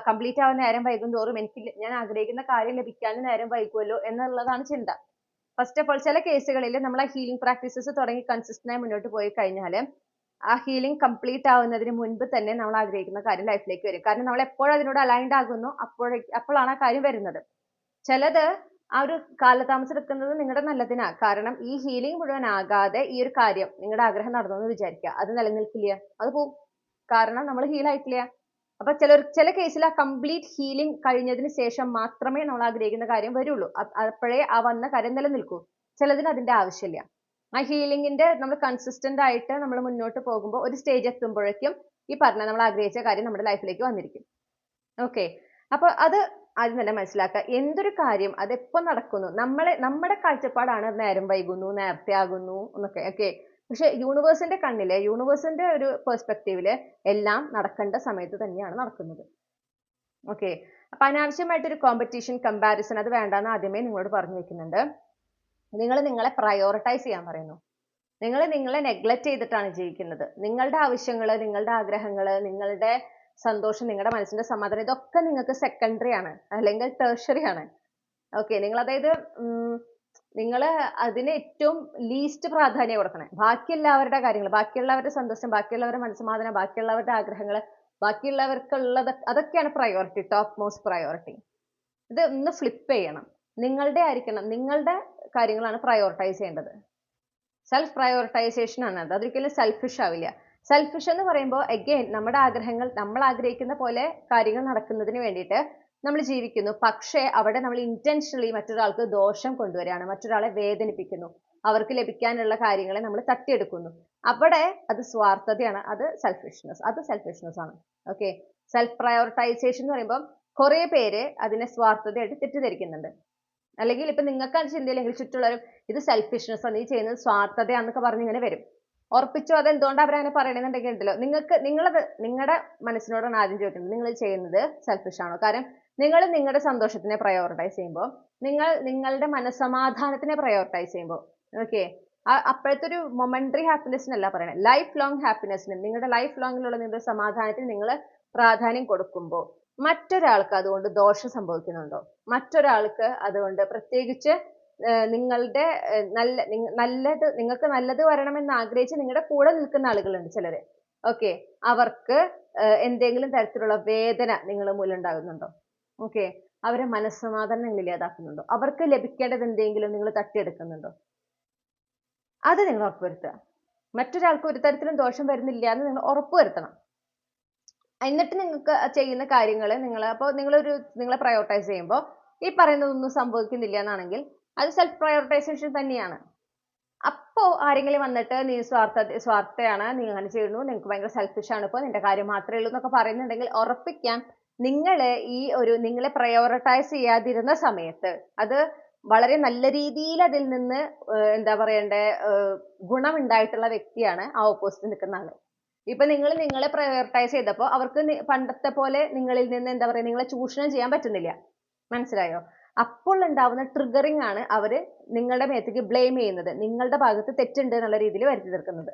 കംപ്ലീറ്റ് ആവാൻ നേരം വൈകും തോറും ഞാൻ ആഗ്രഹിക്കുന്ന കാര്യം ലഭിക്കാനും നേരം വൈകുമല്ലോ എന്നുള്ളതാണ് ചിന്ത. ഫസ്റ്റ് ഓഫ് ഓൾ ചില കേസുകളിൽ നമ്മൾ ആ ഹീലിംഗ് പ്രാക്ടീസസ് തുടങ്ങി കൺസിസ്റ്റന്റ് ആയി മുന്നോട്ട് പോയി കഴിഞ്ഞാൽ ആ ഹീലിംഗ് കംപ്ലീറ്റ് ആവുന്നതിന് മുൻപ് തന്നെ നമ്മൾ ആഗ്രഹിക്കുന്ന കാര്യം ലൈഫിലേക്ക് വരും. കാരണം നമ്മൾ എപ്പോഴും അതിനോട് അലൈൻഡ് ആകുന്നു അപ്പോഴാണ് ആ കാര്യം വരുന്നത്. ചിലത് ആ ഒരു കാലതാമസം എടുക്കുന്നത് നിങ്ങളുടെ നല്ലതിനാ. കാരണം ഈ ഹീലിംഗ് മുഴുവൻ ആകാതെ ഈ ഒരു കാര്യം നിങ്ങളുടെ ആഗ്രഹം നടന്നു എന്ന് വിചാരിക്കുക, അത് നിലനിൽക്കില്ല, അത് പോവും. കാരണം നമ്മൾ ഹീൽ ആയിട്ടില്ല. അപ്പൊ ചില കേസിൽ ആ കംപ്ലീറ്റ് ഹീലിംഗ് കഴിഞ്ഞതിന് ശേഷം മാത്രമേ നമ്മൾ ആഗ്രഹിക്കുന്ന കാര്യം വരുള്ളൂ. അപ്പോഴേ ആ വന്ന കാര്യം നിലനിൽക്കൂ. ചിലതിന് അതിന്റെ ആവശ്യമില്ല. ആ ഹീലിംഗിന്റെ നമ്മൾ കൺസിസ്റ്റന്റ് ആയിട്ട് നമ്മൾ മുന്നോട്ട് പോകുമ്പോൾ ഒരു സ്റ്റേജ് എത്തുമ്പോഴേക്കും ഈ പറഞ്ഞ നമ്മൾ ആഗ്രഹിച്ച കാര്യം നമ്മുടെ ലൈഫിലേക്ക് വന്നിരിക്കും. ഓക്കെ, അപ്പൊ അത് ആദ്യം തന്നെ മനസ്സിലാക്കുക. എന്തൊരു കാര്യം അതെപ്പോ നടക്കുന്നു, നമ്മുടെ കാഴ്ചപ്പാടാണ് നേരം വൈകുന്നു, നേരത്തെ ആകുന്നു എന്നൊക്കെ. ഓക്കെ, പക്ഷെ യൂണിവേഴ്സിന്റെ കണ്ണില്, യൂണിവേഴ്സിന്റെ ഒരു പെർസ്പെക്റ്റീവില് എല്ലാം നടക്കേണ്ട സമയത്ത് തന്നെയാണ് നടക്കുന്നത്. ഓക്കെ, അപ്പൊ അനാവശ്യമായിട്ടൊരു കോമ്പറ്റീഷൻ, കമ്പാരിസൺ അത് വേണ്ടെന്ന് ആദ്യമേ നിങ്ങളോട് പറഞ്ഞു വെക്കുന്നുണ്ട്. നിങ്ങൾ നിങ്ങളെ പ്രയോറിറ്റൈസ് ചെയ്യാൻ പറയുന്നു. നിങ്ങൾ നിങ്ങളെ നെഗ്ലക്ട് ചെയ്തിട്ടാണ് ജീവിക്കുന്നത്. നിങ്ങളുടെ ആവശ്യങ്ങൾ, നിങ്ങളുടെ ആഗ്രഹങ്ങൾ, നിങ്ങളുടെ സന്തോഷം, നിങ്ങളുടെ മനസ്സിന്റെ സമാധാനം, ഇതൊക്കെ നിങ്ങൾക്ക് സെക്കൻഡറി ആണ്, അല്ലെങ്കിൽ ടെർഷറി ആണ്. ഓക്കെ, നിങ്ങൾ അതായത് നിങ്ങൾ അതിന് ഏറ്റവും ലീസ്റ്റ് പ്രാധാന്യം കൊടുക്കണം. ബാക്കി എല്ലാവരുടെ കാര്യങ്ങൾ, ബാക്കിയുള്ളവരുടെ സന്തോഷം, ബാക്കിയുള്ളവരുടെ മനസ്സമാധാനം, ബാക്കിയുള്ളവരുടെ ആഗ്രഹങ്ങൾ, ബാക്കിയുള്ളവർക്കുള്ളത്, അതൊക്കെയാണ് പ്രയോറിറ്റി, ടോപ്പ് മോസ്റ്റ് പ്രയോറിറ്റി. ഇത് ഒന്ന് ഫ്ലിപ്പ് ചെയ്യണം. നിങ്ങളുടെ ആയിരിക്കണം, നിങ്ങളുടെ കാര്യങ്ങളാണ് പ്രയോറിറ്റൈസ് ചെയ്യേണ്ടത്. സെൽഫ് പ്രയോറിറ്റൈസേഷൻ ആണ് അത്. അതൊരിക്കലും സെൽഫിഷ് ആവില്ല. സെൽഫിഷ് എന്ന് പറയുമ്പോൾ അഗെയിൻ നമ്മുടെ ആഗ്രഹങ്ങൾ, നമ്മൾ ആഗ്രഹിക്കുന്ന പോലെ കാര്യങ്ങൾ നടക്കുന്നതിന് വേണ്ടിയിട്ട് നമ്മൾ ജീവിക്കുന്നു. പക്ഷേ അവിടെ നമ്മൾ ഇന്റൻഷനലി മറ്റൊരാൾക്ക് ദോഷം കൊണ്ടുവരികയാണ്, മറ്റൊരാളെ വേദനിപ്പിക്കുന്നു, അവർക്ക് ലഭിക്കാനുള്ള കാര്യങ്ങളെ നമ്മൾ തട്ടിയെടുക്കുന്നു. അവിടെ അത് സ്വാർത്ഥതയാണ്, അത് സെൽഫിഷ്നെസ് ആണ്. ഓക്കെ, സെൽഫ് പ്രയോറിറ്റൈസേഷൻ എന്ന് പറയുമ്പോൾ കുറെ പേര് അതിനെ സ്വാർത്ഥതയായിട്ട് തെറ്റിദ്ധരിക്കുന്നുണ്ട്. അല്ലെങ്കിൽ ഇപ്പൊ നിങ്ങൾക്ക് അത് ചിന്തയില്ലെങ്കിൽ ചുറ്റുള്ളവരും ഇത് സെൽഫിഷ്നെസ് ആണ്, നീ ചെയ്യുന്നത് സ്വാർത്ഥതയാണെന്നൊക്കെ പറഞ്ഞ് ഇങ്ങനെ വരും. ഉറപ്പിച്ചോ അത് എന്തുകൊണ്ടാണ് അവരങ്ങനെ പറയണമെന്നുണ്ടെങ്കിൽ ഉണ്ടല്ലോ, നിങ്ങളുടെ മനസ്സിനോടാണ് ആദ്യം ചോദിക്കുന്നത്, നിങ്ങൾ ചെയ്യുന്നത് സെൽഫിഷ് ആണോ? കാരണം നിങ്ങൾ നിങ്ങളുടെ സന്തോഷത്തിനെ പ്രയോറിറ്റൈസ് ചെയ്യുമ്പോൾ, നിങ്ങളുടെ മനസ്സമാധാനത്തിനെ പ്രയോറിറ്റൈസ് ചെയ്യുമ്പോൾ, ഓക്കെ, അപ്പോഴത്തെ ഒരു മൊമെന്ററി ഹാപ്പിനെസ്സിനല്ല പറയണത്, ലൈഫ് ലോങ് ഹാപ്പിനെസ്സിനും നിങ്ങളുടെ ലൈഫ് ലോങ്ങിലുള്ള നിങ്ങളുടെ സമാധാനത്തിന് നിങ്ങൾ പ്രാധാന്യം കൊടുക്കുമ്പോൾ മറ്റൊരാൾക്ക് അതുകൊണ്ട് ദോഷം സംഭവിക്കുന്നുണ്ടോ? മറ്റൊരാൾക്ക് അതുകൊണ്ട് പ്രത്യേകിച്ച് നിങ്ങളുടെ നിങ്ങൾക്ക് നല്ലത് വരണമെന്ന് ആഗ്രഹിച്ച് നിങ്ങളുടെ കൂടെ നിൽക്കുന്ന ആളുകളുണ്ട് ചിലര്. ഓക്കെ, അവർക്ക് എന്തെങ്കിലും തരത്തിലുള്ള വേദന നിങ്ങൾ മൂലം ഉണ്ടാകുന്നുണ്ടോ? ഓക്കെ, അവരെ മനസ്സമാധാനം നിങ്ങൾ ഇല്ലാതാക്കുന്നുണ്ടോ? അവർക്ക് ലഭിക്കേണ്ടത് എന്തെങ്കിലും നിങ്ങൾ തട്ടിയെടുക്കുന്നുണ്ടോ? അത് നിങ്ങൾ ഉറപ്പുവരുത്തുക. മറ്റൊരാൾക്ക് ഒരു തരത്തിലും ദോഷം വരുന്നില്ല എന്ന് നിങ്ങൾ ഉറപ്പുവരുത്തണം. എന്നിട്ട് നിങ്ങൾക്ക് ചെയ്യുന്ന കാര്യങ്ങൾ നിങ്ങളെ പ്രയോറിറ്റൈസ് ചെയ്യുമ്പോൾ ഈ പറയുന്നതൊന്നും സംഭവിക്കുന്നില്ല എന്നാണെങ്കിൽ അത് സെൽഫ് പ്രയോറിറ്റൈസേഷൻ തന്നെയാണ്. അപ്പോ ആരെങ്കിലും വന്നിട്ട് നീ സ്വാർത്ഥയാണ്, നീ അങ്ങനെ ചെയ്യുന്നു, നിങ്ങൾക്ക് ഭയങ്കര സെൽഫിഷ് ആണ്, ഇപ്പോൾ നിന്റെ കാര്യം മാത്രമേ ഉള്ളൂ എന്നൊക്കെ പറയുന്നുണ്ടെങ്കിൽ ഉറപ്പിക്കാം നിങ്ങളെ പ്രയോറിറ്റൈസ് ചെയ്യാതിരുന്ന സമയത്ത് അത് വളരെ നല്ല രീതിയിൽ അതിൽ നിന്ന് എന്താ പറയണ്ടേ ഗുണമുണ്ടായിട്ടുള്ള വ്യക്തിയാണ് ആ ഓപ്പോസിറ്റ് നിൽക്കുന്ന ആള്. ഇപ്പൊ നിങ്ങളെ പ്രയോറിറ്റൈസ് ചെയ്തപ്പോൾ അവർക്ക് പണ്ടത്തെ പോലെ നിങ്ങളിൽ നിന്ന് എന്താ പറയാ നിങ്ങളെ ചൂഷണം ചെയ്യാൻ പറ്റുന്നില്ല. മനസ്സിലായോ? അപ്പോൾ ഉണ്ടാവുന്ന ട്രിഗറിങ് ആണ് അവര് നിങ്ങളുടെ മേത്തേക്ക് ബ്ലെയിം ചെയ്യുന്നത്, നിങ്ങളുടെ ഭാഗത്ത് തെറ്റുണ്ട് എന്നുള്ള രീതിയിൽ വരുത്തി തീർക്കുന്നത്.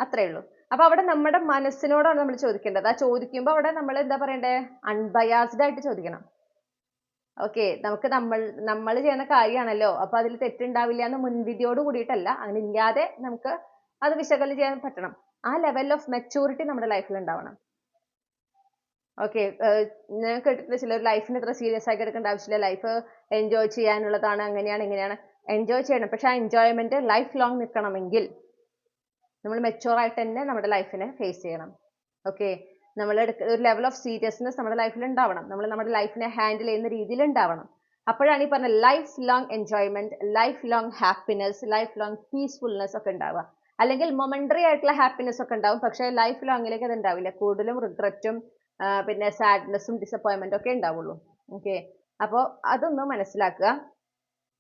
അത്രേ ഉള്ളൂ. അപ്പൊ അവിടെ നമ്മുടെ മനസ്സിനോടാണ് നമ്മൾ ചോദിക്കേണ്ടത്. ആ ചോദിക്കുമ്പോൾ അവിടെ നമ്മൾ എന്താ പറയണ്ടേ, അൺബയാസ്ഡ് ആയിട്ട് ചോദിക്കണം. ഓക്കെ, നമ്മൾ ചെയ്യുന്ന കാര്യമാണല്ലോ, അപ്പൊ അതിൽ തെറ്റുണ്ടാവില്ല എന്ന് മുൻവിധിയോട് കൂടിയിട്ടല്ല, അങ്ങനെ ഇല്ലാതെ നമുക്ക് അത് വിശകലനം ചെയ്യാൻ പറ്റണം. ആ ലെവൽ ഓഫ് മെച്ചൂരിറ്റി നമ്മുടെ ലൈഫിൽ ഉണ്ടാവണം. ഓക്കെ, ഞാൻ കേട്ടിട്ടില്ല ചിലർ ലൈഫിന് ഇത്ര സീരിയസ് ആക്കി എടുക്കേണ്ട ആവശ്യമില്ല, ലൈഫ് എൻജോയ് ചെയ്യാനുള്ളതാണ്, അങ്ങനെയാണ് ഇങ്ങനെയാണ്. എൻജോയ് ചെയ്യണം, പക്ഷെ ആ എൻജോയ്മെന്റ് ലൈഫ് ലോങ് നിൽക്കണമെങ്കിൽ നമ്മൾ മെച്ചൂർ ആയിട്ട് തന്നെ നമ്മുടെ ലൈഫിനെ ഫേസ് ചെയ്യണം. ഓക്കെ, ഒരു ലെവൽ ഓഫ് സീരിയസ്നെസ് നമ്മുടെ ലൈഫിൽ ഉണ്ടാവണം, നമ്മൾ നമ്മുടെ ലൈഫിനെ ഹാൻഡിൽ ചെയ്യുന്ന രീതിയിൽ ഉണ്ടാവണം. അപ്പോഴാണ് ഈ പറഞ്ഞ life long enjoyment, life long happiness, life long peacefulness ഒക്കെ ഉണ്ടാവുക. അല്ലെങ്കിൽ മൊമെന്ററി ആയിട്ടുള്ള ഹാപ്പിനെസ് ഒക്കെ ഉണ്ടാവും, പക്ഷെ ലൈഫ് ലോങ്ങിലേക്ക് അത് ഉണ്ടാവില്ല. കൂടുതലും റിഗ്രറ്റും പിന്നെ സാഡ്നെസ്സും ഡിസപ്പോയിൻമെന്റും ഒക്കെ ഉണ്ടാവുള്ളൂ. ഓക്കെ, അപ്പോൾ അതൊന്ന് മനസ്സിലാക്കുക.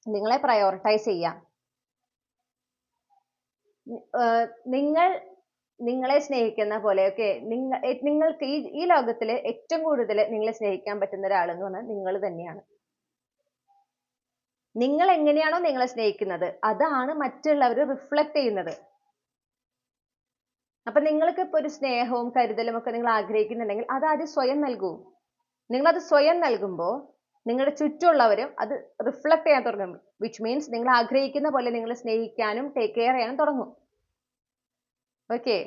നിങ്ങളെ പ്രയോറിറ്റൈസ് ചെയ്യാം. നിങ്ങളെ സ്നേഹിക്കുന്ന പോലെ, ഓക്കെ, നിങ്ങൾക്ക് ഈ ലോകത്തിൽ ഏറ്റവും കൂടുതൽ നിങ്ങളെ സ്നേഹിക്കാൻ പറ്റുന്ന ഒരാൾ എന്ന് പറഞ്ഞാൽ നിങ്ങൾ തന്നെയാണ്. നിങ്ങൾ എങ്ങനെയാണോ നിങ്ങളെ സ്നേഹിക്കുന്നത് അതാണ് മറ്റുള്ളവർ റിഫ്ലക്ട് ചെയ്യുന്നത്. അപ്പൊ നിങ്ങൾക്ക് ഇപ്പൊ ഒരു സ്നേഹവും കരുതലും ഒക്കെ നിങ്ങൾ ആഗ്രഹിക്കുന്നുണ്ടെങ്കിൽ അത് ആദ്യം സ്വയം നൽകൂ. നിങ്ങളത് സ്വയം നൽകുമ്പോൾ നിങ്ങളുടെ ചുറ്റുമുള്ളവരും അത് റിഫ്ലക്ട് ചെയ്യാൻ തുടങ്ങും. വിച്ച് മീൻസ് നിങ്ങൾ ആഗ്രഹിക്കുന്ന പോലെ നിങ്ങൾ സ്നേഹിക്കാനും ടേക്ക് കെയർ ചെയ്യാനും തുടങ്ങും. ഓക്കെ,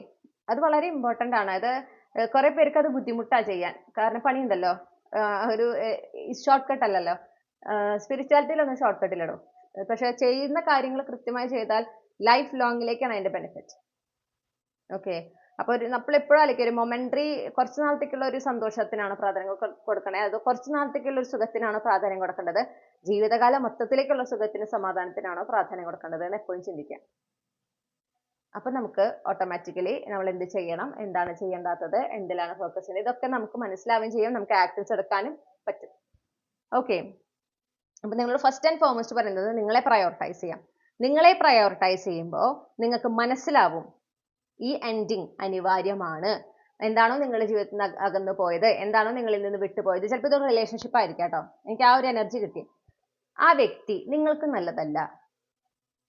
അത് വളരെ ഇമ്പോർട്ടന്റ് ആണ്. അത് കുറെ പേർക്ക് അത് ബുദ്ധിമുട്ടാ ചെയ്യാൻ, കാരണം പണിയുണ്ടല്ലോ. ഒരു ഷോർട്ട് കട്ട് അല്ലല്ലോ. സ്പിരിച്വാലിറ്റിയിലൊന്നും ഷോർട്ട് കട്ടിലിടും, പക്ഷെ ചെയ്യുന്ന കാര്യങ്ങൾ കൃത്യമായി ചെയ്താൽ ലൈഫ് ലോങ്ങിലേക്കാണ് അതിന്റെ ബെനിഫിറ്റ്. ഓക്കെ, അപ്പൊ നമ്മൾ എപ്പോഴും ആലോചിക്കും, ഒരു മൊമെന്ററി കുറച്ച് നാളത്തേക്കുള്ള ഒരു സന്തോഷത്തിനാണ് പ്രാധാന്യം കൊടുക്കണേ, അതോ കുറച്ച് നാളത്തേക്കുള്ള ഒരു സുഖത്തിനാണോ പ്രാധാന്യം കൊടുക്കേണ്ടത്, ജീവിതകാലം മൊത്തത്തിലേക്കുള്ള സുഖത്തിന് സമാധാനത്തിനാണോ പ്രാധാന്യം കൊടുക്കേണ്ടത് എന്ന് എപ്പോഴും ചിന്തിക്കാം. അപ്പൊ നമുക്ക് ഓട്ടോമാറ്റിക്കലി നമ്മൾ എന്ത് ചെയ്യണം, എന്താണ് ചെയ്യേണ്ടാത്തത്, എന്തിലാണ് ഫോക്കസ് ചെയ്യുന്നത്, ഇതൊക്കെ നമുക്ക് മനസ്സിലാവുകയും ചെയ്യും, നമുക്ക് ആക്ഷൻസ് എടുക്കാനും പറ്റും. ഓക്കെ, അപ്പൊ നിങ്ങൾ ഫസ്റ്റ് ആൻഡ് ഫോർമോസ്റ്റ് പറയുന്നത് നിങ്ങളെ പ്രയോറിറ്റൈസ് ചെയ്യാം. നിങ്ങളെ പ്രയോറിറ്റൈസ് ചെയ്യുമ്പോൾ നിങ്ങൾക്ക് മനസ്സിലാവും ഈ എൻഡിങ് അനിവാര്യമാണ്. എന്താണോ നിങ്ങളുടെ ജീവിതത്തിൽ നിന്ന് അകന്നു പോയത്, എന്താണോ നിങ്ങളിൽ നിന്ന് വിട്ടുപോയത്, ചിലപ്പോൾ ഇതൊരു റിലേഷൻഷിപ്പ് ആയിരിക്കാം കേട്ടോ, എനിക്ക് ആ ഒരു എനർജി കിട്ടി. ആ വ്യക്തി നിങ്ങൾക്ക് നല്ലതല്ല.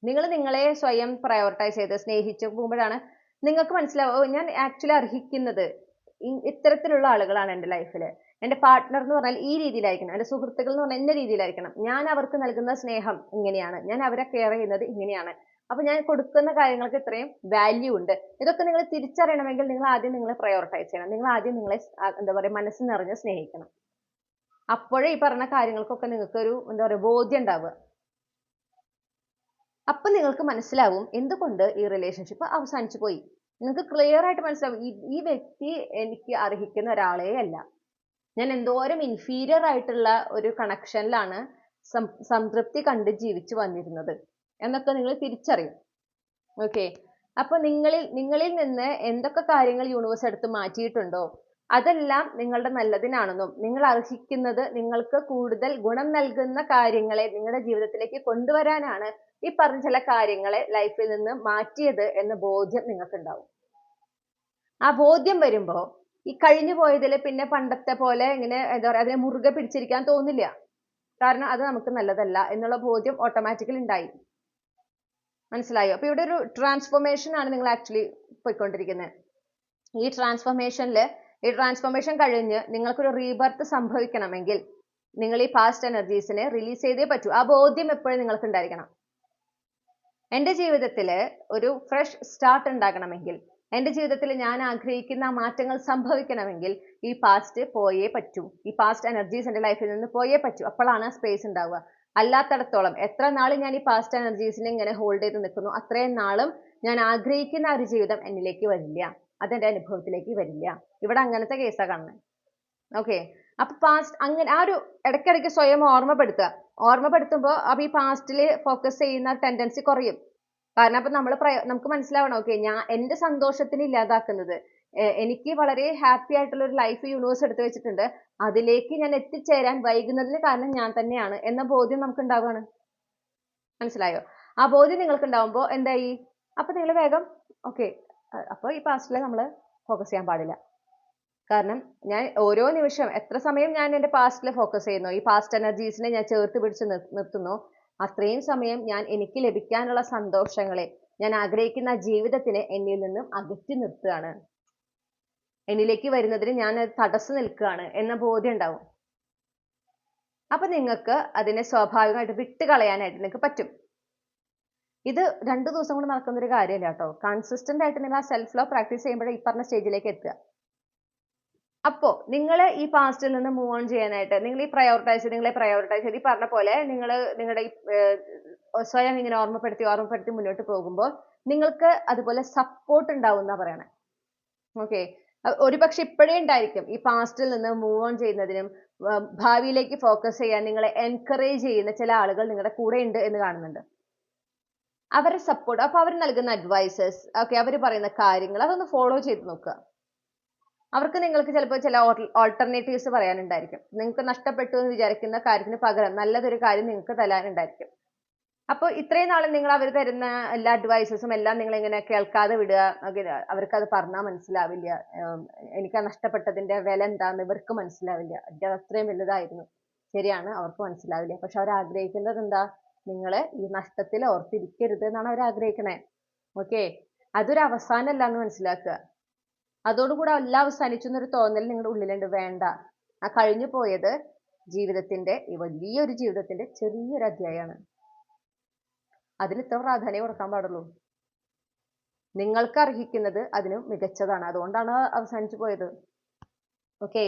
നിങ്ങൾ നിങ്ങളെ സ്വയം പ്രയോറിറ്റൈസ് ചെയ്ത് സ്നേഹിച്ചു പോകുമ്പോഴാണ് നിങ്ങൾക്ക് മനസ്സിലാവും, ഞാൻ ആക്ച്വലി അർഹിക്കുന്നത് ഇത്തരത്തിലുള്ള ആളുകളാണ് എൻ്റെ ലൈഫിൽ. എൻ്റെ പാർട്ട്ണർ എന്ന് പറഞ്ഞാൽ ഈ രീതിയിലായിരിക്കണം, എൻ്റെ സുഹൃത്തുക്കൾ എന്ന് പറഞ്ഞാൽ എന്ന രീതിയിലായിരിക്കണം, ഞാൻ അവർക്ക് നൽകുന്ന സ്നേഹം ഇങ്ങനെയാണ്, ഞാൻ അവരെ കെയർ ചെയ്യുന്നത് ഇങ്ങനെയാണ്, അപ്പൊ ഞാൻ കൊടുക്കുന്ന കാര്യങ്ങൾക്ക് ഇത്രയും വാല്യൂ ഉണ്ട്. ഇതൊക്കെ നിങ്ങൾ തിരിച്ചറിയണമെങ്കിൽ നിങ്ങൾ ആദ്യം നിങ്ങളെ പ്രയോറിറ്റൈസ് ചെയ്യണം. നിങ്ങൾ ആദ്യം നിങ്ങളെ എന്താ പറയുക മനസ്സ് നിറഞ്ഞ് സ്നേഹിക്കണം. അപ്പോഴേ ഈ പറഞ്ഞ കാര്യങ്ങൾക്കൊക്കെ നിങ്ങൾക്ക് ഒരു എന്താ പറയുക ബോധ്യം ഉണ്ടാവുക. അപ്പൊ നിങ്ങൾക്ക് മനസ്സിലാവും എന്തുകൊണ്ട് ഈ റിലേഷൻഷിപ്പ് അവസാനിച്ചു പോയി. നിങ്ങൾക്ക് ക്ലിയർ ആയിട്ട് മനസ്സിലാവും ഈ വ്യക്തി എനിക്ക് അർഹിക്കുന്ന ഒരാളേ അല്ല, ഞാൻ എന്തോരം ഇൻഫീരിയർ ആയിട്ടുള്ള ഒരു കണക്ഷനിലാണ് സംതൃപ്തി കണ്ട് ജീവിച്ചു വന്നിരുന്നത് എന്നൊക്കെ നിങ്ങൾ തിരിച്ചറിയും. ഓക്കെ, അപ്പൊ നിങ്ങളിൽ നിന്ന് എന്തൊക്കെ കാര്യങ്ങൾ യൂണിവേഴ്സ് എടുത്ത് മാറ്റിയിട്ടുണ്ടോ, അതെല്ലാം നിങ്ങളുടെ നല്ലതിനാണെന്നും നിങ്ങൾ അർഹിക്കുന്നത് നിങ്ങൾക്ക് കൂടുതൽ ഗുണം നൽകുന്ന കാര്യങ്ങളെ നിങ്ങളുടെ ജീവിതത്തിലേക്ക് കൊണ്ടുവരാനാണ് ഈ പറഞ്ഞ ചില കാര്യങ്ങളെ ലൈഫിൽ നിന്ന് മാറ്റിയത് എന്ന ബോധ്യം നിങ്ങൾക്ക് ഉണ്ടാവും. ആ ബോധ്യം വരുമ്പോൾ ഈ കഴിഞ്ഞു പോയതിൽ പിന്നെ പണ്ടത്തെ പോലെ ഇങ്ങനെ എന്താ പറയുക അതിനെ മുറുകെ പിടിച്ചിരിക്കാൻ തോന്നില്ല. കാരണം അത് നമുക്ക് നല്ലതല്ല എന്നുള്ള ബോധ്യം ഓട്ടോമാറ്റിക്കലി ഉണ്ടായി. മനസ്സിലായോ? അപ്പൊ ഇവിടെ ഒരു ട്രാൻസ്ഫോർമേഷൻ ആണ് നിങ്ങൾ ആക്ച്വലി പോയിക്കൊണ്ടിരിക്കുന്നത്. ഈ ട്രാൻസ്ഫോർമേഷൻ കഴിഞ്ഞ് നിങ്ങൾക്കൊരു റീബർത്ത് സംഭവിക്കണമെങ്കിൽ നിങ്ങൾ ഈ പാസ്റ്റ് എനർജീസിനെ റിലീസ് ചെയ്തേ പറ്റൂ. ആ ബോധ്യം എപ്പോഴും നിങ്ങൾക്ക് ഉണ്ടായിരിക്കണം. എൻ്റെ ജീവിതത്തിൽ ഒരു ഫ്രഷ് സ്റ്റാർട്ട് ഉണ്ടാകണമെങ്കിൽ, എൻ്റെ ജീവിതത്തിൽ ഞാൻ ആഗ്രഹിക്കുന്ന മാറ്റങ്ങൾ സംഭവിക്കണമെങ്കിൽ ഈ പാസ്റ്റ് പോയേ പറ്റൂ. ഈ പാസ്റ്റ് എനർജീസ് എൻ്റെ ലൈഫിൽ നിന്ന് പോയേ പറ്റൂ. അപ്പോഴാണ് സ്പേസ് ഉണ്ടാവുക. അല്ലാത്തടത്തോളം എത്ര നാൾ ഞാൻ ഈ പാസ്റ്റ് എനർജീസിനെ ഇങ്ങനെ ഹോൾഡ് ചെയ്ത് നിൽക്കുന്നു, അത്രയും നാളും ഞാൻ ആഗ്രഹിക്കുന്ന ഒരു ജീവിതം എന്നിലേക്ക് വരില്ല, അതെന്റെ അനുഭവത്തിലേക്ക് വരില്ല. ഇവിടെ അങ്ങനത്തെ കേസാണ് കാണുന്നത്. ഓക്കെ, അപ്പൊ പാസ്റ്റ് അങ്ങനെ ആ ഒരു ഇടയ്ക്കിടയ്ക്ക് സ്വയം ഓർമ്മപ്പെടുത്തുമ്പോൾ അപ്പൊ ഈ പാസ്റ്റിൽ ഫോക്കസ് ചെയ്യുന്ന ടെൻഡൻസി കുറയും. കാരണം അപ്പൊ നമുക്ക് മനസ്സിലാവണം, ഓക്കെ, ഞാൻ എന്റെ സന്തോഷത്തിന് ഇല്ലാതാക്കുന്നത്, എനിക്ക് വളരെ ഹാപ്പി ആയിട്ടുള്ള ഒരു ലൈഫ് യൂണിവേഴ്സ് എടുത്തു വെച്ചിട്ടുണ്ട്, അതിലേക്ക് ഞാൻ എത്തിച്ചേരാൻ വൈകുന്നതിന് കാരണം ഞാൻ തന്നെയാണ് എന്ന ബോധ്യം നമുക്ക് ഉണ്ടാവുകയാണ്. മനസ്സിലായോ? ആ ബോധ്യം നിങ്ങൾക്ക് ഉണ്ടാവുമ്പോൾ എന്തായി, അപ്പൊ നിങ്ങൾ വേഗം ഓക്കെ, അപ്പോൾ ഈ പാസ്റ്റിൽ നമ്മൾ ഫോക്കസ് ചെയ്യാൻ പാടില്ല. കാരണം ഞാൻ ഓരോ നിമിഷം എത്ര സമയം ഞാൻ എൻ്റെ പാസ്റ്റിൽ ഫോക്കസ് ചെയ്യുന്നു, ഈ പാസ്റ്റ് എനർജീസിനെ ഞാൻ ചേർത്ത് പിടിച്ച് നിർത്തുന്നു, അത്രയും സമയം ഞാൻ എനിക്ക് ലഭിക്കാനുള്ള സന്തോഷങ്ങളെ, ഞാൻ ആഗ്രഹിക്കുന്ന ജീവിതത്തിനെ എന്നിൽ നിന്നും അകറ്റി നിർത്തുകയാണ്, എന്നിലേക്ക് വരുന്നതിന് ഞാൻ തടസ്സം നിൽക്കുകയാണ് എന്ന ബോധ്യം ഉണ്ടാവും. അപ്പൊ നിങ്ങൾക്ക് അതിനെ സ്വാഭാവികമായിട്ട് വിട്ടുകളയാനായിട്ട് നിങ്ങൾക്ക് പറ്റും. ഇത് 2 ദിവസം കൊണ്ട് നടക്കുന്ന ഒരു കാര്യമല്ല കേട്ടോ. കൺസിസ്റ്റന്റ് ആയിട്ട് നിങ്ങൾ ആ സെൽഫ് ലവ് പ്രാക്ടീസ് ചെയ്യുമ്പോഴേ ഈ പറഞ്ഞ സ്റ്റേജിലേക്ക് എത്തുക. അപ്പോ നിങ്ങൾ ഈ പാസ്റ്റിൽ നിന്ന് മൂവ് ഓൺ ചെയ്യാനായിട്ട് നിങ്ങളെ പ്രയോറിറ്റൈസ് ചെയ്ത് ഈ പറഞ്ഞ പോലെ നിങ്ങളുടെ ഈ സ്വയം ഇങ്ങനെ ഓർമ്മപ്പെടുത്തി മുന്നോട്ട് പോകുമ്പോൾ നിങ്ങൾക്ക് അതുപോലെ സപ്പോർട്ട് ഉണ്ടാവും എന്നാ പറയണേ. ഓക്കെ, ഒരുപക്ഷെ ഇപ്പോഴേ ഉണ്ടായിരിക്കും ഈ പാസ്റ്റിൽ നിന്ന് മൂവ് ഓൺ ചെയ്യുന്നതിനും ഭാവിയിലേക്ക് ഫോക്കസ് ചെയ്യാൻ നിങ്ങളെ എൻകറേജ് ചെയ്യുന്ന ചില ആളുകൾ നിങ്ങളുടെ കൂടെ ഉണ്ട് എന്ന് കാണുന്നുണ്ട്. അവരെ സപ്പോർട്ട്, അപ്പൊ അവർ നൽകുന്ന അഡ്വൈസസ്, ഓക്കെ, അവർ പറയുന്ന കാര്യങ്ങൾ അതൊന്ന് ഫോളോ ചെയ്ത് നോക്കുക. അവർക്ക് നിങ്ങൾക്ക് ചിലപ്പോൾ ചില ഓൾട്ടർനേറ്റീവ്സ് പറയാനുണ്ടായിരിക്കും. നിങ്ങൾക്ക് നഷ്ടപ്പെട്ടു എന്ന് വിചാരിക്കുന്ന കാര്യത്തിന് പകരം നല്ലതൊരു കാര്യം നിങ്ങൾക്ക് തരാനുണ്ടായിരിക്കും. അപ്പോൾ ഇത്രയും നാളും നിങ്ങൾ അവർ തരുന്ന എല്ലാ അഡ്വൈസസും എല്ലാം നിങ്ങൾ ഇങ്ങനെ കേൾക്കാതെ വിടുക, അവർക്ക് അത് പറഞ്ഞാൽ മനസ്സിലാവില്ല, എനിക്ക് ആ നഷ്ടപ്പെട്ടതിന്റെ വില എന്താന്ന് ഇവർക്ക് മനസ്സിലാവില്ല, അത് അത്രയും വലുതായിരുന്നു, ശരിയാണ്, അവർക്ക് മനസ്സിലാവില്ല. പക്ഷെ അവർ ആഗ്രഹിക്കുന്നത് എന്താ, നിങ്ങള് ഈ നഷ്ടത്തിൽ ഓർത്തിരിക്കരുത് എന്നാണ് അവർ ആഗ്രഹിക്കണേ. ഓക്കെ, അതൊരു അവസാനമല്ല എന്ന് മനസ്സിലാക്കുക. അതോടുകൂടെ എല്ലാം അവസാനിച്ചു എന്നൊരു തോന്നൽ നിങ്ങളുടെ ഉള്ളിലുണ്ട്. വേണ്ട, ആ കഴിഞ്ഞു പോയത് ജീവിതത്തിന്റെ, ഈ വലിയൊരു ജീവിതത്തിന്റെ ചെറിയൊരു അധ്യായമാണ്. അതിന് ഇത്ര പ്രാധാന്യം കൊടുക്കാൻ പാടുള്ളൂ. നിങ്ങൾക്ക് അർഹിക്കുന്നത് അതിന് മികച്ചതാണ്, അതുകൊണ്ടാണ് അവസാനിച്ചു പോയത്. ഓക്കെ,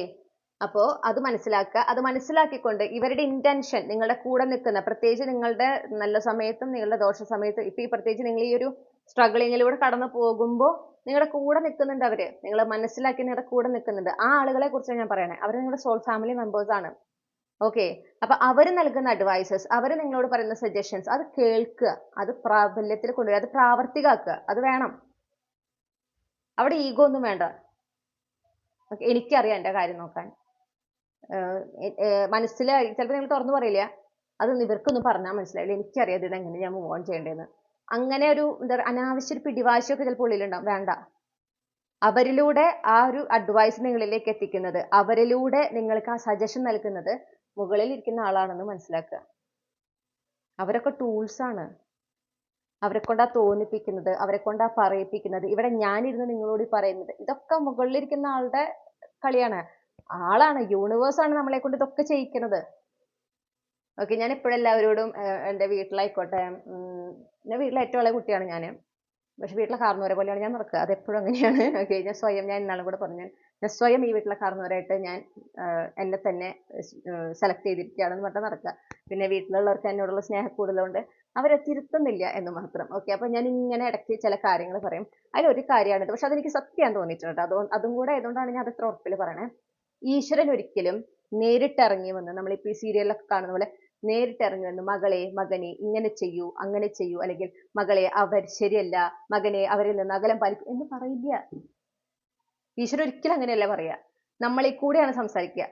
അപ്പോ അത് മനസ്സിലാക്കുക. അത് മനസ്സിലാക്കിക്കൊണ്ട് ഇവരുടെ ഇന്റൻഷൻ, നിങ്ങളുടെ കൂടെ നിൽക്കുന്ന, പ്രത്യേകിച്ച് നിങ്ങളുടെ നല്ല സമയത്തും നിങ്ങളുടെ ദോഷ സമയത്തും, ഇപ്പൊ ഈ പ്രത്യേകിച്ച് നിങ്ങൾ ഈ ഒരു സ്ട്രഗിളിങ്ങിലൂടെ കടന്നു പോകുമ്പോൾ നിങ്ങളുടെ കൂടെ നിൽക്കുന്നുണ്ട് അവര്, നിങ്ങൾ മനസ്സിലാക്കി നിങ്ങളുടെ കൂടെ നിൽക്കുന്നുണ്ട്. ആ ആളുകളെ കുറിച്ചാണ് ഞാൻ പറയണേ. അവർ നിങ്ങളുടെ സോൾ ഫാമിലി മെമ്പേഴ്സ് ആണ്. ഓക്കെ, അപ്പൊ അവര് നൽകുന്ന അഡ്വൈസസ്, അവര് നിങ്ങളോട് പറയുന്ന സജഷൻസ്, അത് കേൾക്കുക, അത് പ്രാബല്യത്തിൽ കൊണ്ടുവരിക, അത് പ്രാവർത്തികമാക്കുക. അത് വേണം. അവിടെ ഈഗോ ഒന്നും വേണ്ട. എനിക്കറിയാം എൻ്റെ കാര്യം നോക്കാൻ, മനസ്സിൽ ചിലപ്പോൾ നിങ്ങൾ തുറന്നു പറയില്ല, അത് ഇവർക്കൊന്നും പറഞ്ഞാൽ മനസ്സിലായില്ല, എനിക്കറിയാം ഇത് എങ്ങനെ ഞാൻ മൂവ് ഓൺ ചെയ്യേണ്ടതെന്ന്. അങ്ങനെ ഒരു എന്താ അനാവശ്യ ഒരു പിടിവാശിയൊക്കെ ചിലപ്പോൾ ഉള്ളിലുണ്ടാവും. വേണ്ട, അവരിലൂടെ ആ ഒരു അഡ്വൈസ് നിങ്ങളിലേക്ക് എത്തിക്കുന്നത്, അവരിലൂടെ നിങ്ങൾക്ക് ആ സജഷൻ നൽകുന്നത് മുകളിൽ ഇരിക്കുന്ന ആളാണെന്ന് മനസ്സിലാക്കുക. അവരൊക്കെ ടൂൾസ് ആണ്. അവരെ കൊണ്ടാ തോന്നിപ്പിക്കുന്നത്, അവരെ കൊണ്ടാ പറയിപ്പിക്കുന്നത്. ഇവിടെ ഞാനിരുന്ന് നിങ്ങളോട് പറയുന്നത് ഇതൊക്കെ മുകളിലിരിക്കുന്ന ആളുടെ കളിയാണ്, ആളാണ്, യൂണിവേഴ്സ് ആണ് നമ്മളെ കൊണ്ട് ഇതൊക്കെ ചെയ്യിക്കുന്നത്. ഓക്കെ, ഞാൻ എപ്പോഴെല്ലാവരോടും എൻ്റെ വീട്ടിലായിക്കോട്ടെ, എൻ്റെ വീട്ടിലെ ഏറ്റവും ഇളയ കുട്ടിയാണ് ഞാൻ, പക്ഷെ വീട്ടിലെ കാർന്നവരെ പോലെയാണ് ഞാൻ നടക്കുക. അതെപ്പോഴും അങ്ങനെയാണ്. ഓക്കെ, ഞാൻ ഇന്നാളും കൂടെ പറഞ്ഞു, ഞാൻ സ്വയം ഈ വീട്ടിലെ കാർന്നവരായിട്ട് ഞാൻ എന്നെ തന്നെ സെലക്ട് ചെയ്തിരിക്കുകയാണെന്ന് പറഞ്ഞാൽ നടക്കുക. പിന്നെ വീട്ടിലുള്ളവർക്ക് എന്നോടുള്ള സ്നേഹം കൂടുതലുകൊണ്ട് അവരെ തിരുത്തുന്നില്ല എന്ന് മാത്രം. ഓക്കെ, അപ്പൊ ഞാൻ ഇങ്ങനെ ഇടയ്ക്ക് ചില കാര്യങ്ങൾ പറയും. അതിലൊരു കാര്യമാണിത്, പക്ഷെ അതെനിക്ക് സത്യം തോന്നിയിട്ടുണ്ട്. അതും കൂടെ ആയതുകൊണ്ടാണ് ഞാൻ അത്ര ഉറപ്പിൽ പറയണേ. ഈശ്വരൻ ഒരിക്കലും നേരിട്ടിറങ്ങി വന്ന്, നമ്മളിപ്പോൾ ഈ സീരിയലിലൊക്കെ കാണുന്ന പോലെ നേരിട്ടിറങ്ങി വന്ന് മകളെ, മകനെ ഇങ്ങനെ ചെയ്യൂ, അങ്ങനെ ചെയ്യൂ, അല്ലെങ്കിൽ മകളെ അവർ ശരിയല്ല, മകനെ അവരിൽ നിന്ന് അകലം പാലിക്കൂ എന്ന് പറയില്ല. ഈശ്വരൻ ഒരിക്കലും അങ്ങനെയല്ല പറയാ. നമ്മളിൽ കൂടെയാണ് സംസാരിക്കുക.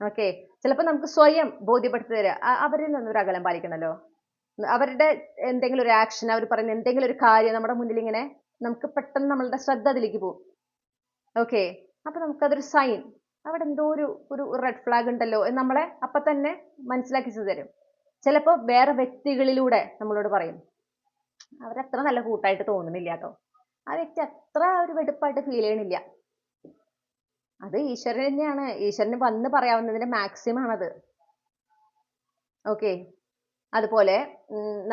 ഓക്കെ, ചിലപ്പോൾ നമുക്ക് സ്വയം ബോധ്യപ്പെടുത്തി തരിക. അവരിൽ നിന്നൊരു അകലം പാലിക്കണമല്ലോ. അവരുടെ എന്തെങ്കിലും ഒരു ആക്ഷൻ, അവർ പറയുന്ന എന്തെങ്കിലും ഒരു കാര്യം നമ്മുടെ മുന്നിൽ ഇങ്ങനെ നമുക്ക് പെട്ടെന്ന് നമ്മളുടെ ശ്രദ്ധ അതിലേക്ക് പോകും. ഓക്കെ, അപ്പൊ നമുക്കതൊരു സൈൻ, അവിടെ എന്തോ ഒരു റെഡ് ഫ്ലാഗ് ഉണ്ടല്ലോ എന്ന് നമ്മളെ അപ്പൊ തന്നെ മനസ്സിലാക്കി തരും. ചിലപ്പോൾ വേറെ വ്യക്തികളിലൂടെ നമ്മളോട് പറയും, അവരത്ര നല്ല കൂട്ടായിട്ട് തോന്നുന്നില്ല കേട്ടോ, ആ വ്യക്തി അത്ര ഒരു വെടുപ്പായിട്ട് ഫീൽ ചെയ്യണില്ല. അത് ഈശ്വരൻ തന്നെയാണ്, ഈശ്വരന് വന്ന് പറയാവുന്നതിന്റെ മാക്സിമം ആണത്. ഓക്കെ, അതുപോലെ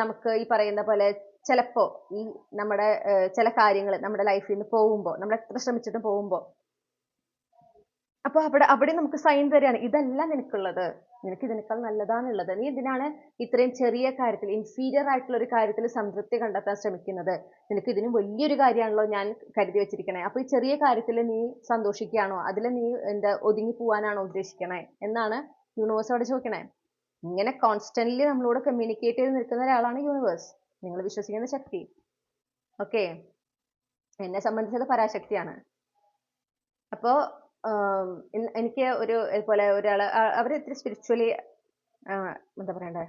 നമുക്ക് ഈ പറയുന്ന പോലെ ചിലപ്പോ ഈ നമ്മുടെ ചില കാര്യങ്ങൾ നമ്മുടെ ലൈഫിൽ നിന്ന് പോകുമ്പോൾ, നമ്മൾ എത്ര ശ്രമിച്ചിട്ടും പോകുമ്പോൾ, അപ്പൊ അവിടെ നമുക്ക് സൈൻ തരികയാണ്, ഇതല്ല നിനക്കുള്ളത്, നിനക്ക് ഇതിനേക്കാൾ നല്ലതാണുള്ളത്. നീ എന്തിനാണ് ഇത്രയും ചെറിയ കാര്യത്തിൽ, ഇൻഫീരിയർ ആയിട്ടുള്ള ഒരു കാര്യത്തിൽ സംതൃപ്തി കണ്ടെത്താൻ ശ്രമിക്കുന്നത്? നിനക്ക് ഇതിനും വലിയൊരു കാര്യമാണല്ലോ ഞാൻ കരുതി വെച്ചിരിക്കണേ. അപ്പൊ ഈ ചെറിയ കാര്യത്തിൽ നീ സന്തോഷിക്കുകയാണോ, അതിൽ നീ ഒതുങ്ങി പോവാനാണോ ഉദ്ദേശിക്കണേ എന്നാണ് യൂണിവേഴ്സ് അവിടെ ചോദിക്കണേ. ഇങ്ങനെ കോൺസ്റ്റന്റ്ലി നമ്മളോട് കമ്മ്യൂണിക്കേറ്റ് ചെയ്ത് നിൽക്കുന്ന ഒരാളാണ് യൂണിവേഴ്സ്, നിങ്ങൾ വിശ്വസിക്കുന്ന ശക്തി. ഓക്കെ, എന്നെ സംബന്ധിച്ചത് പരാശക്തിയാണ്. അപ്പോ എനിക്ക് ഒരു ഇതുപോലെ ഒരാൾ, അവർ ഇത്തിരി സ്പിരിച്വലി എന്താ പറയണ്ടേ,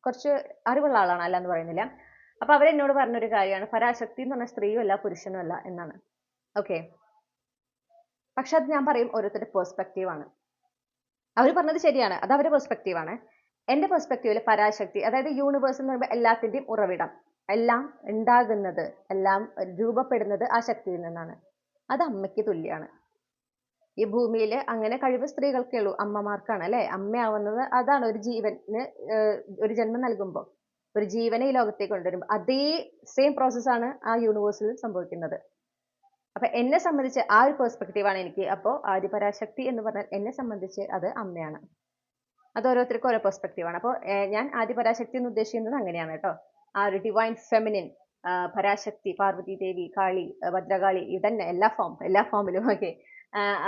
കുറച്ച് അറിവുള്ള ആളാണ്, അല്ല എന്ന് പറയുന്നില്ല. അപ്പൊ അവരെന്നോട് പറഞ്ഞൊരു കാര്യമാണ്, പരാശക്തി എന്ന് പറഞ്ഞ സ്ത്രീയും അല്ല പുരുഷനും അല്ല എന്നാണ്. ഓക്കെ, പക്ഷെ അത് ഞാൻ പറയും ഓരോരുത്തരുടെ പെർസ്പെക്റ്റീവ് ആണ്. അവർ പറഞ്ഞത് ശരിയാണ്, അത് അവരുടെ പെർസ്പെക്റ്റീവ് ആണ്. എന്റെ പെർസ്പെക്റ്റീവിൽ പരാശക്തി, അതായത് യൂണിവേഴ്സ് എന്ന് പറയുമ്പോൾ എല്ലാത്തിന്റെയും ഉറവിടം, എല്ലാം ഉണ്ടാകുന്നത്, എല്ലാം രൂപപ്പെടുന്നത് ആ ശക്തിയിൽ നിന്നാണ്. അത് അമ്മയ്ക്ക് തുല്യമാണ്. ഈ ഭൂമിയിൽ അങ്ങനെ കഴിവ് സ്ത്രീകൾക്കേ ഉള്ളൂ, അമ്മമാർക്കാണ് അല്ലെ. അമ്മയാവുന്നത് അതാണ്, ഒരു ജീവന് ഒരു ജന്മം നൽകുമ്പോൾ, ഒരു ജീവനെ ഈ ലോകത്തേക്ക് കൊണ്ടുവരുമ്പോൾ അതേ സെയിം പ്രോസസ്സാണ് ആ യൂണിവേഴ്സിൽ സംഭവിക്കുന്നത്. അപ്പൊ എന്നെ സംബന്ധിച്ച് ആ ഒരു പെർസ്പെക്റ്റീവാണ് എനിക്ക്. അപ്പോൾ ആദിപരാശക്തി എന്ന് പറഞ്ഞാൽ എന്നെ സംബന്ധിച്ച് അത് അമ്മയാണ്. അത് ഓരോരുത്തർക്കും ഓരോ പെർസ്പെക്റ്റീവാണ്. അപ്പോൾ ഞാൻ ആദിപരാശക്തി എന്ന് ഉദ്ദേശിക്കുന്നത് അങ്ങനെയാണ് കേട്ടോ. ആ ഒരു ഡിവൈൻ ഫെമിനിൻ, പരാശക്തി, പാർവതി ദേവി, കാളി, ഭദ്രകാളി, ഇതന്നെ എല്ലാ ഫോമിലും. ഓക്കെ,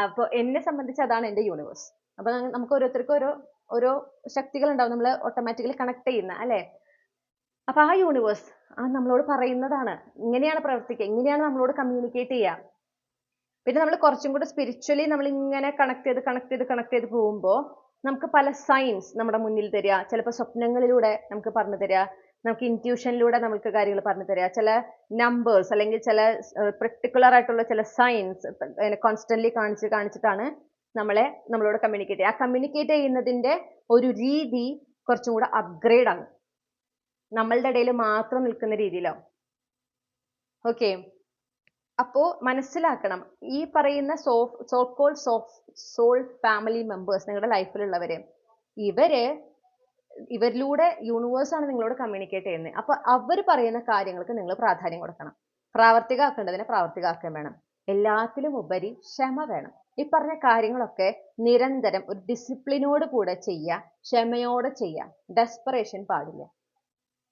അപ്പോൾ എന്നെ സംബന്ധിച്ച് അതാണ് എൻ്റെ യൂണിവേഴ്സ്. അപ്പൊ നമുക്ക് ഓരോരുത്തർക്കും ഓരോ ശക്തികൾ ഉണ്ടാവും, നമ്മൾ ഓട്ടോമാറ്റിക്കലി കണക്ട് ചെയ്യുന്ന അല്ലെ. അപ്പൊ ആ യൂണിവേഴ്സ് നമ്മളോട് പറയുന്നതാണ്, ഇങ്ങനെയാണ് പ്രവർത്തിക്കുക, ഇങ്ങനെയാണ് നമ്മളോട് കമ്മ്യൂണിക്കേറ്റ് ചെയ്യുക. പിന്നെ നമ്മൾ കുറച്ചും കൂടെ സ്പിരിച്വലി നമ്മൾ ഇങ്ങനെ കണക്ട് ചെയ്ത് പോകുമ്പോൾ നമുക്ക് പല സൈൻസ് നമ്മുടെ മുന്നിൽ തരിക, ചിലപ്പോൾ സ്വപ്നങ്ങളിലൂടെ നമുക്ക് പറഞ്ഞു തരിക, നമുക്ക് ഇൻറ്റ്യൂഷനിലൂടെ നമുക്ക് കാര്യങ്ങൾ പറഞ്ഞു തരിക, ചില നമ്പേഴ്സ് അല്ലെങ്കിൽ ചില പെർട്ടിക്കുലർ ആയിട്ടുള്ള ചില സൈൻസ് കോൺസ്റ്റന്റ്ലി കാണിച്ചിട്ടാണ് നമ്മളോട് കമ്മ്യൂണിക്കേറ്റ് ചെയ്യുക. ആ കമ്മ്യൂണിക്കേറ്റ് ചെയ്യുന്നതിന്റെ ഒരു രീതി കുറച്ചും കൂടെ അപ്ഗ്രേഡ് ആണ്, നമ്മളുടെ ഇടയിൽ മാത്രം നിൽക്കുന്ന രീതിയിലോ. ഓക്കെ, അപ്പോ മനസ്സിലാക്കണം, ഈ പറയുന്ന സോൾ ഫാമിലി മെമ്പേഴ്സ്, നിങ്ങളുടെ ലൈഫിലുള്ളവര്, ഇവരിലൂടെ യൂണിവേഴ്സ് ആണ് നിങ്ങളോട് കമ്മ്യൂണിക്കേറ്റ് ചെയ്യുന്നത്. അപ്പൊ അവർ പറയുന്ന കാര്യങ്ങൾക്ക് നിങ്ങൾ പ്രാധാന്യം കൊടുക്കണം, പ്രാവർത്തികമാക്കേണ്ടതിനെ പ്രാവർത്തികമാക്കുകയും വേണം. എല്ലാത്തിലും ഉപരി ക്ഷമ വേണം. ഈ പറഞ്ഞ കാര്യങ്ങളൊക്കെ നിരന്തരം ഒരു ഡിസിപ്ലിനോട് കൂടെ ചെയ്യുക, ക്ഷമയോടെ ചെയ്യുക, ഡെസ്പറേഷൻ പാടില്ല.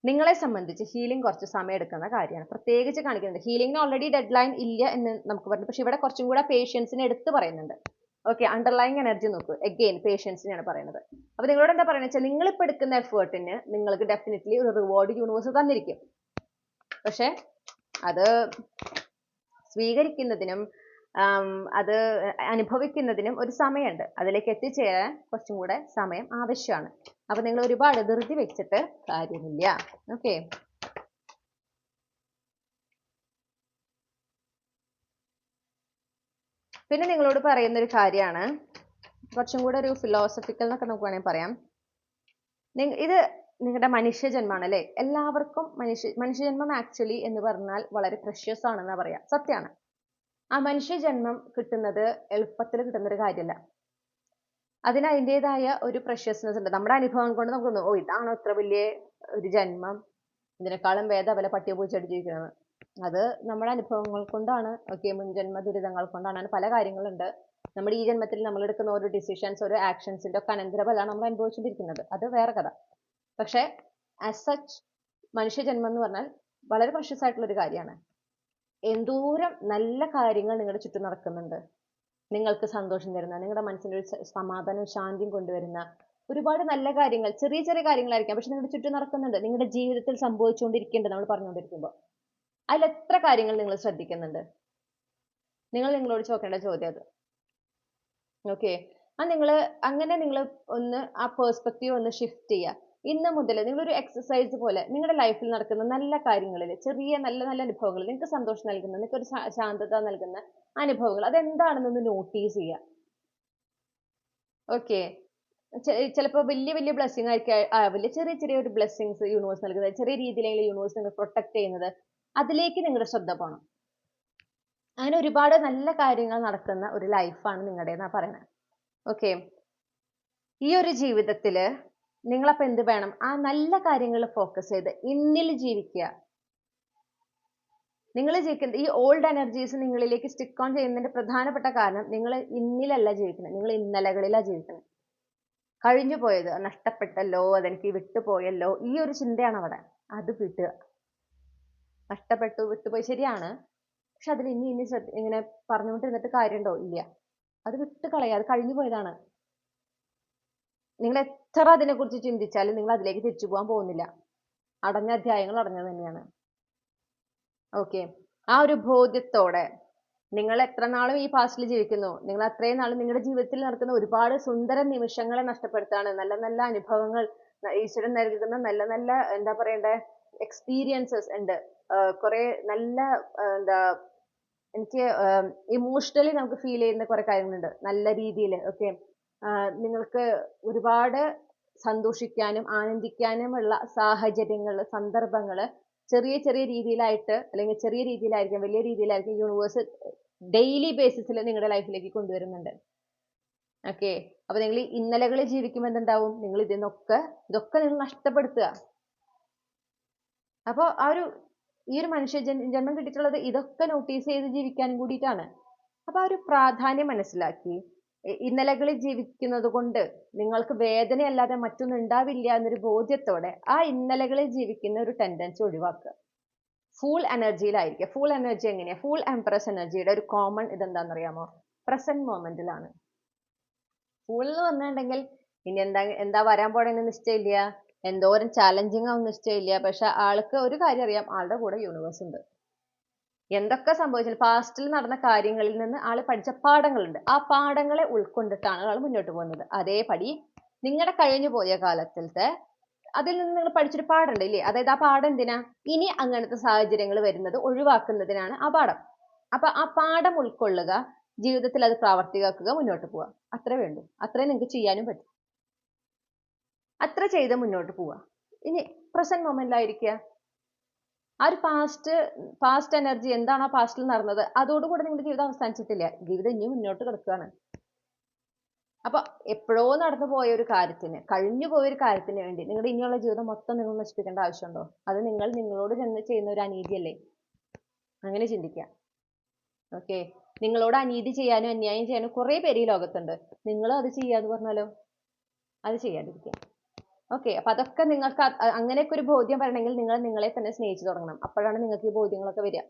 നിങ്ങളെ സംബന്ധിച്ച് ഹീലിംഗ് കുറച്ച് സമയം എടുക്കുന്ന കാര്യമാണ്, പ്രത്യേകിച്ച് കാണിക്കുന്നുണ്ട്. ഹീലിംഗിന് ഓൾറെഡി ഡെഡ് ലൈൻ ഇല്ല എന്ന് നമുക്ക് പറഞ്ഞു, പക്ഷെ ഇവിടെ കുറച്ചും കൂടെ പേഷ്യൻസിനെ എടുത്ത് പറയുന്നുണ്ട്. ഓക്കെ, അണ്ടർലൈങ് എനർജി നോക്കൂ, എഗെയിൻ പേഷ്യൻസിനെയാണ് പറയുന്നത്. അപ്പൊ നിങ്ങളോട് എന്താ പറയുന്നത് വെച്ചാൽ, നിങ്ങൾ ഇപ്പൊ എടുക്കുന്ന എഫേർട്ടിന് നിങ്ങൾക്ക് ഡെഫിനറ്റ്ലി ഒരു റിവാർഡ് യൂണിവേഴ്സ് തന്നിരിക്കും. പക്ഷെ അത് സ്വീകരിക്കുന്നതിനും അത് അനുഭവിക്കുന്നതിനും ഒരു സമയമുണ്ട്. അതിലേക്ക് എത്തിച്ചേരാൻ കുറച്ചും കൂടെ സമയം ആവശ്യമാണ്. അപ്പൊ നിങ്ങൾ ഒരുപാട് ധൃതി വെച്ചിട്ട് കാര്യമില്ല. ഓക്കെ, പിന്നെ നിങ്ങളോട് പറയുന്ന ഒരു കാര്യമാണ്, കുറച്ചും കൂടെ ഒരു ഫിലോസഫിക്കൽ എന്നൊക്കെ നമുക്ക് വേണമെങ്കിൽ പറയാം. ഇത് നിങ്ങളുടെ മനുഷ്യജന്മമാണ് അല്ലെ. എല്ലാവർക്കും മനുഷ്യജന്മം ആക്ച്വലി എന്ന് പറഞ്ഞാൽ വളരെ പ്രഷ്യസ് ആണെന്നാ പറയാ, സത്യമാണ്. ആ മനുഷ്യജന്മം കിട്ടുന്നത് എളുപ്പത്തിൽ കിട്ടുന്ന ഒരു കാര്യമല്ല. അതിന് അതിൻ്റെതായ ഒരു പ്രഷ്യസ്നെസ് ഉണ്ട്. നമ്മുടെ അനുഭവം കൊണ്ട് നമുക്ക് തോന്നും, ഓ ഇതാണോ ഇത്ര വലിയ ഒരു ജന്മം, ഇതിനേക്കാളും ഭേദം വല്ല പട്ടിയോ പൂച്ചയായിട്ട് ജീവിക്കുന്നത്. അത് നമ്മുടെ അനുഭവങ്ങൾ കൊണ്ടാണ്. ഓക്കെ, മുൻജന്മ ദുരിതങ്ങൾ കൊണ്ടാണ്. അങ്ങനെ പല കാര്യങ്ങളുണ്ട്. നമ്മുടെ ഈ ജന്മത്തിൽ നമ്മൾ എടുക്കുന്ന ഓരോ ഡിസിഷൻസ്, ഓരോ ആക്ഷൻസിന്റെ ഒക്കെ അനന്തരഫലമാണ് നമ്മൾ അനുഭവിച്ചുകൊണ്ടിരിക്കുന്നത്. അത് വേറെ കഥ. പക്ഷെ ആസ് സച്ച് മനുഷ്യജന്മം എന്ന് പറഞ്ഞാൽ വളരെ പ്രഷ്യസ് ആയിട്ടുള്ള ഒരു കാര്യമാണ്. എന്തോരം നല്ല കാര്യങ്ങൾ നിങ്ങളുടെ ചുറ്റും നടക്കുന്നുണ്ട്, നിങ്ങൾക്ക് സന്തോഷം തരുന്ന, നിങ്ങളുടെ മനസ്സിന് ഒരു സമാധാനവും ശാന്തിയും കൊണ്ടുവരുന്ന ഒരുപാട് നല്ല കാര്യങ്ങൾ, ചെറിയ ചെറിയ കാര്യങ്ങളായിരിക്കാം, പക്ഷെ നിങ്ങളുടെ ചുറ്റും നടക്കുന്നുണ്ട്, നിങ്ങളുടെ ജീവിതത്തിൽ സംഭവിച്ചുകൊണ്ടിരിക്കുന്നുണ്ട്. നമ്മൾ പറഞ്ഞുകൊണ്ടിരിക്കുമ്പോൾ അതിൽ എത്ര കാര്യങ്ങൾ നിങ്ങൾ ശ്രദ്ധിക്കുന്നുണ്ട്? നിങ്ങളോട് ചോദിക്കേണ്ട ചോദ്യം അത്. ഓക്കെ. അങ്ങനെ നിങ്ങൾ ഒന്ന് ആ പെർസ്പെക്റ്റീവ് ഒന്ന് ഷിഫ്റ്റ് ചെയ്യുക. ഇന്ന് മുതൽ നിങ്ങളൊരു എക്സസൈസ് പോലെ നിങ്ങളുടെ ലൈഫിൽ നടക്കുന്ന നല്ല കാര്യങ്ങളിൽ, ചെറിയ നല്ല നല്ല അനുഭവങ്ങൾ, നിങ്ങൾക്ക് സന്തോഷം നൽകുന്ന, നിങ്ങൾക്ക് ഒരു ശാന്തത നൽകുന്ന അനുഭവങ്ങൾ അതെന്താണെന്നൊന്ന് നോട്ടീസ് ചെയ്യുക. ഓക്കെ. ചിലപ്പോൾ വലിയ വലിയ ബ്ലെസ്സിങ് ആവില്ല, ചെറിയ ചെറിയ ഒരു ബ്ലെസ്സിങ്സ് യൂണിവേഴ്സ് നൽകുന്നത്, ചെറിയ രീതിയിലെങ്കിലും യൂണിവേഴ്സ് നിങ്ങൾ പ്രൊട്ടക്ട് ചെയ്യുന്നത്, അതിലേക്ക് നിങ്ങളുടെ ശ്രദ്ധ പോകണം. അങ്ങനെ ഒരുപാട് നല്ല കാര്യങ്ങൾ നടക്കുന്ന ഒരു ലൈഫാണ് നിങ്ങളുടേന്നാ പറയുന്നത്. ഓക്കെ. ഈ ഒരു ജീവിതത്തില് നിങ്ങളപ്പോൾ എന്ത് വേണം? ആ നല്ല കാര്യങ്ങളിൽ ഫോക്കസ് ചെയ്ത് ഇന്നിൽ ജീവിക്കുക. നിങ്ങൾ ജീവിക്കുന്നത് ഈ ഓൾഡ് എനർജീസ് നിങ്ങളിലേക്ക് സ്റ്റിക്ക് ഓൺ ചെയ്യുന്നതിന്റെ പ്രധാനപ്പെട്ട കാരണം നിങ്ങൾ ഇന്നിലല്ല ജീവിക്കുന്നത്, നിങ്ങൾ ഇന്നലകളിലാണ് ജീവിക്കുന്നത്. കഴിഞ്ഞു പോയത്, നഷ്ടപ്പെട്ടല്ലോ, അതെനിക്ക് വിട്ടുപോയല്ലോ, ഈ ഒരു ചിന്തയാണ് അവിടെ. അത് വിടുക. നഷ്ടപ്പെട്ടു, വിട്ടുപോയി, ശരിയാണ്. പക്ഷെ അതിൽ ഇനി ഇങ്ങനെ പറഞ്ഞുകൊണ്ടിരുന്നിട്ട് കാര്യമുണ്ടോ? ഇല്ല. അത് വിട്ട് കളയുക. അത് കഴിഞ്ഞു പോയതാണ്. നിങ്ങൾ എത്ര അതിനെക്കുറിച്ച് ചിന്തിച്ചാലും നിങ്ങൾ അതിലേക്ക് തിരിച്ചു പോകാൻ പോകുന്നില്ല. അടഞ്ഞ അധ്യായങ്ങൾ അടഞ്ഞത് തന്നെയാണ്. ഓക്കെ. ആ ഒരു ബോധ്യത്തോടെ നിങ്ങൾ എത്ര നാളും ഈ പാസ്റ്റിൽ ജീവിക്കുന്നു, നിങ്ങൾ അത്രയും നാളും നിങ്ങളുടെ ജീവിതത്തിൽ നടക്കുന്ന ഒരുപാട് സുന്ദര നിമിഷങ്ങളെ നഷ്ടപ്പെടുത്താണ്. നല്ല നല്ല അനുഭവങ്ങൾ, ഈശ്വരൻ നൽകുന്ന നല്ല നല്ല എന്താ പറയണ്ടേ എക്സ്പീരിയൻസസ് ഉണ്ട്. കുറെ നല്ല എന്താ എനിക്ക് ഇമോഷണലി നമുക്ക് ഫീൽ ചെയ്യുന്ന കുറെ കാര്യങ്ങളുണ്ട് നല്ല രീതിയിൽ. ഓക്കെ. നിങ്ങൾക്ക് ഒരുപാട് സന്തോഷിക്കാനും ആനന്ദിക്കാനുമുള്ള സാഹചര്യങ്ങൾ, സന്ദർഭങ്ങൾ ചെറിയ ചെറിയ രീതിയിലായിട്ട്, അല്ലെങ്കിൽ ചെറിയ രീതിയിലായിരിക്കും, വലിയ രീതിയിലായിരിക്കും, യൂണിവേഴ്സ് ഡെയിലി ബേസിസിൽ നിങ്ങളുടെ ലൈഫിലേക്ക് കൊണ്ടുവരുന്നുണ്ട്. ഓക്കെ. അപ്പൊ നിങ്ങൾ ഇന്നലകളിൽ ജീവിക്കുമ്പോൾ എന്തുണ്ടാവും? നിങ്ങൾ ഇതൊക്കെ നിങ്ങൾ നഷ്ടപ്പെടുത്തുക. അപ്പോൾ ഈ ഒരു മനുഷ്യ ജന്മം കിട്ടിയിട്ടുള്ളത് ഇതൊക്കെ നോട്ടീസ് ചെയ്ത് ജീവിക്കാനും കൂടിയിട്ടാണ്. അപ്പൊ ആ ഒരു പ്രാധാന്യം മനസ്സിലാക്കി ഇന്നലകളിൽ ജീവിക്കുന്നത് കൊണ്ട് നിങ്ങൾക്ക് വേദനയല്ലാതെ മറ്റൊന്നും ഉണ്ടാവില്ല എന്നൊരു ബോധ്യത്തോടെ ആ ഇന്നലകളിൽ ജീവിക്കുന്ന ഒരു ടെൻഡൻസി ഒഴിവാക്കുക. ഫുൾ എനർജിയിലായിരിക്കുക. ഫുൾ എനർജി എങ്ങനെയാ? ഫുൾ എംപ്രസ് എനർജിയുടെ ഒരു കോമൺ ഇതെന്താണെന്ന് അറിയാമോ? പ്രസന്റ് മൊമെന്റിലാണ്. ഫുൾ എന്ന് പറഞ്ഞിട്ടുണ്ടെങ്കിൽ ഇനി എന്താ വരാൻ പോണെന്ന് നിശ്ചയമില്ല, എന്തോരം ചാലഞ്ചിങ് ആവും നിശ്ചയമില്ല. പക്ഷെ ആൾക്ക് ഒരു കാര്യം അറിയാം, ആളുടെ കൂടെ യൂണിവേഴ്സ് ഉണ്ട്. എന്തൊക്കെ സംഭവിച്ചാലും പാസ്റ്റിൽ നടന്ന കാര്യങ്ങളിൽ നിന്ന് ആള് പഠിച്ച പാഠങ്ങളുണ്ട്. ആ പാഠങ്ങളെ ഉൾക്കൊണ്ടിട്ടാണ് ആൾ മുന്നോട്ട് പോകുന്നത്. അതേപടി നിങ്ങളുടെ കഴിഞ്ഞു പോയ കാലത്തിലത്തെ അതിൽ നിന്ന് നിങ്ങൾ പഠിച്ചൊരു പാഠമുണ്ട് ഇല്ലേ? അതായത് ആ പാഠം എന്തിനാ? ഇനി അങ്ങനത്തെ സാഹചര്യങ്ങൾ വരുന്നത് ഒഴിവാക്കുന്നതിനാണ് ആ പാഠം. അപ്പൊ ആ പാഠം ഉൾക്കൊള്ളുക, ജീവിതത്തിൽ അത് പ്രാവർത്തികമാക്കുക, മുന്നോട്ട് പോവുക. അത്രേ വേണ്ടൂ. അത്രേ നിങ്ങൾക്ക് ചെയ്യാനും പറ്റും. അത്ര ചെയ്ത് മുന്നോട്ട് പോവുക. ഇനി പ്രസന്റ് മൊമെന്റിലായിരിക്കുക. ആ ഒരു പാസ്റ്റ് എനർജി എന്താണോ പാസ്റ്റിൽ നടന്നത് അതോടുകൂടെ നിങ്ങളുടെ ജീവിതം അവസാനിച്ചിട്ടില്ല. ജീവിതം ഇനി മുന്നോട്ട് കിടക്കുകയാണ്. അപ്പൊ എപ്പോഴോ നടന്നു പോയ ഒരു കാര്യത്തിന്, കഴിഞ്ഞു പോയ ഒരു കാര്യത്തിന് വേണ്ടി നിങ്ങളുടെ ഇനിയുള്ള ജീവിതം മൊത്തം നിങ്ങൾ നശിപ്പിക്കേണ്ട ആവശ്യമുണ്ടോ? അത് നിങ്ങൾ നിങ്ങളോട് തന്നെ ചെയ്യുന്ന ഒരു അനീതിയല്ലേ? അങ്ങനെ ചിന്തിക്കുക. ഓക്കെ. നിങ്ങളോട് അനീതി ചെയ്യാനും അന്യായം ചെയ്യാനും കുറെ പേര് ഈ ലോകത്തുണ്ട്. നിങ്ങളും അത് ചെയ്യാന്ന് പറഞ്ഞാലോ? അത് ചെയ്യാതിരിക്കുക. ഓക്കെ. അപ്പൊ അതൊക്കെ നിങ്ങൾക്ക് അങ്ങനെയൊക്കെ ഒരു ബോധ്യം വരണമെങ്കിൽ നിങ്ങൾ നിങ്ങളെ തന്നെ സ്നേഹിച്ചു തുടങ്ങണം. അപ്പോഴാണ് നിങ്ങൾക്ക് ഈ ബോധ്യങ്ങളൊക്കെ വരിക.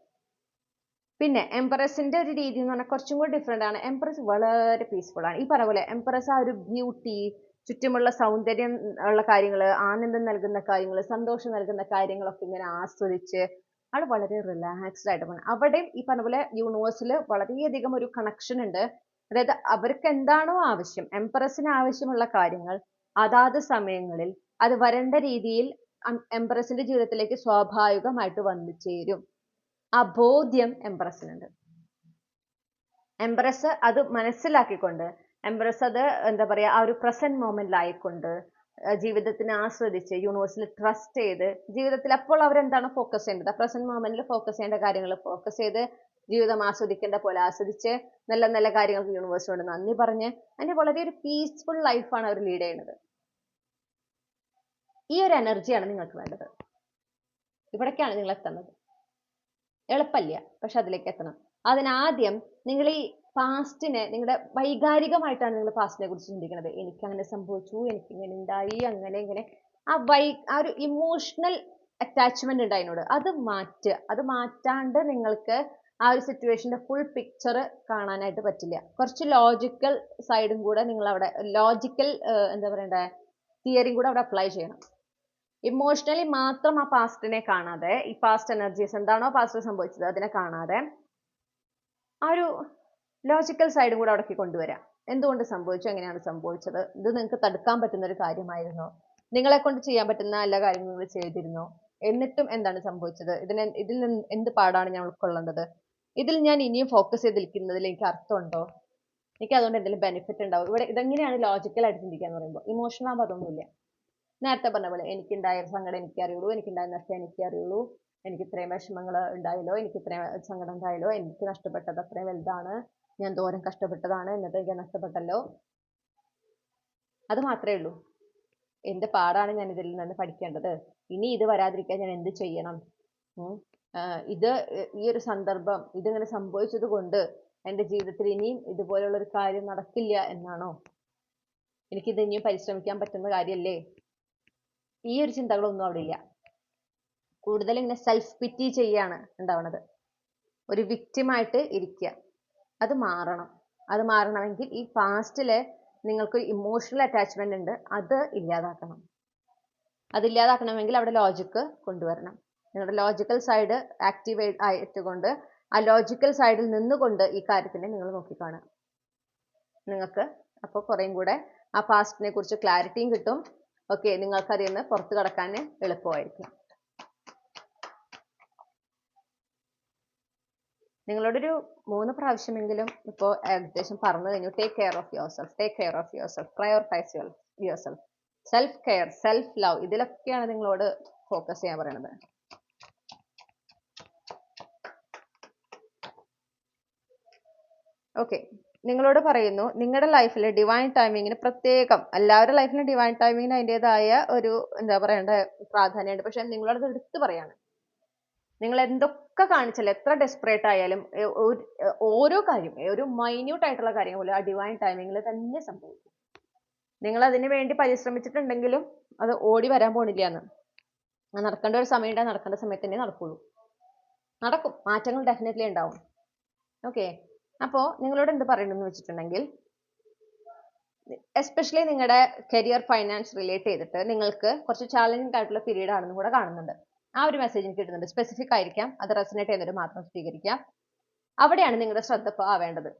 പിന്നെ എംപ്രസിന്റെ ഒരു രീതി എന്ന് പറഞ്ഞാൽ കുറച്ചും കൂടി ഡിഫറെന്റ് ആണ്. എംപ്രസ് വളരെ പീസ്ഫുൾ ആണ്. ഈ പറഞ്ഞ പോലെ എംപ്രസ് ആ ഒരു ബ്യൂട്ടി, ചുറ്റുമുള്ള സൗന്ദര്യം ഉള്ള കാര്യങ്ങൾ, ആനന്ദം നൽകുന്ന കാര്യങ്ങൾ, സന്തോഷം നൽകുന്ന കാര്യങ്ങളൊക്കെ ഇങ്ങനെ ആസ്വദിച്ച് ആൾ വളരെ റിലാക്സ്ഡ് ആയിട്ട് പോകണം. അവിടെയും ഈ പറഞ്ഞ പോലെ യൂണിവേഴ്സിൽ വളരെയധികം ഒരു കണക്ഷൻ ഉണ്ട്. അതായത് അവർക്ക് എന്താണോ ആവശ്യം, എംപ്രസിന് ആവശ്യമുള്ള കാര്യങ്ങൾ അതാത് സമയങ്ങളിൽ അത് വരേണ്ട രീതിയിൽ എംപ്രസിന്റെ ജീവിതത്തിലേക്ക് സ്വാഭാവികമായിട്ട് വന്നു ചേരും. ആ ബോധ്യം എംപ്രസിനുണ്ട്. എംപ്രസ് അത് മനസ്സിലാക്കിക്കൊണ്ട്, എംപ്രസ് അത് എന്താ പറയാ, ആ ഒരു പ്രസന്റ് മൊമെന്റിലായിക്കൊണ്ട് ജീവിതത്തിനെ ആസ്വദിച്ച് യൂണിവേഴ്സിൽ ട്രസ്റ്റ് ചെയ്ത് ജീവിതത്തിൽ അപ്പോൾ അവരെന്താണ് ഫോക്കസ് ചെയ്യേണ്ടത്? പ്രസന്റ് മൊമെന്റിൽ ഫോക്കസ് ചെയ്യേണ്ട കാര്യങ്ങൾ ഫോക്കസ് ചെയ്ത് ജീവിതം ആസ്വദിക്കേണ്ട പോലെ ആസ്വദിച്ച് നല്ല നല്ല കാര്യങ്ങൾക്ക് യൂണിവേഴ്സിനോട് നന്ദി പറഞ്ഞ് അതിന്റെ വളരെ ഒരു പീസ്ഫുൾ ലൈഫാണ് അവർ ലീഡ് ചെയ്യുന്നത്. ഈ ഒരു എനർജിയാണ് നിങ്ങൾക്ക് വേണ്ടത്. ഇവിടേക്കാണ് നിങ്ങൾ എത്തുന്നത്. എളുപ്പമില്ല, പക്ഷെ അതിലേക്ക് എത്തണം. അതിനാദ്യം നിങ്ങൾ ഈ പാസ്റ്റിനെ, നിങ്ങളുടെ വൈകാരികമായിട്ടാണ് നിങ്ങൾ പാസ്റ്റിനെ കുറിച്ച് ചിന്തിക്കുന്നത്. എനിക്ക് അങ്ങനെ സംഭവിച്ചു, എനിക്ക് ഇങ്ങനെ ഉണ്ടായി, അങ്ങനെ ഇങ്ങനെ ആ ഒരു ഇമോഷണൽ അറ്റാച്ച്മെന്റ് ഉണ്ട് അതിനോട്. അത് മാറ്റാണ്ട് നിങ്ങൾക്ക് ആ ഒരു സിറ്റുവേഷന്റെ ഫുൾ പിക്ചർ കാണാനായിട്ട് പറ്റില്ല. കുറച്ച് ലോജിക്കൽ സൈഡും കൂടെ നിങ്ങൾ അവിടെ, ലോജിക്കൽ എന്താ പറയണ്ടേ, തിയറിയും കൂടെ അവിടെ അപ്ലൈ ചെയ്യണം. ഇമോഷണലി മാത്രം ആ പാസ്റ്റിനെ കാണാതെ, ഈ പാസ്റ്റ് എനർജീസ് എന്താണോ പാസ്റ്റിൽ സംഭവിച്ചത് അതിനെ കാണാതെ ആ ഒരു ലോജിക്കൽ സൈഡും കൂടെ അവിടേക്ക് കൊണ്ടുവരാം. എന്തുകൊണ്ട് സംഭവിച്ചു, എങ്ങനെയാണ് സംഭവിച്ചത്, ഇത് നിങ്ങൾക്ക് തടുക്കാൻ പറ്റുന്ന ഒരു കാര്യമായിരുന്നോ, നിങ്ങളെ കൊണ്ട് ചെയ്യാൻ പറ്റുന്ന എല്ലാ കാര്യങ്ങളും നിങ്ങൾ ചെയ്തിരുന്നോ, എന്നിട്ടും എന്താണ് സംഭവിച്ചത്, ഇതിൽ നിന്ന് എന്ത് പാഠാണ് ഞാൻ ഉൾക്കൊള്ളേണ്ടത്, ഇതിൽ ഞാൻ ഇനിയും ഫോക്കസ് ചെയ്തിരിക്കുന്നതിൽ എനിക്ക് അർത്ഥമുണ്ടോ, എനിക്ക് അതുകൊണ്ട് എന്തെങ്കിലും ബെനിഫിറ്റ് ഉണ്ടാവും. ഇവിടെ ഇതെങ്ങനെയാണ് ലോജിക്കലായിട്ട് ചിന്തിക്കാന്ന് പറയുമ്പോൾ, ഇമോഷണൽ ആകുമ്പോൾ അതൊന്നുമില്ല. നേരത്തെ പറഞ്ഞ പോലെ എനിക്കുണ്ടായ സങ്കടം എനിക്ക് അറിയുള്ളൂ, എനിക്കുണ്ടായ നഷ്ടം എനിക്ക് അറിയുള്ളൂ, എനിക്ക് ഇത്രയും വിഷമങ്ങൾ ഉണ്ടായല്ലോ, എനിക്ക് ഇത്രയും സങ്കടം ഉണ്ടായല്ലോ, എനിക്ക് നഷ്ടപ്പെട്ടത് അത്രയും വലുതാണ്, ഞാൻ ദൂരം കഷ്ടപ്പെട്ടതാണ്, എന്നിട്ട് എനിക്ക് നഷ്ടപ്പെട്ടല്ലോ, അത് മാത്രമേ ഉള്ളൂ. എന്ത് പാടാണ് ഞാൻ ഇതിൽ നിന്ന് പഠിക്കേണ്ടത്, ഇനി ഇത് വരാതിരിക്കാൻ ഞാൻ എന്ത് ചെയ്യണം, ഇത് ഈ ഒരു സന്ദർഭം ഇതിങ്ങനെ സംഭവിച്ചത് കൊണ്ട് എൻ്റെ ജീവിതത്തിൽ ഇനിയും ഇതുപോലുള്ള ഒരു കാര്യം നടക്കില്ല എന്നാണോ, എനിക്കിത് ഇനിയും പരിശ്രമിക്കാൻ പറ്റുന്ന കാര്യമല്ലേ, ഈ ഒരു ചിന്തകളൊന്നും അവിടെ ഇല്ല. കൂടുതൽ ഇങ്ങനെ സെൽഫ് പിറ്റി ചെയ്യാണ് ഉണ്ടാവണത്. ഒരു വിക്റ്റിമായിട്ട് ഇരിക്കുക. അത് മാറണം. അത് മാറണമെങ്കിൽ ഈ പാസ്റ്റിലെ നിങ്ങൾക്ക് ഇമോഷണൽ അറ്റാച്ച്മെന്റ് ഉണ്ട്, അത് ഇല്ലാതാക്കണം. അതില്ലാതാക്കണമെങ്കിൽ അവിടെ ലോജിക്ക് കൊണ്ടുവരണം. നിങ്ങളുടെ ലോജിക്കൽ സൈഡ് ആക്റ്റീവേറ്റ് ആയിട്ടുകൊണ്ട് ആ ലോജിക്കൽ സൈഡിൽ നിന്നുകൊണ്ട് ഈ കാര്യത്തിനെ നിങ്ങൾ നോക്കിക്കാണുക. നിങ്ങൾക്ക് അപ്പോൾ കുറേയും കൂടെ ആ പാസ്റ്റിനെ കുറിച്ച് ക്ലാരിറ്റിയും കിട്ടും. ഓക്കെ, നിങ്ങൾക്ക് അതിൽ നിന്ന് പുറത്തു കടക്കാൻ എളുപ്പമായിരിക്കും. നിങ്ങളോടൊരു 3 പ്രാവശ്യമെങ്കിലും ഇപ്പോൾ ഏകദേശം പറഞ്ഞു കഴിഞ്ഞു. Take care of yourself, take care of yourself, prioritise yourself, self care, self love, ഇതിലൊക്കെയാണ് നിങ്ങളോട് ഫോക്കസ് ചെയ്യാൻ പറയുന്നത്. ഓക്കെ, നിങ്ങളോട് പറയുന്നു നിങ്ങളുടെ ലൈഫിൽ ഡിവൈൻ ടൈമിങ്ങിന് പ്രത്യേകം, എല്ലാവരുടെ ലൈഫിലും ഡിവൈൻ ടൈമിങ്ങിന് അതിൻ്റെതായ ഒരു എന്താ പറയണ്ട പ്രാധാന്യമുണ്ട്. പക്ഷെ നിങ്ങളോട് എടുത്തു പറയാണ്, നിങ്ങൾ എന്തൊക്കെ കാണിച്ചാലും എത്ര ഡെസ്പറേറ്റ് ആയാലും ഓരോ കാര്യം, ഒരു മൈന്യൂട്ട് ആയിട്ടുള്ള കാര്യം പോലും ആ ഡിവൈൻ ടൈമിങ്ങിൽ തന്നെ സംഭവിക്കും. നിങ്ങൾ അതിന് വേണ്ടി പരിശ്രമിച്ചിട്ടുണ്ടെങ്കിലും അത് ഓടി വരാൻ പോണില്ല എന്ന്. നടക്കേണ്ട ഒരു സമയം ഉണ്ടാകും, നടക്കേണ്ട സമയത്ത് തന്നെ നടക്കുള്ളൂ. നടക്കും, മാറ്റങ്ങൾ ഡെഫിനറ്റ്ലി ഉണ്ടാവും. ഓക്കെ, അപ്പോൾ നിങ്ങളോട് എന്ത് പറയണമെന്ന് വെച്ചിട്ടുണ്ടെങ്കിൽ, എസ്പെഷ്യലി നിങ്ങളുടെ കരിയർ ഫൈനാൻസ് റിലേറ്റ് ചെയ്തിട്ട് നിങ്ങൾക്ക് കുറച്ച് ചാലഞ്ചിങ് ആയിട്ടുള്ള പീരീഡ് ആണെന്ന് കൂടെ കാണുന്നുണ്ട്. ആ ഒരു മെസ്സേജ് എനിക്ക് കിട്ടുന്നുണ്ട്. സ്പെസിഫിക് ആയിരിക്കാം, അത് റെസനേറ്റ് ചെയ്യുന്നവർ മാത്രം സ്വീകരിക്കാം. അവിടെയാണ് നിങ്ങളുടെ ശ്രദ്ധ ആവേണ്ടത്.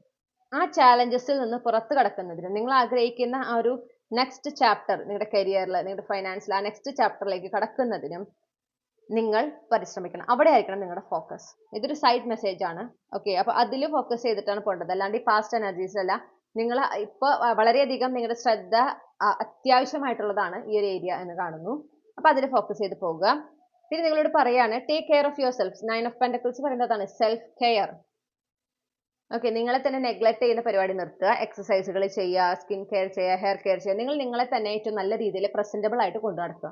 ആ ചാലഞ്ചസിൽ നിന്ന് പുറത്തു കടക്കുന്നതിന് നിങ്ങൾ ആഗ്രഹിക്കുന്ന ആ ഒരു നെക്സ്റ്റ് ചാപ്റ്റർ, നിങ്ങളുടെ കരിയറിൽ, നിങ്ങളുടെ ഫൈനാൻസിൽ ആ നെക്സ്റ്റ് ചാപ്റ്ററിലേക്ക് കടക്കുന്നതിനും നിങ്ങൾ പരിശ്രമിക്കണം. അവിടെ ആയിരിക്കണം നിങ്ങളുടെ ഫോക്കസ്. ഇതൊരു സൈഡ് മെസ്സേജ് ആണ്. ഓക്കെ, അപ്പൊ അതിൽ ഫോക്കസ് ചെയ്തിട്ടാണ് പോകേണ്ടത്, അല്ലാണ്ട് ഈ പാസ്റ്റ് എനർജീസിലല്ല. നിങ്ങൾ ഇപ്പോൾ വളരെയധികം നിങ്ങളുടെ ശ്രദ്ധ അത്യാവശ്യമായിട്ടുള്ളതാണ് ഈ ഒരു ഏരിയ എന്ന് കാണുന്നു. അപ്പൊ അതിൽ ഫോക്കസ് ചെയ്ത് പോകുക. പിന്നെ നിങ്ങളോട് പറയാണ് take care of your self. 9 of pentacles പറയുന്നതാണ് സെൽഫ് കെയർ. ഓക്കെ, നിങ്ങളെ തന്നെ നെഗ്ലക്ട് ചെയ്യുന്ന പരിപാടി നിർത്തുക. എക്സസൈസുകൾ ചെയ്യുക, സ്കിൻ കെയർ ചെയ്യുക, ഹെയർ കെയർ ചെയ്യുക. നിങ്ങൾ നിങ്ങളെ തന്നെ ഏറ്റവും നല്ല രീതിയിൽ പ്രസന്റബിൾ ആയിട്ട് കൊണ്ടു നടക്കുക.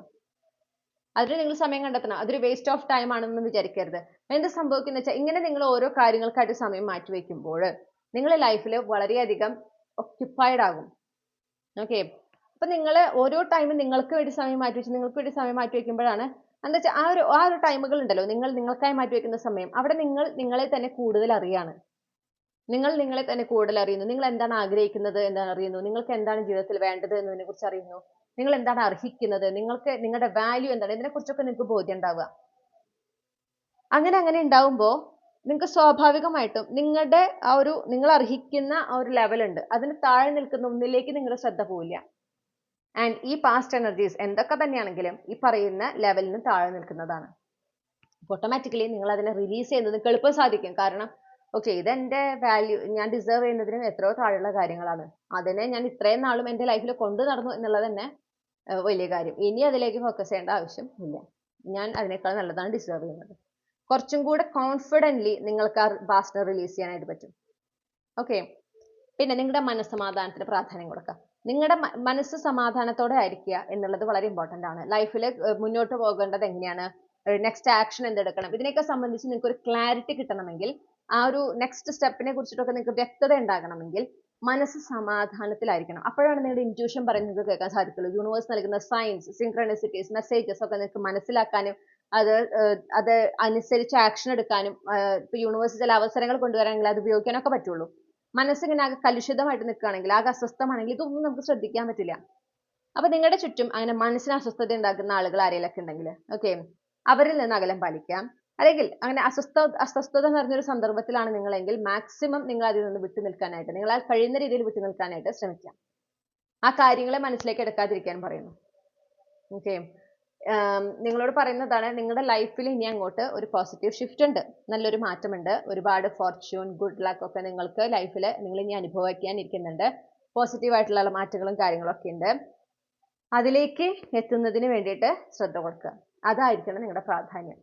അതിന് നിങ്ങൾ സമയം കണ്ടെത്തണം. അതൊരു വേസ്റ്റ് ഓഫ് ടൈം ആണെന്ന് വിചാരിക്കരുത്. എന്ത് സംഭവിക്കുന്ന വെച്ചാൽ, ഇങ്ങനെ നിങ്ങൾ ഓരോ കാര്യങ്ങൾക്കായിട്ട് സമയം മാറ്റി വെക്കുമ്പോൾ നിങ്ങൾ ലൈഫിൽ വളരെയധികം ഒക്യുപ്പൈഡ് ആകും. ഓക്കെ, അപ്പൊ നിങ്ങൾ ഓരോ ടൈമും നിങ്ങൾക്ക് വേണ്ടി സമയം മാറ്റി വെച്ച് നിങ്ങൾക്ക് വേണ്ടി സമയം മാറ്റി വെക്കുമ്പോഴാണ് എന്താ വെച്ചാൽ ആ ഒരു ടൈമുകൾ ഉണ്ടല്ലോ, നിങ്ങൾക്കായി മാറ്റി വെക്കുന്ന സമയം, അവിടെ നിങ്ങൾ നിങ്ങളെ തന്നെ കൂടുതൽ അറിയാണ്. നിങ്ങൾ നിങ്ങളെ തന്നെ കൂടുതൽ അറിയുന്നു. നിങ്ങൾ എന്താണ് ആഗ്രഹിക്കുന്നത് എന്താണ് അറിയുന്നു. നിങ്ങൾക്ക് എന്താണ് ജീവിതത്തിൽ വേണ്ടത് എന്നതിനെ കുറിച്ച് അറിയുന്നു. നിങ്ങൾ എന്താണ് അർഹിക്കുന്നത്, നിങ്ങൾക്ക് നിങ്ങളുടെ വാല്യൂ എന്താണ്, ഇതിനെക്കുറിച്ചൊക്കെ നിങ്ങൾക്ക് ബോധ്യം ഉണ്ടാവുക. അങ്ങനെ ഉണ്ടാവുമ്പോൾ നിങ്ങൾക്ക് സ്വാഭാവികമായിട്ടും നിങ്ങളുടെ ആ ഒരു നിങ്ങൾ അർഹിക്കുന്ന ആ ഒരു ലെവൽ ഉണ്ട്, അതിന് താഴെ നിൽക്കുന്ന ഒന്നിലേക്ക് നിങ്ങളുടെ ശ്രദ്ധ പോവില്ല. ആൻഡ് ഈ പാസ്റ്റ് എനർജീസ് എന്തൊക്കെ തന്നെയാണെങ്കിലും ഈ പറയുന്ന ലെവലിന് താഴെ നിൽക്കുന്നതാണ്. ഓട്ടോമാറ്റിക്കലി നിങ്ങൾ അതിനെ റിലീസ് ചെയ്യുന്നത് നിങ്ങൾക്ക് എളുപ്പം സാധിക്കും. കാരണം ഓക്കെ, ഇതെന്റെ വാല്യൂ, ഞാൻ ഡിസേർവ് ചെയ്യുന്നതിനും എത്രയോ താഴെയുള്ള കാര്യങ്ങളാണ്. അതിനെ ഞാൻ ഇത്രയും നാളും എൻ്റെ ലൈഫിൽ കൊണ്ടു നടന്നു എന്നുള്ളത് തന്നെ വലിയ കാര്യം. ഇനി അതിലേക്ക് ഫോക്കസ് ചെയ്യേണ്ട ആവശ്യം ഇല്ല. ഞാൻ അതിനേക്കാൾ നല്ലതാണ് ഡിസേർവ് ചെയ്യുന്നത്. കുറച്ചും കൂടെ കോൺഫിഡൻ്റ്ലി നിങ്ങൾക്ക് ആ പാസ്റ്റിനെ റിലീസ് ചെയ്യാനായിട്ട് പറ്റും. ഓക്കെ, പിന്നെ നിങ്ങളുടെ മനസ്സമാധാനത്തിന് പ്രാധാന്യം കൊടുക്കുക. നിങ്ങളുടെ മനസ്സ് സമാധാനത്തോടെ ആയിരിക്കുക എന്നുള്ളത് വളരെ ഇമ്പോർട്ടൻ്റ് ആണ്. ലൈഫിൽ മുന്നോട്ട് പോകേണ്ടത് എങ്ങനെയാണ്, നെക്സ്റ്റ് ആക്ഷൻ എന്തെടുക്കണം, ഇതിനെയൊക്കെ സംബന്ധിച്ച് നിങ്ങൾക്ക് ഒരു ക്ലാരിറ്റി കിട്ടണമെങ്കിൽ, ആ ഒരു നെക്സ്റ്റ് സ്റ്റെപ്പിനെ കുറിച്ചിട്ടൊക്കെ നിങ്ങൾക്ക് വ്യക്തത ഉണ്ടാകണമെങ്കിൽ മനസ്സ് സമാധാനത്തിലായിരിക്കണം. അപ്പോഴാണ് നിങ്ങളുടെ ഇൻറ്റ്യൂഷൻ പറയുന്നത് നിങ്ങൾക്ക് കേൾക്കാൻ സാധിക്കുള്ളൂ. യൂണിവേഴ്സ് നൽകുന്ന സയൻസ്, സിൻക്രണസിറ്റീസ്, മെസ്സേജസ് ഒക്കെ നിങ്ങൾക്ക് മനസ്സിലാക്കാനും അത് അനുസരിച്ച് ആക്ഷൻ എടുക്കാനും ഇപ്പൊ യൂണിവേഴ്സ് ചില അവസരങ്ങൾ കൊണ്ടുവരാണെങ്കിൽ അത് ഉപയോഗിക്കാനൊക്കെ പറ്റുള്ളൂ. മനസ്സിങ്ങനെ ആകെ കലുഷിതമായിട്ട് നിൽക്കുകയാണെങ്കിൽ, ആകെ അസ്വസ്ഥമാണെങ്കിൽ ഇതൊന്നും നമുക്ക് ശ്രദ്ധിക്കാൻ പറ്റില്ല. അപ്പൊ നിങ്ങളുടെ ചുറ്റും അങ്ങനെ മനസ്സിന് അസ്വസ്ഥത ഉണ്ടാക്കുന്ന ആളുകൾ ആരെങ്കിലൊക്കെ ഉണ്ടെങ്കിൽ ഓക്കെ, അവരിൽ നിന്ന് അകലം പാലിക്കാം. അല്ലെങ്കിൽ അങ്ങനെ അസ്വസ്ഥത നിറഞ്ഞൊരു സന്ദർഭത്തിലാണ് നിങ്ങളെങ്കിൽ മാക്സിമം നിങ്ങൾ അതിൽ നിന്ന് വിട്ടു നിൽക്കാനായിട്ട്, നിങ്ങളാൽ കഴിയുന്ന രീതിയിൽ വിട്ടു നിൽക്കാനായിട്ട് ശ്രമിക്കാം. ആ കാര്യങ്ങളെ മനസ്സിലേക്ക് എടുക്കാതിരിക്കാൻ പറയുന്നു. ഓക്കെ, നിങ്ങളോട് പറയുന്നതാണ്, നിങ്ങളുടെ ലൈഫിൽ ഇനി അങ്ങോട്ട് ഒരു പോസിറ്റീവ് ഷിഫ്റ്റ് ഉണ്ട്, നല്ലൊരു മാറ്റമുണ്ട്, ഒരുപാട് ഫോർച്യൂൺ, ഗുഡ് ലക്ക് ഒക്കെ നിങ്ങൾക്ക് ലൈഫിൽ നിങ്ങൾ ഇനി അനുഭവിക്കാനിരിക്കുന്നുണ്ട്. പോസിറ്റീവ് ആയിട്ടുള്ള മാറ്റങ്ങളും കാര്യങ്ങളും ഒക്കെ ഉണ്ട്. അതിലേക്ക് എത്തുന്നതിന് വേണ്ടിയിട്ട് ശ്രദ്ധ കൊടുക്കുക. അതായിരിക്കണം നിങ്ങളുടെ പ്രാധാന്യം.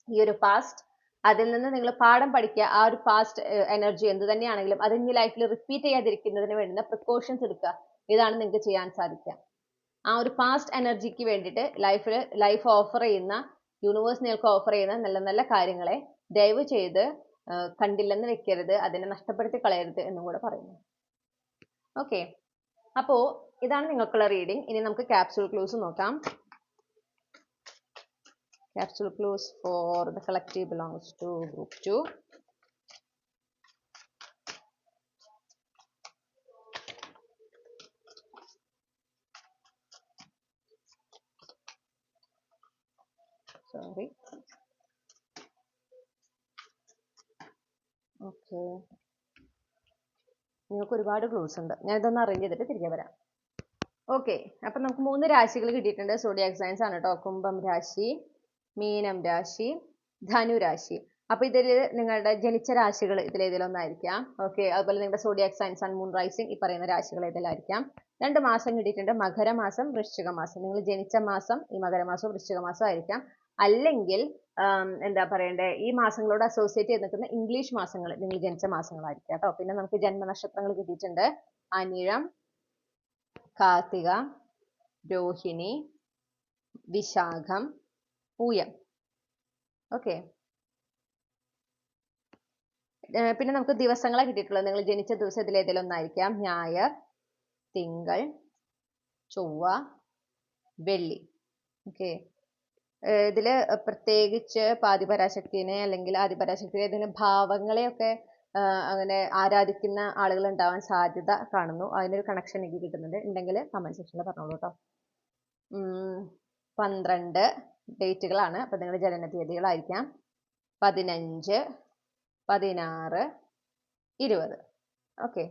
ഈ ഒരു പാസ്റ്റ്, അതിൽ നിന്ന് നിങ്ങൾ പാഠം പഠിക്കുക. ആ ഒരു പാസ്റ്റ് എനർജി എന്ത് തന്നെയാണെങ്കിലും അത് ഇനി ലൈഫിൽ റിപ്പീറ്റ് ചെയ്യാതിരിക്കുന്നതിന് വേണ്ടുന്ന പ്രിക്കോഷൻസ് എടുക്കുക. ഇതാണ് നിങ്ങൾക്ക് ചെയ്യാൻ സാധിക്കുക. ആ ഒരു പാസ്റ്റ് എനർജിക്ക് വേണ്ടിയിട്ട് ലൈഫ് ഓഫർ ചെയ്യുന്ന, യൂണിവേഴ്സ് നിങ്ങൾക്ക് ഓഫർ ചെയ്യുന്ന നല്ല നല്ല കാര്യങ്ങളെ ദയവ് ചെയ്ത് കണ്ടില്ലെന്ന് വെക്കരുത്, അതിനെ നഷ്ടപ്പെടുത്തി കളയരുത് എന്നും കൂടെ പറയുന്നു. ഓക്കെ, അപ്പോൾ ഇതാണ് നിങ്ങൾക്കുള്ള റീഡിംഗ്. ഇനി നമുക്ക് ക്യാപ്സ്യൂൾ ക്ലൂസ് നോക്കാം. Capsule clues for the collective belongs to group 2. Sorry. Okay. നിങ്ങൾക്ക് ഒരുപാട് ക്ലൂസ് ഉണ്ട്. ഞാൻ ഇതൊന്ന് അറേഞ്ച് ചെയ്തിട്ട് തിരികെ വരാം. ഓക്കെ, അപ്പം നമുക്ക് 3 രാശികൾ കിട്ടിയിട്ടുണ്ട്. സോഡിയാക് സൈൻസ് ആണ് കേട്ടോ. കുംഭം രാശി, മീനം രാശി, ധനു രാശി. അപ്പൊ ഇതിൽ നിങ്ങളുടെ ജനിച്ച രാശികൾ ഇതിലേതെങ്കിലും ഒന്നായിരിക്കാം. ഓക്കെ, അതുപോലെ നിങ്ങളുടെ zodiac sign, sun, moon, rising ഈ പറയുന്ന രാശികൾ ഏതിലായിരിക്കാം. 2 മാസം കിട്ടിയിട്ടുണ്ട്, മകരമാസം, വൃശ്ചിക മാസം. നിങ്ങൾ ജനിച്ച മാസം ഈ മകരമാസവും വൃശ്ചിക മാസവും ആയിരിക്കാം. അല്ലെങ്കിൽ എന്താ പറയണ്ടേ, ഈ മാസങ്ങളോട് അസോസിയേറ്റ് ചെയ്ത് നിൽക്കുന്ന ഇംഗ്ലീഷ് മാസങ്ങൾ നിങ്ങൾ ജനിച്ച മാസങ്ങളായിരിക്കും കേട്ടോ. പിന്നെ നമുക്ക് ജന്മനക്ഷത്രങ്ങൾ കിട്ടിയിട്ടുണ്ട്. അനിഴം, കാർത്തിക, രോഹിണി, വിശാഖം, പൂയം. ഓക്കെ, പിന്നെ നമുക്ക് ദിവസങ്ങളെ കിട്ടിയിട്ടുള്ളത്. നിങ്ങൾ ജനിച്ച ദിവസം ഇതിലേതെങ്കിലും ഒന്നായിരിക്കാം. ഞായർ, തിങ്കൾ, ചൊവ്വ, വെള്ളി. ഓക്കെ, ഇതില് പ്രത്യേകിച്ച് ആദിപരാശക്തിനെ അല്ലെങ്കിൽ ആദിപരാശക്തി ഏതെങ്കിലും ഭാവങ്ങളെയൊക്കെ അങ്ങനെ ആരാധിക്കുന്ന ആളുകൾ ഉണ്ടാവാൻ സാധ്യത കാണുന്നു. അതിനൊരു കണക്ഷൻ എനിക്ക് കിട്ടുന്നുണ്ട്. ഉണ്ടെങ്കിൽ കമന്റ് സെക്ഷനിൽ പറഞ്ഞോളൂ കേട്ടോ. 12 ഡേറ്റുകളാണ്. അപ്പൊ നിങ്ങളുടെ ജനന തീയതികളായിരിക്കാം. 15, 16, 20. ഓക്കെ,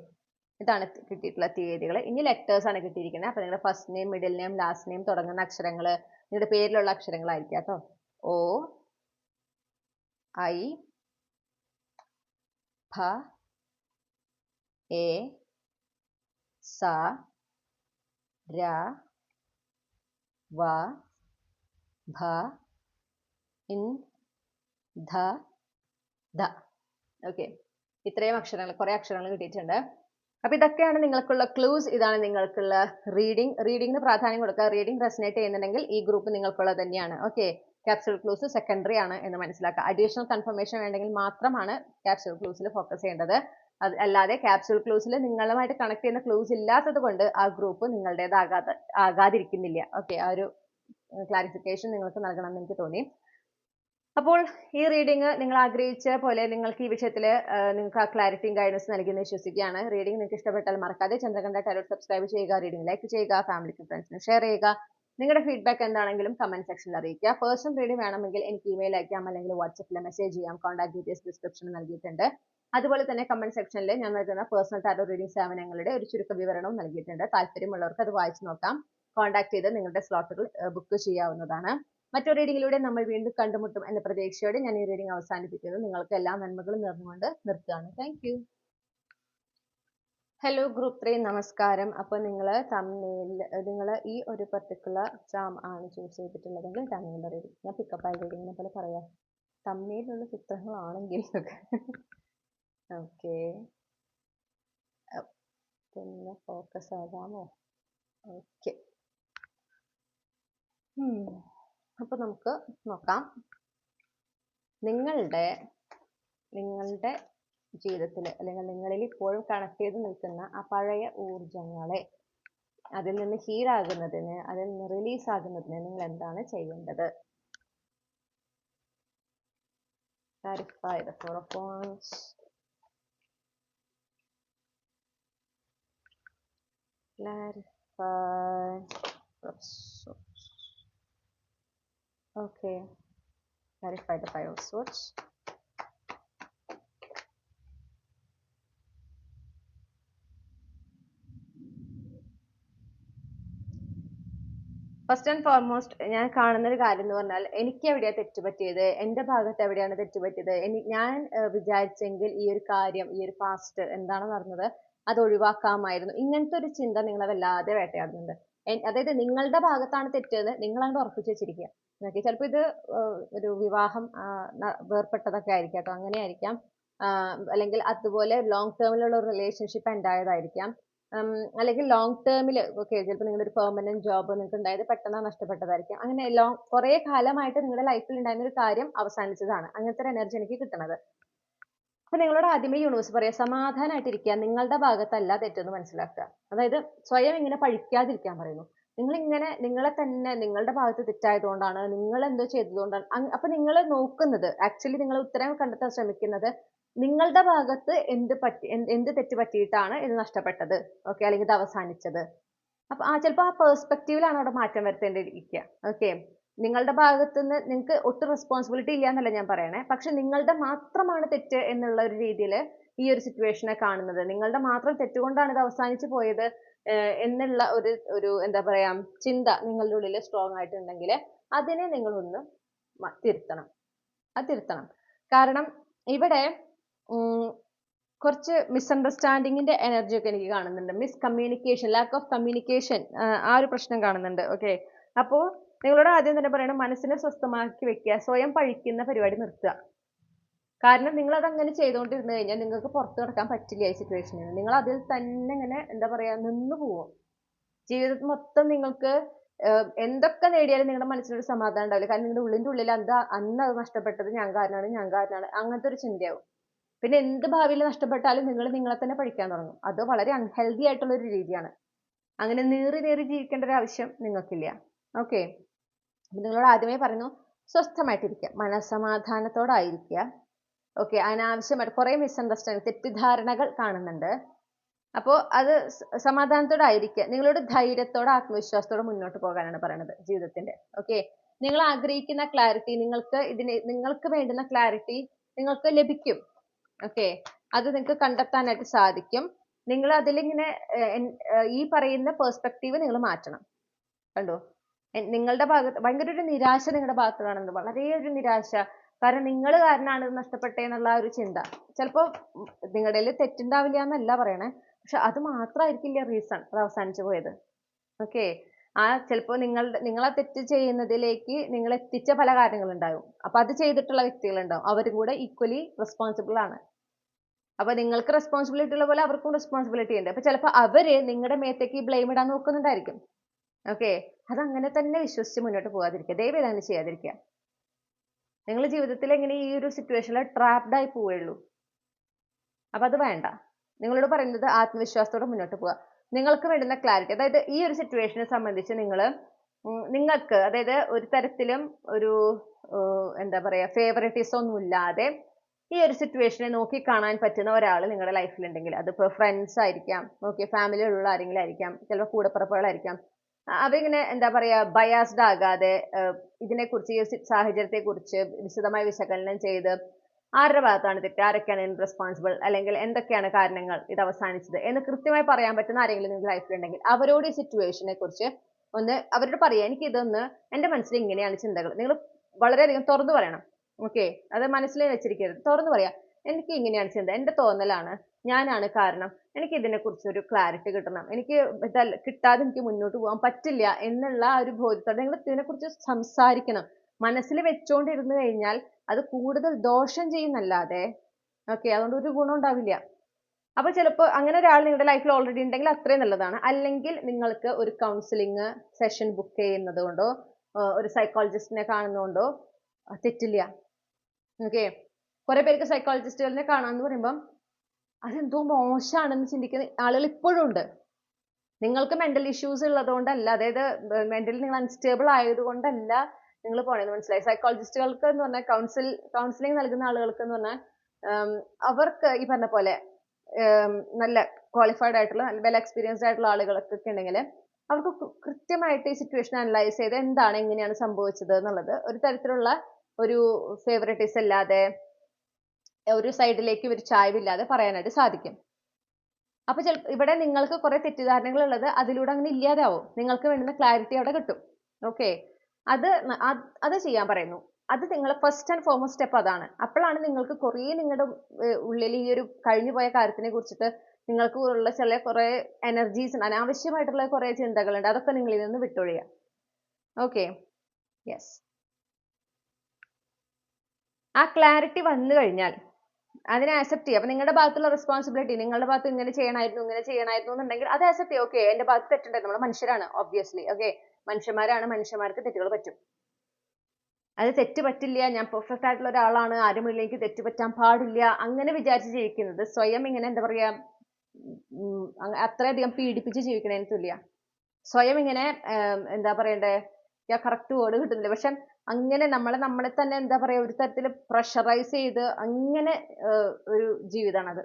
ഇതാണ് കിട്ടിയിട്ടുള്ള തീയതികൾ. ഇനി ലെറ്റേഴ്സ് ആണ് കിട്ടിയിരിക്കുന്നത്. അപ്പൊ നിങ്ങളുടെ first name, middle name, last name തുടങ്ങുന്ന അക്ഷരങ്ങൾ നിങ്ങളുടെ പേരിലുള്ള അക്ഷരങ്ങളായിരിക്കാം കേട്ടോ. O, I, ഭ, എ, സ, ര, വ, ഭ, ഇൻ, ധ, ധ. ഓക്കെ, ഇത്രയും അക്ഷരങ്ങൾ, കുറെ അക്ഷരങ്ങൾ കിട്ടിയിട്ടുണ്ട്. അപ്പൊ ഇതൊക്കെയാണ് നിങ്ങൾക്കുള്ള ക്ലൂസ്. ഇതാണ് നിങ്ങൾക്കുള്ള റീഡിംഗ്. റീഡിങ്ങിന് പ്രാധാന്യം കൊടുക്കുക. റീഡിംഗ് റെസനേറ്റ് ചെയ്യുന്നുണ്ടെങ്കിൽ ഈ ഗ്രൂപ്പ് നിങ്ങൾക്കുള്ളത് തന്നെയാണ്. ഓക്കെ, ക്യാപ്സ്യൂൾ ക്ലൂസ് സെക്കൻഡറി ആണ് എന്ന് മനസ്സിലാക്കുക. അഡീഷണൽ കൺഫർമേഷൻ വേണമെങ്കിൽ മാത്രമാണ് ക്യാപ്സ്യൂൾ ക്ലൂസിൽ ഫോക്കസ് ചെയ്യേണ്ടത്. അല്ലാതെ ക്യാപ്സ്യൂൾ ക്ലൂസിൽ നിങ്ങളുമായിട്ട് കണക്ട് ചെയ്യുന്ന ക്ലൂസ് ഇല്ലാത്തത് കൊണ്ട് ആ ഗ്രൂപ്പ് നിങ്ങളുടേതാകാതിരിക്കുന്നില്ല. ഓക്കെ, ആ ഒരു ക്ലാരിഫിക്കേഷൻ നിങ്ങൾക്ക് നൽകണമെന്ന് എനിക്ക് തോന്നി. അപ്പോൾ ഈ റീഡിംഗ് നിങ്ങൾ ആഗ്രഹിച്ച പോലെ നിങ്ങൾക്ക് ഈ വിഷയത്തിൽ നിങ്ങൾക്ക് ആ ക്ലാരിറ്റിയും ഗൈഡൻസ് നൽകിയെന്ന് വിശ്വസിക്കുകയാണ്. റീഡിംഗ് നിങ്ങൾക്ക് ഇഷ്ടപ്പെട്ടാൽ മറക്കാതെ ചന്ദ്രകണ്ഠ ടാരോട്ട് സബ്സ്ക്രൈബ് ചെയ്യുക, റീഡിംഗ് ലൈക്ക് ചെയ്യുക, ഫാമിലിക്കും ഫ്രണ്ട്സിനും ഷെയർ ചെയ്യുക. നിങ്ങളുടെ ഫീഡ്ബാക്ക് എന്താണെങ്കിലും കമന്റ് സെക്ഷനിൽ അറിയിക്കുക. പേഴ്സണൽ റീഡിംഗ് വേണമെങ്കിൽ എനിക്ക് ഇമെയിൽ അയക്കാം, അല്ലെങ്കിൽ വാട്സപ്പിൽ മെസ്സേജ് ചെയ്യാം. കോൺടാക്ട് ഡീറ്റെയിൽസ് ഡിസ്ക്രിപ്ഷനിൽ നൽകിയിട്ടുണ്ട്. അതുപോലെ തന്നെ കമന്റ് സെക്ഷനിൽ ഞാൻ നൽകുന്ന പേഴ്സണൽ ടാരോ റീഡിംഗ് സേവനങ്ങളുടെ ഒരു ചുരുക്ക വിവരണവും നൽകിയിട്ടുണ്ട്. താല്പര്യമുള്ളവർക്ക് അത് വായിച്ചു നോക്കാം. കോൺടാക്ട് ചെയ്ത് നിങ്ങളുടെ സ്ലോട്ടുകൾ ബുക്ക് ചെയ്യാവുന്നതാണ്. മറ്റൊരു റീഡിങ്ങിലൂടെ നമ്മൾ വീണ്ടും കണ്ടുമുട്ടും എന്ന പ്രതീക്ഷയോടെ ഞാൻ ഈ റീഡിംഗ് അവസാനിപ്പിക്കുന്നു. നിങ്ങൾക്ക് എല്ലാ നന്മകളും നേർന്നുകൊണ്ട് നിർത്തുകയാണ്. Thank you. ഹലോ ഗ്രൂപ്പ് 3, നമസ്കാരം. അപ്പോൾ നിങ്ങൾ ഈ ഒരു പർട്ടിക്കുലർ ചാം ആണ് ചൂസ് ചെയ്തിട്ടുള്ളതെങ്കിൽ തമ്മിലുള്ള റീഡിംഗ്, ഞാൻ പിക്കപ്പ് ആയ റീഡിങ്ങിനെ പോലെ പറയാം, തമ്മിലുള്ള ചിത്രങ്ങളാണെങ്കിൽ ഓക്കെ, പിന്നെ ഫോക്കസ് ആകാമോ? ഓക്കെ, അപ്പൊ നമുക്ക് നോക്കാം. നിങ്ങളുടെ ജീവിതത്തിൽ അല്ലെങ്കിൽ നിങ്ങളിൽ ഇപ്പോഴും കണക്ട് ചെയ്ത് നിൽക്കുന്ന ആ പഴയ ഊർജങ്ങളെ അതിൽ നിന്ന് ഹീലാകുന്നതിന്, അതിൽ നിന്ന് റിലീസ് ആകുന്നതിന് നിങ്ങൾ എന്താണ് ചെയ്യേണ്ടത്? Clarify the 4 of Wands. Clarify. Okay. Clarify the Five of Swords. First and foremost ഞാൻ കാണുന്ന ഒരു കാര്യം എന്ന് പറഞ്ഞാൽ എനിക്ക് എവിടെയാണ് തെറ്റുപറ്റിയത്, എൻ്റെ ഭാഗത്ത് എവിടെയാണ് തെറ്റുപറ്റിയത്, ഞാൻ വിചാരിച്ചെങ്കിൽ ഈ ഒരു കാര്യം, ഈ ഒരു പാസ്റ്റ് എന്താണ് നടന്നത് അത് ഒഴിവാക്കാമായിരുന്നു. ഇങ്ങനത്തെ ഒരു ചിന്ത നിങ്ങളെ വല്ലാതെ വേട്ടയാടുന്നുണ്ട്. അതായത് നിങ്ങളുടെ ഭാഗത്താണ് തെറ്റെന്ന് നിങ്ങളങ്ങോട്ട് ഉറപ്പിച്ച് വെച്ചിരിക്കുക. ഓക്കെ, ചിലപ്പോൾ ഇത് ഒരു വിവാഹം വേർപെട്ടതൊക്കെ ആയിരിക്കാം കേട്ടോ, അങ്ങനെ ആയിരിക്കാം. അല്ലെങ്കിൽ അതുപോലെ ലോങ് ടേമിലുള്ള ഒരു റിലേഷൻഷിപ്പ് ഉണ്ടായതായിരിക്കാം. അല്ലെങ്കിൽ ലോങ് ടേമിൽ ഓക്കെ, ചിലപ്പോൾ നിങ്ങളുടെ ഒരു പെർമനന്റ് ജോബ് നിങ്ങൾക്ക് ഉണ്ടായത് പെട്ടെന്ന് നഷ്ടപ്പെട്ടതായിരിക്കാം. അങ്ങനെ കുറേ കാലമായിട്ട് നിങ്ങളുടെ ലൈഫിൽ ഉണ്ടായിരുന്ന ഒരു കാര്യം അവസാനിച്ചതാണ്. അങ്ങനത്തെ ഒരു എനർജി എനിക്ക് കിട്ടുന്നത്. അപ്പൊ നിങ്ങളോട് ആദ്യമേ യൂണിവേഴ്സ് പറയാ, സമാധാനമായിട്ടിരിക്കുക, നിങ്ങളുടെ ഭാഗത്തല്ല തെറ്റെന്ന് മനസ്സിലാക്കുക. അതായത് സ്വയം ഇങ്ങനെ പഴിക്കാതിരിക്കാൻ പറയുന്നു. നിങ്ങളിങ്ങനെ നിങ്ങളെ തന്നെ നിങ്ങളുടെ ഭാഗത്ത് തെറ്റായതുകൊണ്ടാണ്, നിങ്ങൾ എന്തോ ചെയ്തതുകൊണ്ടാണ്. അപ്പൊ നിങ്ങൾ നോക്കുന്നത് ആക്ച്വലി നിങ്ങൾ ഉത്തരം കണ്ടെത്താൻ ശ്രമിക്കുന്നത് നിങ്ങളുടെ ഭാഗത്ത് എന്ത് തെറ്റ് പറ്റിയിട്ടാണ് ഇത് നഷ്ടപ്പെട്ടത്, ഓക്കെ, അല്ലെങ്കിൽ ഇത് അവസാനിച്ചത്. അപ്പൊ ചിലപ്പോൾ ആ പെർസ്പെക്റ്റീവിലാണ് അവിടെ മാറ്റം വരുത്തേണ്ടിയിരിക്കുക. ഓക്കെ, നിങ്ങളുടെ ഭാഗത്ത് നിന്ന് നിങ്ങൾക്ക് ഒട്ടും റെസ്പോൺസിബിലിറ്റി ഇല്ല എന്നല്ല ഞാൻ പറയണേ, പക്ഷെ നിങ്ങളുടെ മാത്രമാണ് തെറ്റ് എന്നുള്ള ഒരു രീതിയിൽ ഈ ഒരു സിറ്റുവേഷനെ കാണുന്നത്, നിങ്ങളുടെ മാത്രം തെറ്റുകൊണ്ടാണ് ഇത് അവസാനിച്ചു പോയത് എന്നുള്ള ഒരു എന്താ പറയാ ചിന്ത നിങ്ങളുടെ ഉള്ളിൽ സ്ട്രോങ് ആയിട്ടുണ്ടെങ്കിൽ അതിനെ നിങ്ങളൊന്ന് തിരുത്തണം. അത് തിരുത്തണം. കാരണം ഇവിടെ കുറച്ച് മിസ്അണ്ടർസ്റ്റാൻഡിങ്ങിന്റെ എനർജി ഒക്കെ എനിക്ക് കാണുന്നുണ്ട്. മിസ്കമ്മ്യൂണിക്കേഷൻ, ലാക്ക് ഓഫ് കമ്മ്യൂണിക്കേഷൻ, ആ ഒരു പ്രശ്നം കാണുന്നുണ്ട്. ഓക്കെ, അപ്പോൾ നിങ്ങളോട് ആദ്യം തന്നെ പറയണം, മനസ്സിനെ സ്വസ്ഥമാക്കി വെക്കുക, സ്വയം പഴിക്കുന്ന പരിപാടി നിർത്തുക. കാരണം നിങ്ങൾ അത് അങ്ങനെ ചെയ്തുകൊണ്ടിരുന്നു കഴിഞ്ഞാൽ നിങ്ങൾക്ക് പുറത്തു കിടക്കാൻ പറ്റില്ല ഈ സിറ്റുവേഷനിൽ. നിങ്ങൾ അതിൽ തന്നെ ഇങ്ങനെ എന്താ പറയാ നിന്ന് പോവും. ജീവിതത്തിൽ മൊത്തം നിങ്ങൾക്ക് എന്തൊക്കെ നേടിയാലും നിങ്ങളുടെ മനസ്സിലൊരു സമാധാനം ഉണ്ടാവില്ല. കാരണം നിങ്ങളുടെ ഉള്ളിൻ്റെ ഉള്ളിൽ അന്ന് അത് നഷ്ടപ്പെട്ടത് ഞാൻ കാരണമാണ് അങ്ങനത്തെ ഒരു ചിന്തയാവും. പിന്നെ എന്ത് ഭാവിയിൽ നഷ്ടപ്പെട്ടാലും നിങ്ങൾ നിങ്ങളെ തന്നെ പഴിക്കാൻ തുടങ്ങും. അത് വളരെ അൺഹെൽത്തി ആയിട്ടുള്ള ഒരു രീതിയാണ്. അങ്ങനെ നീറി ജീവിക്കേണ്ട ഒരു ആവശ്യം നിങ്ങൾക്കില്ല. ഓക്കെ, നിങ്ങളോട് ആദ്യമേ പറയുന്നു, സ്വസ്ഥമായിട്ടിരിക്കുക, മനസ്സമാധാനത്തോടായിരിക്കുക. ഓക്കെ, അനാവശ്യമായിട്ട് കുറേ മിസ്അണ്ടർസ്റ്റാൻഡിങ്, തെറ്റിദ്ധാരണകൾ കാണുന്നുണ്ട്. അപ്പോൾ അത് സമാധാനത്തോടായിരിക്കുക. നിങ്ങളോട് ധൈര്യത്തോടെ ആത്മവിശ്വാസത്തോടെ മുന്നോട്ട് പോകാനാണ് പറയുന്നത് ജീവിതത്തിന്റെ. ഓക്കെ, നിങ്ങൾ ആഗ്രഹിക്കുന്ന ക്ലാരിറ്റി, നിങ്ങൾക്ക് വേണ്ടുന്ന ക്ലാരിറ്റി നിങ്ങൾക്ക് ലഭിക്കും. ഓക്കെ, അത് നിങ്ങൾക്ക് കണ്ടെത്താനായിട്ട് സാധിക്കും. നിങ്ങൾ അതിലിങ്ങനെ ഈ പറയുന്ന പെർസ്പെക്റ്റീവ് നിങ്ങൾ മാറ്റണം. കണ്ടോ, നിങ്ങളുടെ ഭാഗത്ത് ഭയങ്കര ഒരു നിരാശ നിങ്ങളുടെ ഭാഗത്ത് കാണുന്നുണ്ട്, വളരെ ഒരു നിരാശ. കാരണം നിങ്ങൾ കാരണമാണ് ഇത് നഷ്ടപ്പെട്ടേന്നുള്ള ഒരു ചിന്ത. ചിലപ്പോൾ നിങ്ങളുടെ തെറ്റുണ്ടാവില്ല എന്നല്ല പറയണേ, പക്ഷെ അത് മാത്രമായിരിക്കില്ല റീസൺ അത് അവസാനിച്ചു പോയത്. ഓക്കെ, ചിലപ്പോൾ നിങ്ങളെ തെറ്റ് ചെയ്യുന്നതിലേക്ക് നിങ്ങൾ എത്തിച്ച പല കാര്യങ്ങളുണ്ടാവും. അപ്പൊ അത് ചെയ്തിട്ടുള്ള വ്യക്തികളുണ്ടാവും, അവരും കൂടെ ഈക്വലി റെസ്പോൺസിബിൾ ആണ്. അപ്പൊ നിങ്ങൾക്ക് റെസ്പോൺസിബിലിറ്റി ഉള്ള പോലെ അവർക്കും റെസ്പോൺസിബിലിറ്റി ഉണ്ട്. അപ്പൊ ചിലപ്പോൾ അവര് നിങ്ങളുടെ മേത്തേക്ക് ബ്ലെയിം ഇടാൻ നോക്കുന്നുണ്ടായിരിക്കും. ഓക്കെ, അതങ്ങനെ തന്നെ വിശ്വസിച്ച് മുന്നോട്ട് പോകാതിരിക്കുക, ദയവേത് അങ്ങനെ ചെയ്യാതിരിക്കുക. നിങ്ങൾ ജീവിതത്തിൽ എങ്ങനെ ഈ ഒരു സിറ്റുവേഷനിൽ ട്രാപ്ഡ് ആയി പോവുള്ളൂ. അപ്പൊ അത് വേണ്ട. നിങ്ങളോട് പറയുന്നത് ആത്മവിശ്വാസത്തോടെ മുന്നോട്ട് പോവുക. നിങ്ങൾക്ക് വേണ്ടുന്ന ക്ലാരിറ്റി, അതായത് ഈ ഒരു സിറ്റുവേഷനെ സംബന്ധിച്ച് നിങ്ങൾക്ക് അതായത് ഒരു തരത്തിലും ഒരു എന്താ പറയാ ഫേവറിറ്റിസം ഒന്നും ഇല്ലാതെ ഈ ഒരു സിറ്റുവേഷനെ നോക്കി കാണാൻ പറ്റുന്ന ഒരാൾ നിങ്ങളുടെ ലൈഫിൽ ഉണ്ടെങ്കിൽ, അതിപ്പോൾ ഫ്രണ്ട്സ് ആയിരിക്കാം, ഓക്കെ, ഫാമിലിയിലുള്ള ആരെങ്കിലും ആയിരിക്കാം, ചിലപ്പോൾ കൂടപ്പിറപ്പുകളായിരിക്കാം. അവരിങ്ങനെ എന്താ പറയാ ബയാസ്ഡ് ആകാതെ ഇതിനെക്കുറിച്ച്, ഈ സാഹചര്യത്തെക്കുറിച്ച് വിശദമായി വിശകലനം ചെയ്ത് ആരുടെ ഭാഗത്താണ് തെറ്റ്, ആരൊക്കെയാണ് റെസ്പോൺസിബിൾ, അല്ലെങ്കിൽ എന്തൊക്കെയാണ് കാരണങ്ങൾ ഇത് അവസാനിച്ചത് എന്ന് കൃത്യമായി പറയാൻ പറ്റുന്ന ആരെങ്കിലും നിങ്ങളുടെ ലൈഫിലുണ്ടെങ്കിൽ അവരോട് ഈ സിറ്റുവേഷനെ കുറിച്ച് അവരോട് പറയാം, എനിക്ക് ഇതൊന്ന്, എൻ്റെ മനസ്സിൽ ഇങ്ങനെയാണ് ചിന്തകൾ. നിങ്ങൾ വളരെയധികം തുറന്നു പറയണം. ഓക്കെ, അത് മനസ്സിൽ വെച്ചിരിക്കരുത്, തുറന്നു പറയാം, എനിക്ക് ഇങ്ങനെയാണ് ചിന്ത, എൻ്റെ തോന്നലാണ്, ഞാനാണ് കാരണം, എനിക്ക് ഇതിനെക്കുറിച്ച് ഒരു ക്ലാരിറ്റി കിട്ടണം, എനിക്ക് കിട്ടാതെ എനിക്ക് മുന്നോട്ട് പോകാൻ പറ്റില്ല എന്നുള്ള ഒരു ബോധ്യത്തോടെ നിങ്ങൾ ഇതിനെക്കുറിച്ച് സംസാരിക്കണം. മനസ്സിൽ വെച്ചോണ്ടിരുന്നു കഴിഞ്ഞാൽ അത് കൂടുതൽ ദോഷം ചെയ്യുന്നല്ലാതെ ഓക്കെ അതുകൊണ്ട് ഒരു ഗുണം ഉണ്ടാവില്ല. അപ്പൊ ചിലപ്പോൾ അങ്ങനെ ഒരാൾ നിങ്ങളുടെ ലൈഫിൽ ഓൾറെഡി ഉണ്ടെങ്കിൽ അത്രയും നല്ലതാണ്. അല്ലെങ്കിൽ നിങ്ങൾക്ക് ഒരു കൗൺസിലിംഗ് സെഷൻ ബുക്ക് ചെയ്യുന്നത് കൊണ്ടോ ഒരു സൈക്കോളജിസ്റ്റിനെ കാണുന്നതുകൊണ്ടോ തെറ്റില്ല. ഓക്കെ, കുറെ പേർക്ക് സൈക്കോളജിസ്റ്റുകളെ കാണാന്ന് പറയുമ്പം അതെന്തോ മോശമാണെന്ന് ചിന്തിക്കുന്ന ആളുകൾ ഇപ്പോഴും ഉണ്ട്. നിങ്ങൾക്ക് മെന്റൽ ഇഷ്യൂസ് ഉള്ളതുകൊണ്ടല്ല, അതായത് മെന്റലി നിങ്ങൾ അൺസ്റ്റേബിൾ ആയതുകൊണ്ടല്ല നിങ്ങൾ പോണെന്ന് മനസ്സിലായി. സൈക്കോളജിസ്റ്റുകൾക്ക് എന്ന് പറഞ്ഞാൽ കൗൺസിലിംഗ് നൽകുന്ന ആളുകൾക്ക് എന്ന് പറഞ്ഞാൽ അവർക്ക് ഈ പറഞ്ഞ പോലെ നല്ല ക്വാളിഫൈഡ് ആയിട്ടുള്ള വെൽ എക്സ്പീരിയൻസ്ഡ് ആയിട്ടുള്ള ആളുകളൊക്കെ ഉണ്ടെങ്കിൽ അവർക്ക് കൃത്യമായിട്ട് ഈ സിറ്റുവേഷൻ അനലൈസ് ചെയ്ത് എന്താണ് എങ്ങനെയാണ് സംഭവിച്ചത് എന്നുള്ളത് ഒരു തരത്തിലുള്ള ഒരു ഫേവറേറ്റിസം ഇല്ലാതെ ഒരു സൈഡിലേക്ക് ഒരു ചായ്വില്ലാതെ പറയാനായിട്ട് സാധിക്കും. അപ്പൊ ഇവിടെ നിങ്ങൾക്ക് കുറെ തെറ്റിദ്ധാരണകൾ ഉള്ളത് അതിലൂടെ അങ്ങനെ ഇല്ലാതാവും. നിങ്ങൾക്ക് വേണ്ടുന്ന ക്ലാരിറ്റി അവിടെ കിട്ടും. ഓക്കെ, അത് ചെയ്യാൻ പറയുന്നു. അത് നിങ്ങൾ ഫസ്റ്റ് ആൻഡ് ഫോർമോസ്റ്റ് സ്റ്റെപ്പ് അതാണ്. അപ്പോഴാണ് നിങ്ങൾക്ക് കുറേ നിങ്ങളുടെ ഉള്ളിൽ ഈ ഒരു കഴിഞ്ഞു പോയ കാര്യത്തിനെ കുറിച്ചിട്ട് നിങ്ങൾക്ക് ഉള്ള കുറെ എനർജീസ്, അനാവശ്യമായിട്ടുള്ള കുറെ ചിന്തകളുണ്ട്, അതൊക്കെ നിങ്ങളിൽ നിന്ന് വിട്ടൊഴിയാം. Okay, yes. ആ ക്ലാരിറ്റി വന്നു കഴിഞ്ഞാൽ അതിനെ ആക്സെപ്റ്റ് ചെയ്യുക. അപ്പൊ നിങ്ങളുടെ ഭാഗത്തുള്ള റെസ്പോൺസിബിലിറ്റി, നിങ്ങളുടെ ഭാഗത്ത് ഇങ്ങനെ ചെയ്യണമായിരുന്നു എന്നുണ്ടെങ്കിൽ അത് ആക്സെപ്റ്റ് ചെയ്യുക. ഓക്കെ, എന്റെ ഭാഗത്ത് തെറ്റുണ്ടായിരുന്നു, നമ്മൾ മനുഷ്യരാണ്, ഒബ്വിയസ്ലി. ഓക്കെ, മനുഷ്യന്മാരാണ്, മനുഷ്യന്മാർക്ക് തെറ്റുകൾ പറ്റും. അത് തെറ്റ് പറ്റില്ല, ഞാൻ പെർഫെക്റ്റ് ആയിട്ടുള്ള ഒരാളാണ്, ആരും എനിക്ക് തെറ്റ് പറ്റാൻ പാടില്ല, അങ്ങനെ വിചാരിച്ച് ജീവിക്കുന്നത് സ്വയം ഇങ്ങനെ എന്താ പറയാ, അത്രയധികം പീഡിപ്പിച്ച് ജീവിക്കണേന് തുല്യ. സ്വയം ഇങ്ങനെ എന്താ പറയണ്ടേ, കറക്റ്റ് വേർഡ് കിട്ടുന്നില്ല, പക്ഷെ അങ്ങനെ നമ്മളെ തന്നെ എന്താ പറയാ ഒരു തരത്തിൽ പ്രഷറൈസ് ചെയ്ത് അങ്ങനെ ഒരു ജീവിതമാണത്.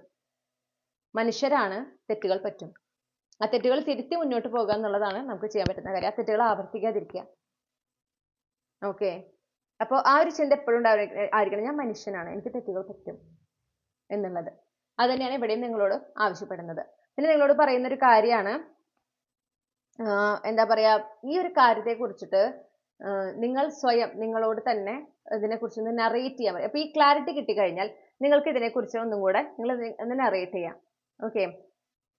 മനുഷ്യരാണ്, തെറ്റുകൾ പറ്റും. ആ തെറ്റുകൾ തിരുത്തി മുന്നോട്ട് പോകുക എന്നുള്ളതാണ് നമുക്ക് ചെയ്യാൻ പറ്റുന്ന കാര്യം. ആ തെറ്റുകൾ ആവർത്തിക്കാതിരിക്കുക. ഓക്കെ, അപ്പോൾ ആ ഒരു ചിന്ത എപ്പോഴും ആയിരിക്കണം, ഞാൻ മനുഷ്യനാണ്, എനിക്ക് തെറ്റുകൾ പറ്റും എന്നുള്ളത്. അത് തന്നെയാണ് ഇവിടെയും നിങ്ങളോട് ആവശ്യപ്പെടുന്നത്. പിന്നെ നിങ്ങളോട് പറയുന്ന ഒരു കാര്യമാണ്, എന്താ പറയാ, ഈ ഒരു കാര്യത്തെ കുറിച്ചിട്ട് നിങ്ങൾ സ്വയം നിങ്ങളോട് തന്നെ ഇതിനെക്കുറിച്ച് ഒന്ന് നറേറ്റ് ചെയ്യാൻ പറയും. അപ്പൊ ഈ ക്ലാരിറ്റി കിട്ടിക്കഴിഞ്ഞാൽ നിങ്ങൾക്ക് ഇതിനെക്കുറിച്ച് ഒന്നും കൂടെ നിങ്ങൾ ഒന്ന് നറേറ്റ് ചെയ്യാം. ഓക്കെ,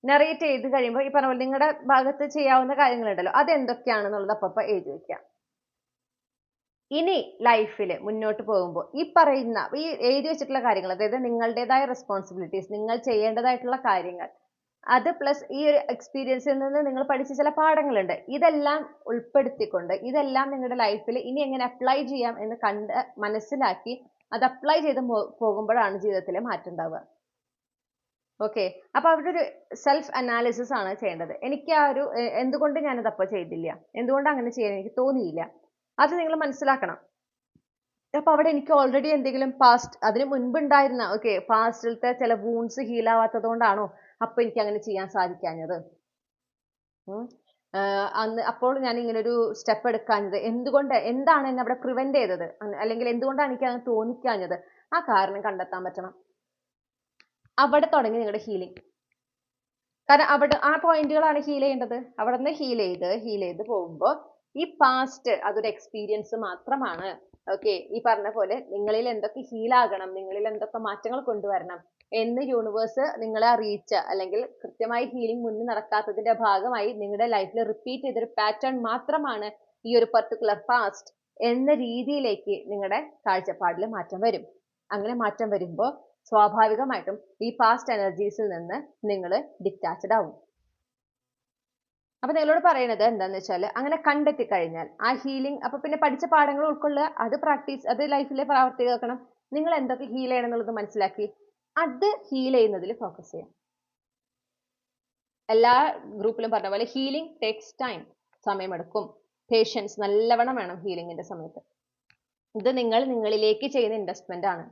നറേറ്റ് ചെയ്ത് കഴിയുമ്പോൾ ഈ പറഞ്ഞ പോലെ നിങ്ങളുടെ ഭാഗത്ത് ചെയ്യാവുന്ന കാര്യങ്ങളുണ്ടല്ലോ, അതെന്തൊക്കെയാണെന്നുള്ളത് അപ്പൊ എഴുതി വെക്കാം. ഇനി ലൈഫിൽ മുന്നോട്ട് പോകുമ്പോൾ ഈ പറയുന്ന ഈ എഴുതി വെച്ചിട്ടുള്ള കാര്യങ്ങൾ, അതായത് നിങ്ങളുടേതായ റെസ്പോൺസിബിലിറ്റീസ്, നിങ്ങൾ ചെയ്യേണ്ടതായിട്ടുള്ള കാര്യങ്ങൾ, അത് പ്ലസ് ഈ ഒരു എക്സ്പീരിയൻസിൽ നിന്ന് നിങ്ങൾ പഠിച്ച ചില പാഠങ്ങളുണ്ട്, ഇതെല്ലാം ഉൾപ്പെടുത്തിക്കൊണ്ട് ഇതെല്ലാം നിങ്ങളുടെ ലൈഫിൽ ഇനി എങ്ങനെ അപ്ലൈ ചെയ്യാം എന്ന് കണ്ട് മനസ്സിലാക്കി അത് അപ്ലൈ ചെയ്ത് പോകുമ്പോഴാണ് ജീവിതത്തിൽ മാറ്റം ഉണ്ടാവുക. ഓക്കെ, അപ്പൊ അവിടെ ഒരു സെൽഫ് അനാലിസിസ് ആണ് ചെയ്യേണ്ടത്. എനിക്ക് ആ ഒരു എന്തുകൊണ്ട് ഞാനത് അപ്പോൾ ചെയ്തില്ല, എന്തുകൊണ്ട് അങ്ങനെ ചെയ്യാൻ എനിക്ക് തോന്നിയില്ല, അത് നിങ്ങൾ മനസ്സിലാക്കണം. അപ്പൊ അവിടെ എനിക്ക് ഓൾറെഡി എന്തെങ്കിലും പാസ്റ്റ്, അതിന് മുൻപ് ഉണ്ടായിരുന്ന പാസ്റ്റിലത്തെ ചില വൂൺസ് ഹീൽ ആവാത്തത് കൊണ്ടാണോ അപ്പൊ എനിക്ക് അങ്ങനെ ചെയ്യാൻ സാധിക്കാഞ്ഞത്? അന്ന് അപ്പോൾ ഞാൻ ഇങ്ങനെ ഒരു സ്റ്റെപ്പ് എടുക്കാഞ്ഞത് എന്തുകൊണ്ട്, എന്താണ് എന്നെ അവിടെ പ്രിവെന്റ് ചെയ്തത്, അല്ലെങ്കിൽ എന്തുകൊണ്ടാണ് എനിക്ക് അങ്ങനെ തോന്നിക്കാഞ്ഞത്? ആ കാരണം കണ്ടെത്താൻ പറ്റണം. അവിടെ തുടങ്ങി നിങ്ങളുടെ ഹീലിംഗ്. കാരണം അവിടെ ആ പോയിന്റുകളാണ് ഹീൽ ചെയ്യേണ്ടത്. അവിടെ നിന്ന് ഹീൽ ചെയ്ത് പോകുമ്പോൾ ഈ പാസ്റ്റ് അതൊരു എക്സ്പീരിയൻസ് മാത്രമാണ്. ഓക്കെ, ഈ പറഞ്ഞ പോലെ നിങ്ങളിൽ എന്തൊക്കെ ഹീൽ ആകണം, നിങ്ങളിൽ എന്തൊക്കെ മാറ്റങ്ങൾ കൊണ്ടുവരണം എന്ന് യൂണിവേഴ്സ് നിങ്ങളെ അറിയിച്ച, അല്ലെങ്കിൽ കൃത്യമായി ഹീലിംഗ് മുന്നിൽ നടക്കാത്തതിന്റെ ഭാഗമായി നിങ്ങളുടെ ലൈഫിൽ റിപ്പീറ്റ് ചെയ്തൊരു പാറ്റേൺ മാത്രമാണ് ഈ ഒരു പർട്ടിക്കുലർ പാസ്റ്റ് എന്ന രീതിയിലേക്ക് നിങ്ങളുടെ കാഴ്ചപ്പാടിൽ മാറ്റം വരും. അങ്ങനെ മാറ്റം വരുമ്പോൾ സ്വാഭാവികമായിട്ടും ഈ പാസ്റ്റ് എനർജീസിൽ നിന്ന് നിങ്ങൾ ഡിറ്റാച്ച്ഡ് ആവും. അപ്പൊ നിങ്ങളോട് പറയുന്നത് എന്താന്ന് വെച്ചാൽ, അങ്ങനെ കണ്ടെത്തി കഴിഞ്ഞാൽ ആ ഹീലിംഗ്, അപ്പൊ പിന്നെ പഠിച്ച പാഠങ്ങൾ ഉൾക്കൊള്ളുക, അത് പ്രാക്ടീസ്, അത് ലൈഫിലെ പ്രാവർത്തികമാക്കണം. നിങ്ങൾ എന്തൊക്കെ ഹീൽ ചെയ്യണം എന്നുള്ളത് മനസ്സിലാക്കി അത് ഹീൽ ചെയ്യുന്നതിൽ ഫോക്കസ് ചെയ്യാം. എല്ലാ ഗ്രൂപ്പിലും പറഞ്ഞ പോലെ ഹീലിംഗ് ടേക്സ് ടൈം, സമയമെടുക്കും. പേഷ്യൻസ് നല്ലവണ്ണം വേണം ഹീലിംഗിന്റെ സമയത്ത്. ഇത് നിങ്ങളിലേക്ക് ചെയ്യുന്ന ഇൻവെസ്റ്റ്മെന്റ് ആണ്.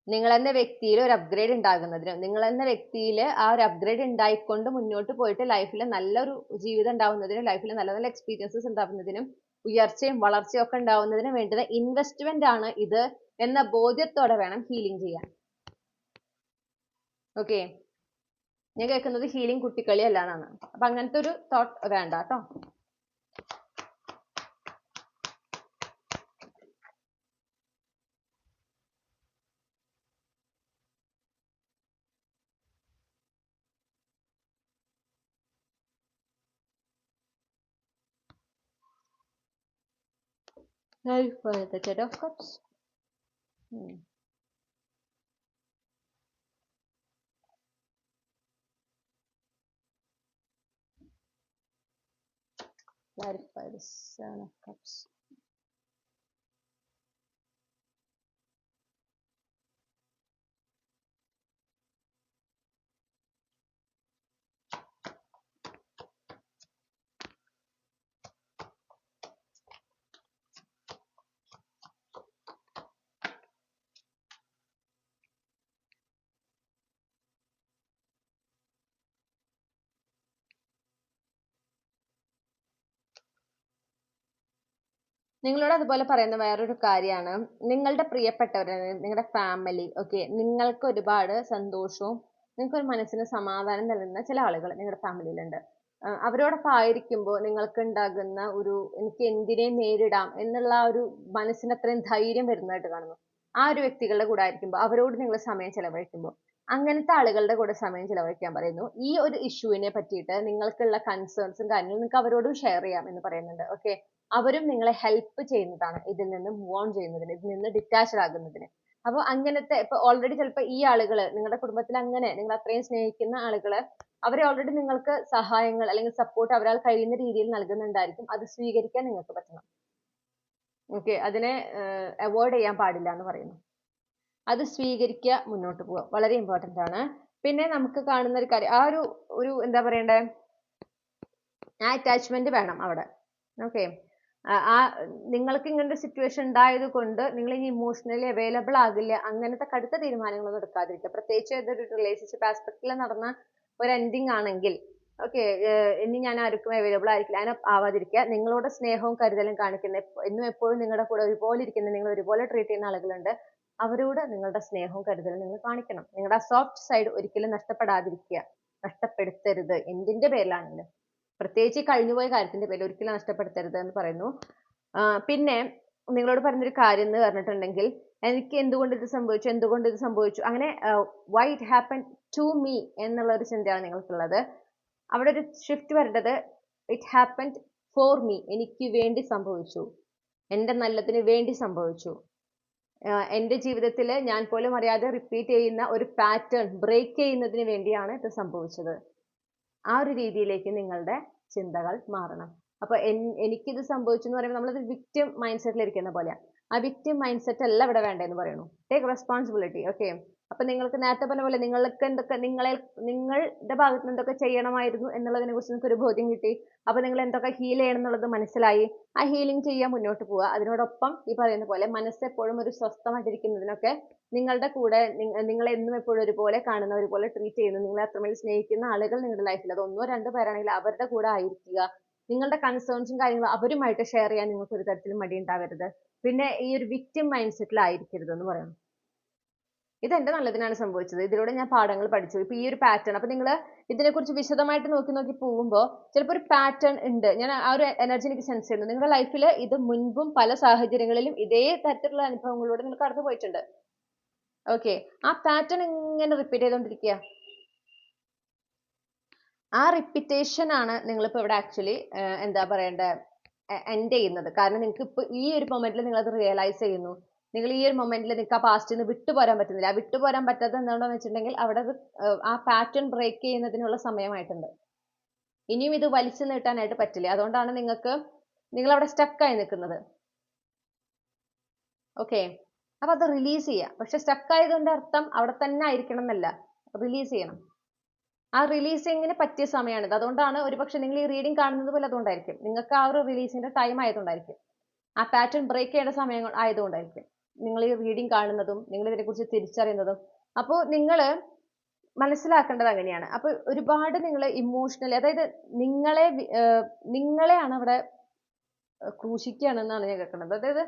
നിങ്ങൾ എന്ന വ്യക്തിയിൽ ഒരു അപ്ഗ്രേഡ് ഉണ്ടാകുന്നതിനും, നിങ്ങൾ എന്ന വ്യക്തിയിൽ ആ ഒരു അപ്ഗ്രേഡ് ഉണ്ടായിക്കൊണ്ട് മുന്നോട്ട് പോയിട്ട് ലൈഫിൽ നല്ലൊരു ജീവിതം ഉണ്ടാവുന്നതിനും, ലൈഫിൽ നല്ല നല്ല എക്സ്പീരിയൻസസ് ഉണ്ടാവുന്നതിനും, ഉയർച്ചയും വളർച്ചയും ഒക്കെ ഉണ്ടാവുന്നതിനും വേണ്ടുന്ന ഇൻവെസ്റ്റ്മെന്റ് ആണ് ഇത് എന്ന ബോധ്യത്തോടെ വേണം ഹീലിംഗ് ചെയ്യാൻ. ഓക്കെ, ഞാൻ കേൾക്കുന്നത് ഹീലിംഗ് കുട്ടിക്കളി അല്ല എന്നാണ്. അപ്പൊ അങ്ങനത്തെ ഒരു തോട്ട് വേണ്ട കേട്ടോ. For the Ten of Cups. Clarify the Seven of Cups. നിങ്ങളോട് അതുപോലെ പറയുന്ന വേറൊരു കാര്യമാണ്, നിങ്ങളുടെ പ്രിയപ്പെട്ടവർ, നിങ്ങളുടെ ഫാമിലി, ഓക്കെ, നിങ്ങൾക്ക് ഒരുപാട് സന്തോഷവും നിങ്ങൾക്കൊരു മനസ്സിന് സമാധാനം നൽകുന്ന ചില ആളുകൾ നിങ്ങളുടെ ഫാമിലിയിലുണ്ട്. അവരോടൊപ്പം ആയിരിക്കുമ്പോൾ നിങ്ങൾക്ക് ഉണ്ടാകുന്ന ഒരു എനിക്ക് എന്തിനേയും നേരിടാം എന്നുള്ള ആ ഒരു മനസ്സിന് അത്രയും ധൈര്യം വരുന്നതായിട്ട് കാണുന്നു. ആ ഒരു വ്യക്തികളുടെ കൂടെ ആയിരിക്കുമ്പോൾ, അവരോട് നിങ്ങൾ സമയം ചെലവഴിക്കുമ്പോൾ, അങ്ങനത്തെ ആളുകളുടെ കൂടെ സമയം ചെലവഴിക്കാൻ പറയുന്നു. ഈ ഒരു ഇഷ്യൂവിനെ പറ്റിയിട്ട് നിങ്ങൾക്കുള്ള കൺസേൺസും കാര്യങ്ങളും നിങ്ങൾക്ക് അവരോടും ഷെയർ ചെയ്യാം എന്ന് പറയുന്നുണ്ട്. ഓക്കെ, അവരും നിങ്ങളെ ഹെൽപ്പ് ചെയ്യുന്നതാണ് ഇതിൽ നിന്ന് മൂവ് ഓൺ ചെയ്യുന്നതിന്, ഇതിൽ നിന്ന് ഡിറ്റാച്ച്ഡ് ആകുന്നതിന്. അപ്പൊ അങ്ങനത്തെ ഇപ്പൊ ഓൾറെഡി ചിലപ്പോൾ ഈ ആളുകള് നിങ്ങളുടെ കുടുംബത്തിൽ അങ്ങനെ നിങ്ങൾ അത്രയും സ്നേഹിക്കുന്ന ആളുകള് അവരെ ഓൾറെഡി നിങ്ങൾക്ക് സഹായങ്ങൾ അല്ലെങ്കിൽ സപ്പോർട്ട് അവരാൽ കഴിയുന്ന രീതിയിൽ നൽകുന്നുണ്ടായിരിക്കും. അത് സ്വീകരിക്കാൻ നിങ്ങൾക്ക് പറ്റണം. ഓക്കെ, അതിനെ അവോയ്ഡ് ചെയ്യാൻ പാടില്ല എന്ന് പറയുന്നു. അത് സ്വീകരിക്കുക, മുന്നോട്ട് പോവുക, വളരെ ഇമ്പോർട്ടന്റ് ആണ്. പിന്നെ നമുക്ക് കാണുന്ന ഒരു കാര്യം, ആ ഒരു എന്താ പറയണ്ടേ, ആ അറ്റാച്ച്മെന്റ് വേണം അവിടെ. ഓക്കെ, ആ നിങ്ങൾക്ക് ഇങ്ങനൊരു സിറ്റുവേഷൻ ഉണ്ടായത് കൊണ്ട് നിങ്ങൾ ഇനി ഇമോഷണലി അവൈലബിൾ ആകില്ല, അങ്ങനത്തെ കടുത്ത തീരുമാനങ്ങളൊന്നും എടുക്കാതിരിക്കുക. പ്രത്യേകിച്ച് ഇതൊരു റിലേഷൻഷിപ്പ് ആസ്പെക്റ്റിൽ നടന്ന ഒരു എൻഡിങ് ആണെങ്കിൽ, ഓക്കെ, ഇനി ഞാൻ ആർക്കും അവൈലബിൾ ആയിരിക്കില്ല, അങ്ങനെ ആവാതിരിക്കുക. നിങ്ങളോട് സ്നേഹവും കരുതലും കാണിക്കുന്ന, എന്നും എപ്പോഴും നിങ്ങളുടെ കൂടെ ഒരുപോലെ ഇരിക്കുന്ന, നിങ്ങൾ ഒരുപോലെ ട്രീറ്റ് ചെയ്യുന്ന ആളുകളുണ്ട്, അവരോട് നിങ്ങളുടെ സ്നേഹവും കരുതലും നിങ്ങൾ കാണിക്കണം. നിങ്ങളുടെ ആ സോഫ്റ്റ് സൈഡ് ഒരിക്കലും നഷ്ടപ്പെടാതിരിക്കുക, നഷ്ടപ്പെടുത്തരുത്, എന്തിന്റെ പേരിലാണെങ്കിലും. പ്രത്യേകിച്ച് കഴിഞ്ഞുപോയ കാര്യത്തിന്റെ പേരിൽ ഒരിക്കലും നഷ്ടപ്പെടുത്തരുത് എന്ന് പറയുന്നു. പിന്നെ നിങ്ങളോട് പറഞ്ഞൊരു കാര്യം എന്ന് പറഞ്ഞിട്ടുണ്ടെങ്കിൽ, എനിക്ക് എന്തുകൊണ്ട് ഇത് സംഭവിച്ചു, എന്തുകൊണ്ട് ഇത് സംഭവിച്ചു, അങ്ങനെ why it happen to me എന്നുള്ള ഒരു ചിന്തയാണ് നിങ്ങൾക്കുള്ളത്. അവിടെ ഒരു ഷിഫ്റ്റ് വരേണ്ടത്, ഇറ്റ് ഹാപ്പൻഡ് ഫോർ മീ, എനിക്ക് വേണ്ടി സംഭവിച്ചു, എൻ്റെ നല്ലതിന് വേണ്ടി സംഭവിച്ചു. എൻ്റെ ജീവിതത്തിൽ ഞാൻ പോലും അറിയാതെ റിപ്പീറ്റ് ചെയ്യുന്ന ഒരു പാറ്റേൺ ബ്രേക്ക് ചെയ്യുന്നതിന് വേണ്ടിയാണ് ഇത് സംഭവിച്ചത്. ആ ഒരു രീതിയിലേക്ക് നിങ്ങളുടെ ചിന്തകൾ മാറണം. അപ്പൊ എനിക്കിത് സംഭവിച്ചു എന്ന് പറയുമ്പോൾ നമ്മളത് വിക്ടിം മൈൻഡ് സെറ്റിൽ ഇരിക്കുന്ന പോലെയാണ്. ആ വിക്ടിം മൈൻഡ് സെറ്റ് അല്ല ഇവിടെ വേണ്ടതെന്ന് പറയുന്നു. Take responsibility. ഓക്കെ, അപ്പൊ നിങ്ങൾക്ക് നേരത്തെ പറഞ്ഞ പോലെ നിങ്ങൾക്ക് എന്തൊക്കെ നിങ്ങളുടെ ഭാഗത്ത് നിന്ന് എന്തൊക്കെ ചെയ്യണമായിരുന്നു എന്നുള്ളതിനെ കുറിച്ച് നിങ്ങൾക്ക് ഒരു ബോധ്യം കിട്ടി. അപ്പൊ നിങ്ങൾ എന്തൊക്കെ ഹീൽ ചെയ്യണം എന്നുള്ളത് മനസ്സിലായി. ആ ഹീലിംഗ് ചെയ്യാൻ മുന്നോട്ട് പോവുക. അതിനോടൊപ്പം ഈ പറയുന്ന പോലെ മനസ്സ് എപ്പോഴും ഒരു സ്വസ്ഥമായിട്ടിരിക്കുന്നതിനൊക്കെ നിങ്ങളുടെ കൂടെ നിങ്ങളെ എന്നും എപ്പോഴും ഒരുപോലെ കാണുന്ന, ഒരുപോലെ ട്രീറ്റ് ചെയ്യുന്ന, നിങ്ങളെ അത്രമേൽ സ്നേഹിക്കുന്ന ആളുകൾ നിങ്ങളുടെ ലൈഫിൽ, അത് ഒന്നോ രണ്ടോ പേരാണെങ്കിൽ അവരുടെ കൂടെ ആയിരിക്കുക. നിങ്ങളുടെ കൺസേൺസും കാര്യങ്ങളും അവരുമായിട്ട് ഷെയർ ചെയ്യാൻ നിങ്ങൾക്ക് ഒരു തരത്തിലും മടി ഉണ്ടാവരുത്. പിന്നെ ഈ ഒരു വിക്ടിം മൈൻഡ് സെറ്റിൽ ആയിരിക്കരുത് എന്ന് പറയുന്നു. ഇത് എന്റെ നല്ലതിനാണ് സംഭവിച്ചത്, ഇതിലൂടെ ഞാൻ പാഠങ്ങൾ പഠിച്ചു. ഇപ്പൊ ഈ ഒരു പാറ്റേൺ, അപ്പൊ നിങ്ങൾ ഇതിനെക്കുറിച്ച് വിശദമായിട്ട് നോക്കി പോകുമ്പോൾ ചിലപ്പോൾ ഒരു പാറ്റേൺ ഉണ്ട്. ഞാൻ ആ ഒരു എനർജി എനിക്ക് സെൻസ് ചെയ്യുന്നു. നിങ്ങളുടെ ലൈഫിൽ ഇത് മുൻപും പല സാഹചര്യങ്ങളിലും ഇതേ തരത്തിലുള്ള അനുഭവങ്ങളിലൂടെ നിങ്ങൾ കടന്നു പോയിട്ടുണ്ട്. ഓക്കെ, ആ പാറ്റേൺ ഇങ്ങനെ റിപ്പീറ്റ് ചെയ്തുകൊണ്ടിരിക്കുക. ആ റിപ്പീറ്റേഷൻ ആണ് നിങ്ങളിപ്പോ ഇവിടെ ആക്ച്വലി എന്താ പറയണ്ടേ, എൻഡ് ചെയ്യുന്നത്. കാരണം നിങ്ങൾക്ക് ഇപ്പൊ ഈ ഒരു മൊമെന്റിൽ നിങ്ങൾ അത് റിയലൈസ് ചെയ്യുന്നു. നിങ്ങൾ ഈ ഒരു മൊമെന്റിൽ നിങ്ങൾക്ക് ആ പാസ്റ്റിൽ നിന്ന് വിട്ടുപോരാൻ പറ്റുന്നില്ല. ആ വിട്ടുപോരാൻ പറ്റാത്തത് എന്താണെന്ന് വെച്ചിട്ടുണ്ടെങ്കിൽ അവിടെ ആ പാറ്റേൺ ബ്രേക്ക് ചെയ്യുന്നതിനുള്ള സമയമായിട്ടുണ്ട്. ഇനിയും ഇത് വലിച്ചു നീട്ടാനായിട്ട് പറ്റില്ല. അതുകൊണ്ടാണ് നിങ്ങൾ അവിടെ സ്റ്റക്കായി നിൽക്കുന്നത്. ഓക്കെ, അപ്പൊ അത് റിലീസ് ചെയ്യാം. പക്ഷെ സ്റ്റക്ക് ആയതുകൊണ്ട് അർത്ഥം അവിടെ തന്നെ ആയിരിക്കണം എന്നല്ല, റിലീസ് ചെയ്യണം. ആ റിലീസിങ്ങിന് പറ്റിയ സമയമാണിത്. അതുകൊണ്ടാണ് ഒരുപക്ഷെ നിങ്ങൾ ഈ റീഡിംഗ് കാണുന്നത് പോലെ അതുകൊണ്ടായിരിക്കും. നിങ്ങൾക്ക് ആ ഒരു റിലീസിന്റെ ടൈം ആയതുകൊണ്ടായിരിക്കും, ആ പാറ്റേൺ ബ്രേക്ക് ചെയ്യേണ്ട സമയങ്ങൾ ആയതുകൊണ്ടായിരിക്കും നിങ്ങൾ ഈ റീഡിംഗ് കാണുന്നതും നിങ്ങൾ ഇതിനെക്കുറിച്ച് തിരിച്ചറിയുന്നതും. അപ്പോൾ നിങ്ങൾ മനസ്സിലാക്കേണ്ടത് അങ്ങനെയാണ്. അപ്പൊ ഒരുപാട് നിങ്ങൾ ഇമോഷണലി, അതായത് നിങ്ങളെയാണ് അവിടെ ക്രൂശിക്കുകയാണെന്നാണ് ഞാൻ കേൾക്കുന്നത്. അതായത്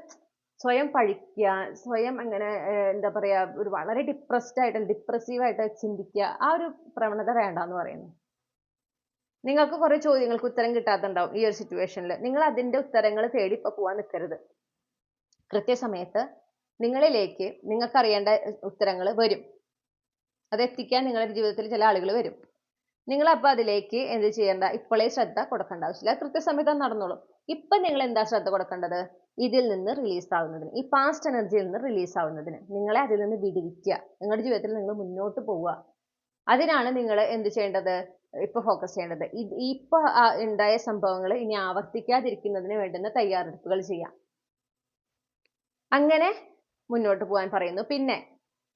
സ്വയം പഴിക്കുക, സ്വയം അങ്ങനെ എന്താ പറയാ, ഒരു വളരെ ഡിപ്രസീവ് ആയിട്ട് ചിന്തിക്കുക, ആ ഒരു പ്രവണത വേണ്ടാന്ന് പറയുന്നു. നിങ്ങൾക്ക് കുറെ ചോദ്യങ്ങൾക്ക് ഉത്തരം കിട്ടാത്തുണ്ടാവും ഈ ഒരു സിറ്റുവേഷനിൽ. നിങ്ങൾ അതിന്റെ ഉത്തരങ്ങൾ തേടി ഇപ്പൊ പോവാൻ നിൽക്കരുത്. കൃത്യസമയത്ത് നിങ്ങളിലേക്ക് നിങ്ങൾക്ക് അറിയേണ്ട ഉത്തരങ്ങൾ വരും. അത് എത്തിക്കാൻ നിങ്ങളുടെ ജീവിതത്തിൽ ചില ആളുകൾ വരും. നിങ്ങൾ അപ്പൊ അതിലേക്ക് എന്ത് ചെയ്യേണ്ട, ഇപ്പോഴേ ശ്രദ്ധ കൊടുക്കേണ്ട ആവശ്യമില്ല. കൃത്യസമയത്ത് അത് നടന്നോളും. ഇപ്പൊ നിങ്ങൾ എന്താ ശ്രദ്ധ കൊടുക്കേണ്ടത്, ഇതിൽ നിന്ന് റിലീസ് ആവുന്നതിന്, ഈ പാസ്റ്റ് എനർജിയിൽ നിന്ന് റിലീസ് ആവുന്നതിന്, നിങ്ങളെ അതിൽ നിന്ന് വിടുവിക്കുക, നിങ്ങളുടെ ജീവിതത്തിൽ നിങ്ങൾ മുന്നോട്ട് പോവുക. അതിനാണ് നിങ്ങൾ എന്ത് ചെയ്യേണ്ടത്, ഇപ്പൊ ഫോക്കസ് ചെയ്യേണ്ടത്. ഇപ്പൊ ഉണ്ടായ സംഭവങ്ങൾ ഇനി ആവർത്തിക്കാതിരിക്കുന്നതിന് വേണ്ടുന്ന തയ്യാറെടുപ്പുകൾ ചെയ്യാം. അങ്ങനെ മുന്നോട്ട് പോകാൻ പറയുന്നു. പിന്നെ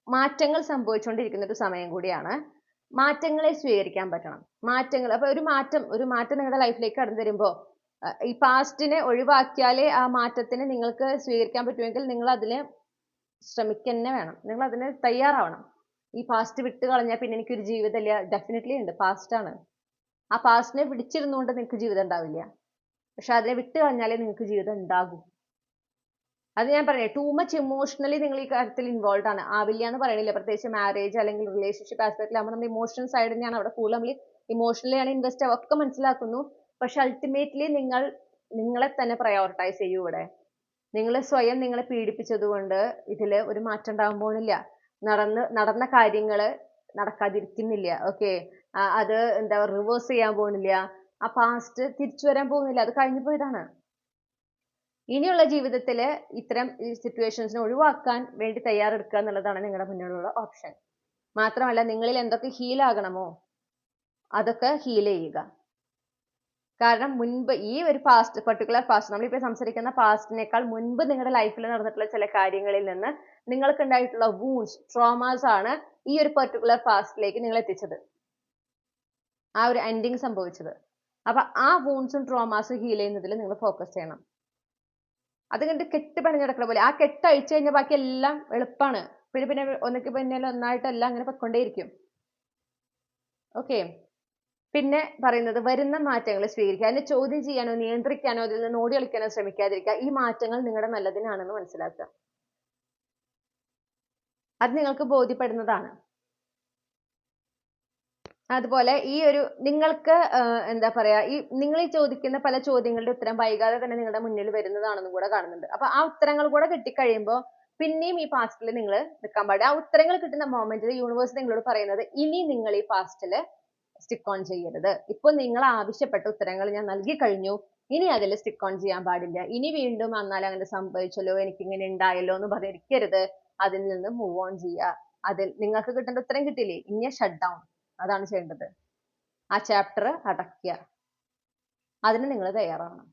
മാറ്റങ്ങൾ സംഭവിച്ചുകൊണ്ടിരിക്കുന്ന ഒരു സമയം കൂടിയാണ്. മാറ്റങ്ങളെ സ്വീകരിക്കാൻ പറ്റണം. അപ്പൊ ഒരു മാറ്റം നിങ്ങളുടെ ലൈഫിലേക്ക് കടന്നു വരുമ്പോൾ ഈ പാസ്റ്റിനെ ഒഴിവാക്കിയാലേ ആ മാറ്റത്തിന് നിങ്ങൾക്ക് സ്വീകരിക്കാൻ പറ്റുമെങ്കിൽ നിങ്ങൾ അതിന് ശ്രമിക്കന്നെ വേണം. നിങ്ങൾ അതിന് തയ്യാറാവണം. ഈ പാസ്റ്റ് വിട്ട് കളഞ്ഞാൽ പിന്നെ എനിക്കൊരു ജീവിതമില്ല, ഡെഫിനറ്റ്ലി ഉണ്ട്, പാസ്റ്റാണ്. ആ പാസ്റ്റിനെ പിടിച്ചിരുന്നുകൊണ്ട് നിങ്ങൾക്ക് ജീവിതം ഉണ്ടാവില്ല. പക്ഷെ അതിനെ വിട്ട് കളഞ്ഞാലേ നിങ്ങൾക്ക് ജീവിതം ഉണ്ടാകൂ. അത് ഞാൻ പറഞ്ഞേ, ടൂ മച്ച് ഇമോഷണലി നിങ്ങൾ ഈ കാര്യത്തിൽ ഇൻവോൾവ് ആണ്. ആവില്ല എന്ന് പറയണില്ല. പ്രത്യേകിച്ച് മാരേജ് അല്ലെങ്കിൽ റിലേഷൻഷിപ്പ് ആസ്പെക്റ്റിലാകുമ്പോൾ നമ്മൾ ഇമോഷണൽ സൈഡ് തന്നെയാണ് അവിടെ കൂടുതൽ നമ്മൾ ഇമോഷണലി ആണ് ഇൻവെസ്റ്റ് ആവുക, ഒക്കെ മനസ്സിലാക്കുന്നു. പക്ഷെ അൾട്ടിമേറ്റ്ലി നിങ്ങളെ തന്നെ പ്രയോറിറ്റൈസ് ചെയ്യൂ. ഇവിടെ നിങ്ങൾ സ്വയം നിങ്ങളെ പീഡിപ്പിച്ചത് കൊണ്ട് ഇതിൽ ഒരു മാറ്റം ഉണ്ടാകാൻ പോകുന്നില്ല. നടന്ന കാര്യങ്ങൾ നടക്കാതിരിക്കുന്നില്ല. ഓക്കെ, അത് എന്താ റിവേഴ്സ് ചെയ്യാൻ പോകുന്നില്ല. ആ പാസ്റ്റ് തിരിച്ചു വരാൻ പോകുന്നില്ല. അത് കഴിഞ്ഞു പോയതാണ്. ഇനിയുള്ള ജീവിതത്തിൽ ഇത്തരം സിറ്റുവേഷൻസിനെ ഒഴിവാക്കാൻ വേണ്ടി തയ്യാറെടുക്കുക എന്നുള്ളതാണ് നിങ്ങളുടെ മുന്നിലുള്ള ഓപ്ഷൻ. മാത്രമല്ല, നിങ്ങളിൽ എന്തൊക്കെ ഹീൽ ആകണമോ അതൊക്കെ ഹീൽ ചെയ്യുക. കാരണം മുൻപ് ഈ ഒരു പർട്ടിക്കുലർ പാസ്റ്റ്, നമ്മളിപ്പോൾ സംസാരിക്കുന്ന പാസ്റ്റിനേക്കാൾ മുൻപ് നിങ്ങളുടെ ലൈഫിൽ നടന്നിട്ടുള്ള ചില കാര്യങ്ങളിൽ നിന്ന് നിങ്ങൾക്ക് ഉണ്ടായിട്ടുള്ള വൂൺസ്, ട്രോമാസ് ആണ് ഈ ഒരു പർട്ടിക്കുലർ പാസ്റ്റിലേക്ക് നിങ്ങൾ എത്തിച്ചത്, ആ ഒരു എൻഡിങ് സംഭവിച്ചത്. അപ്പൊ ആ വൂൺസും ട്രോമാസും ഹീൽ ചെയ്യുന്നതിൽ നിങ്ങൾ ഫോക്കസ് ചെയ്യണം. അത് കണ്ട് കെട്ട് പണിഞ്ഞെടുക്കണ പോലെ ആ കെട്ട് അഴിച്ചു കഴിഞ്ഞാൽ ബാക്കി എല്ലാം എളുപ്പമാണ്. പിന്നെ ഒന്നിക്ക് പിന്നെ ഒന്നായിട്ടെല്ലാം അങ്ങനെ പൊയ്ക്കൊണ്ടേയിരിക്കും. ഓക്കെ, പിന്നെ പറയുന്നത് വരുന്ന മാറ്റങ്ങൾ സ്വീകരിക്കുക. അതിനെ ചോദ്യം ചെയ്യാനോ നിയന്ത്രിക്കാനോ അതിൽ നിന്ന് ഓടി കളിക്കാനോ ശ്രമിക്കാതിരിക്കുക. ഈ മാറ്റങ്ങൾ നിങ്ങളുടെ നല്ലതിനാണെന്ന് മനസ്സിലാക്കുക. അത് നിങ്ങൾക്ക് ബോധ്യപ്പെടുന്നതാണ്. അതുപോലെ ഈ ഒരു നിങ്ങൾക്ക് എന്താ പറയാ, നിങ്ങൾ ഈ ചോദിക്കുന്ന പല ചോദ്യങ്ങളുടെ ഉത്തരം വൈകാതെ തന്നെ നിങ്ങളുടെ മുന്നിൽ വരുന്നതാണെന്നും കൂടെ കാണുന്നുണ്ട്. അപ്പൊ ആ ഉത്തരങ്ങൾ കൂടെ കിട്ടിക്കഴിയുമ്പോൾ പിന്നെയും ഈ പാസ്റ്റിൽ നിങ്ങൾ നിൽക്കാൻ പാടില്ല. ആ ഉത്തരങ്ങൾ കിട്ടുന്ന മൊമെന്റിൽ യൂണിവേഴ്സ് നിങ്ങളോട് പറയുന്നത് ഇനി നിങ്ങൾ ഈ പാസ്റ്റിൽ സ്റ്റിക്ക് ഓൺ ചെയ്യരുത്. ഇപ്പോൾ നിങ്ങൾ ആവശ്യപ്പെട്ട ഉത്തരങ്ങൾ ഞാൻ നൽകി കഴിഞ്ഞു, ഇനി അതിൽ സ്റ്റിക്ക് ഓൺ ചെയ്യാൻ പാടില്ല. ഇനി വീണ്ടും എന്നാൽ അങ്ങനെ സംഭവിച്ചല്ലോ, എനിക്ക് ഇങ്ങനെ ഉണ്ടായല്ലോ എന്ന് പറഞ്ഞിരിക്കരുത്. അതിൽ നിന്ന് മൂവ് ഓൺ ചെയ്യുക. അതിൽ നിങ്ങൾക്ക് കിട്ടേണ്ട ഉത്തരം കിട്ടിയില്ലേ, ഇനി ഷട്ട് ഡൗൺ, അതാണ് ചെയ്യേണ്ടത്. ആ ചാപ്റ്റർ അടയ്ക്കുക. അതിന് നിങ്ങൾ തയ്യാറാവണം.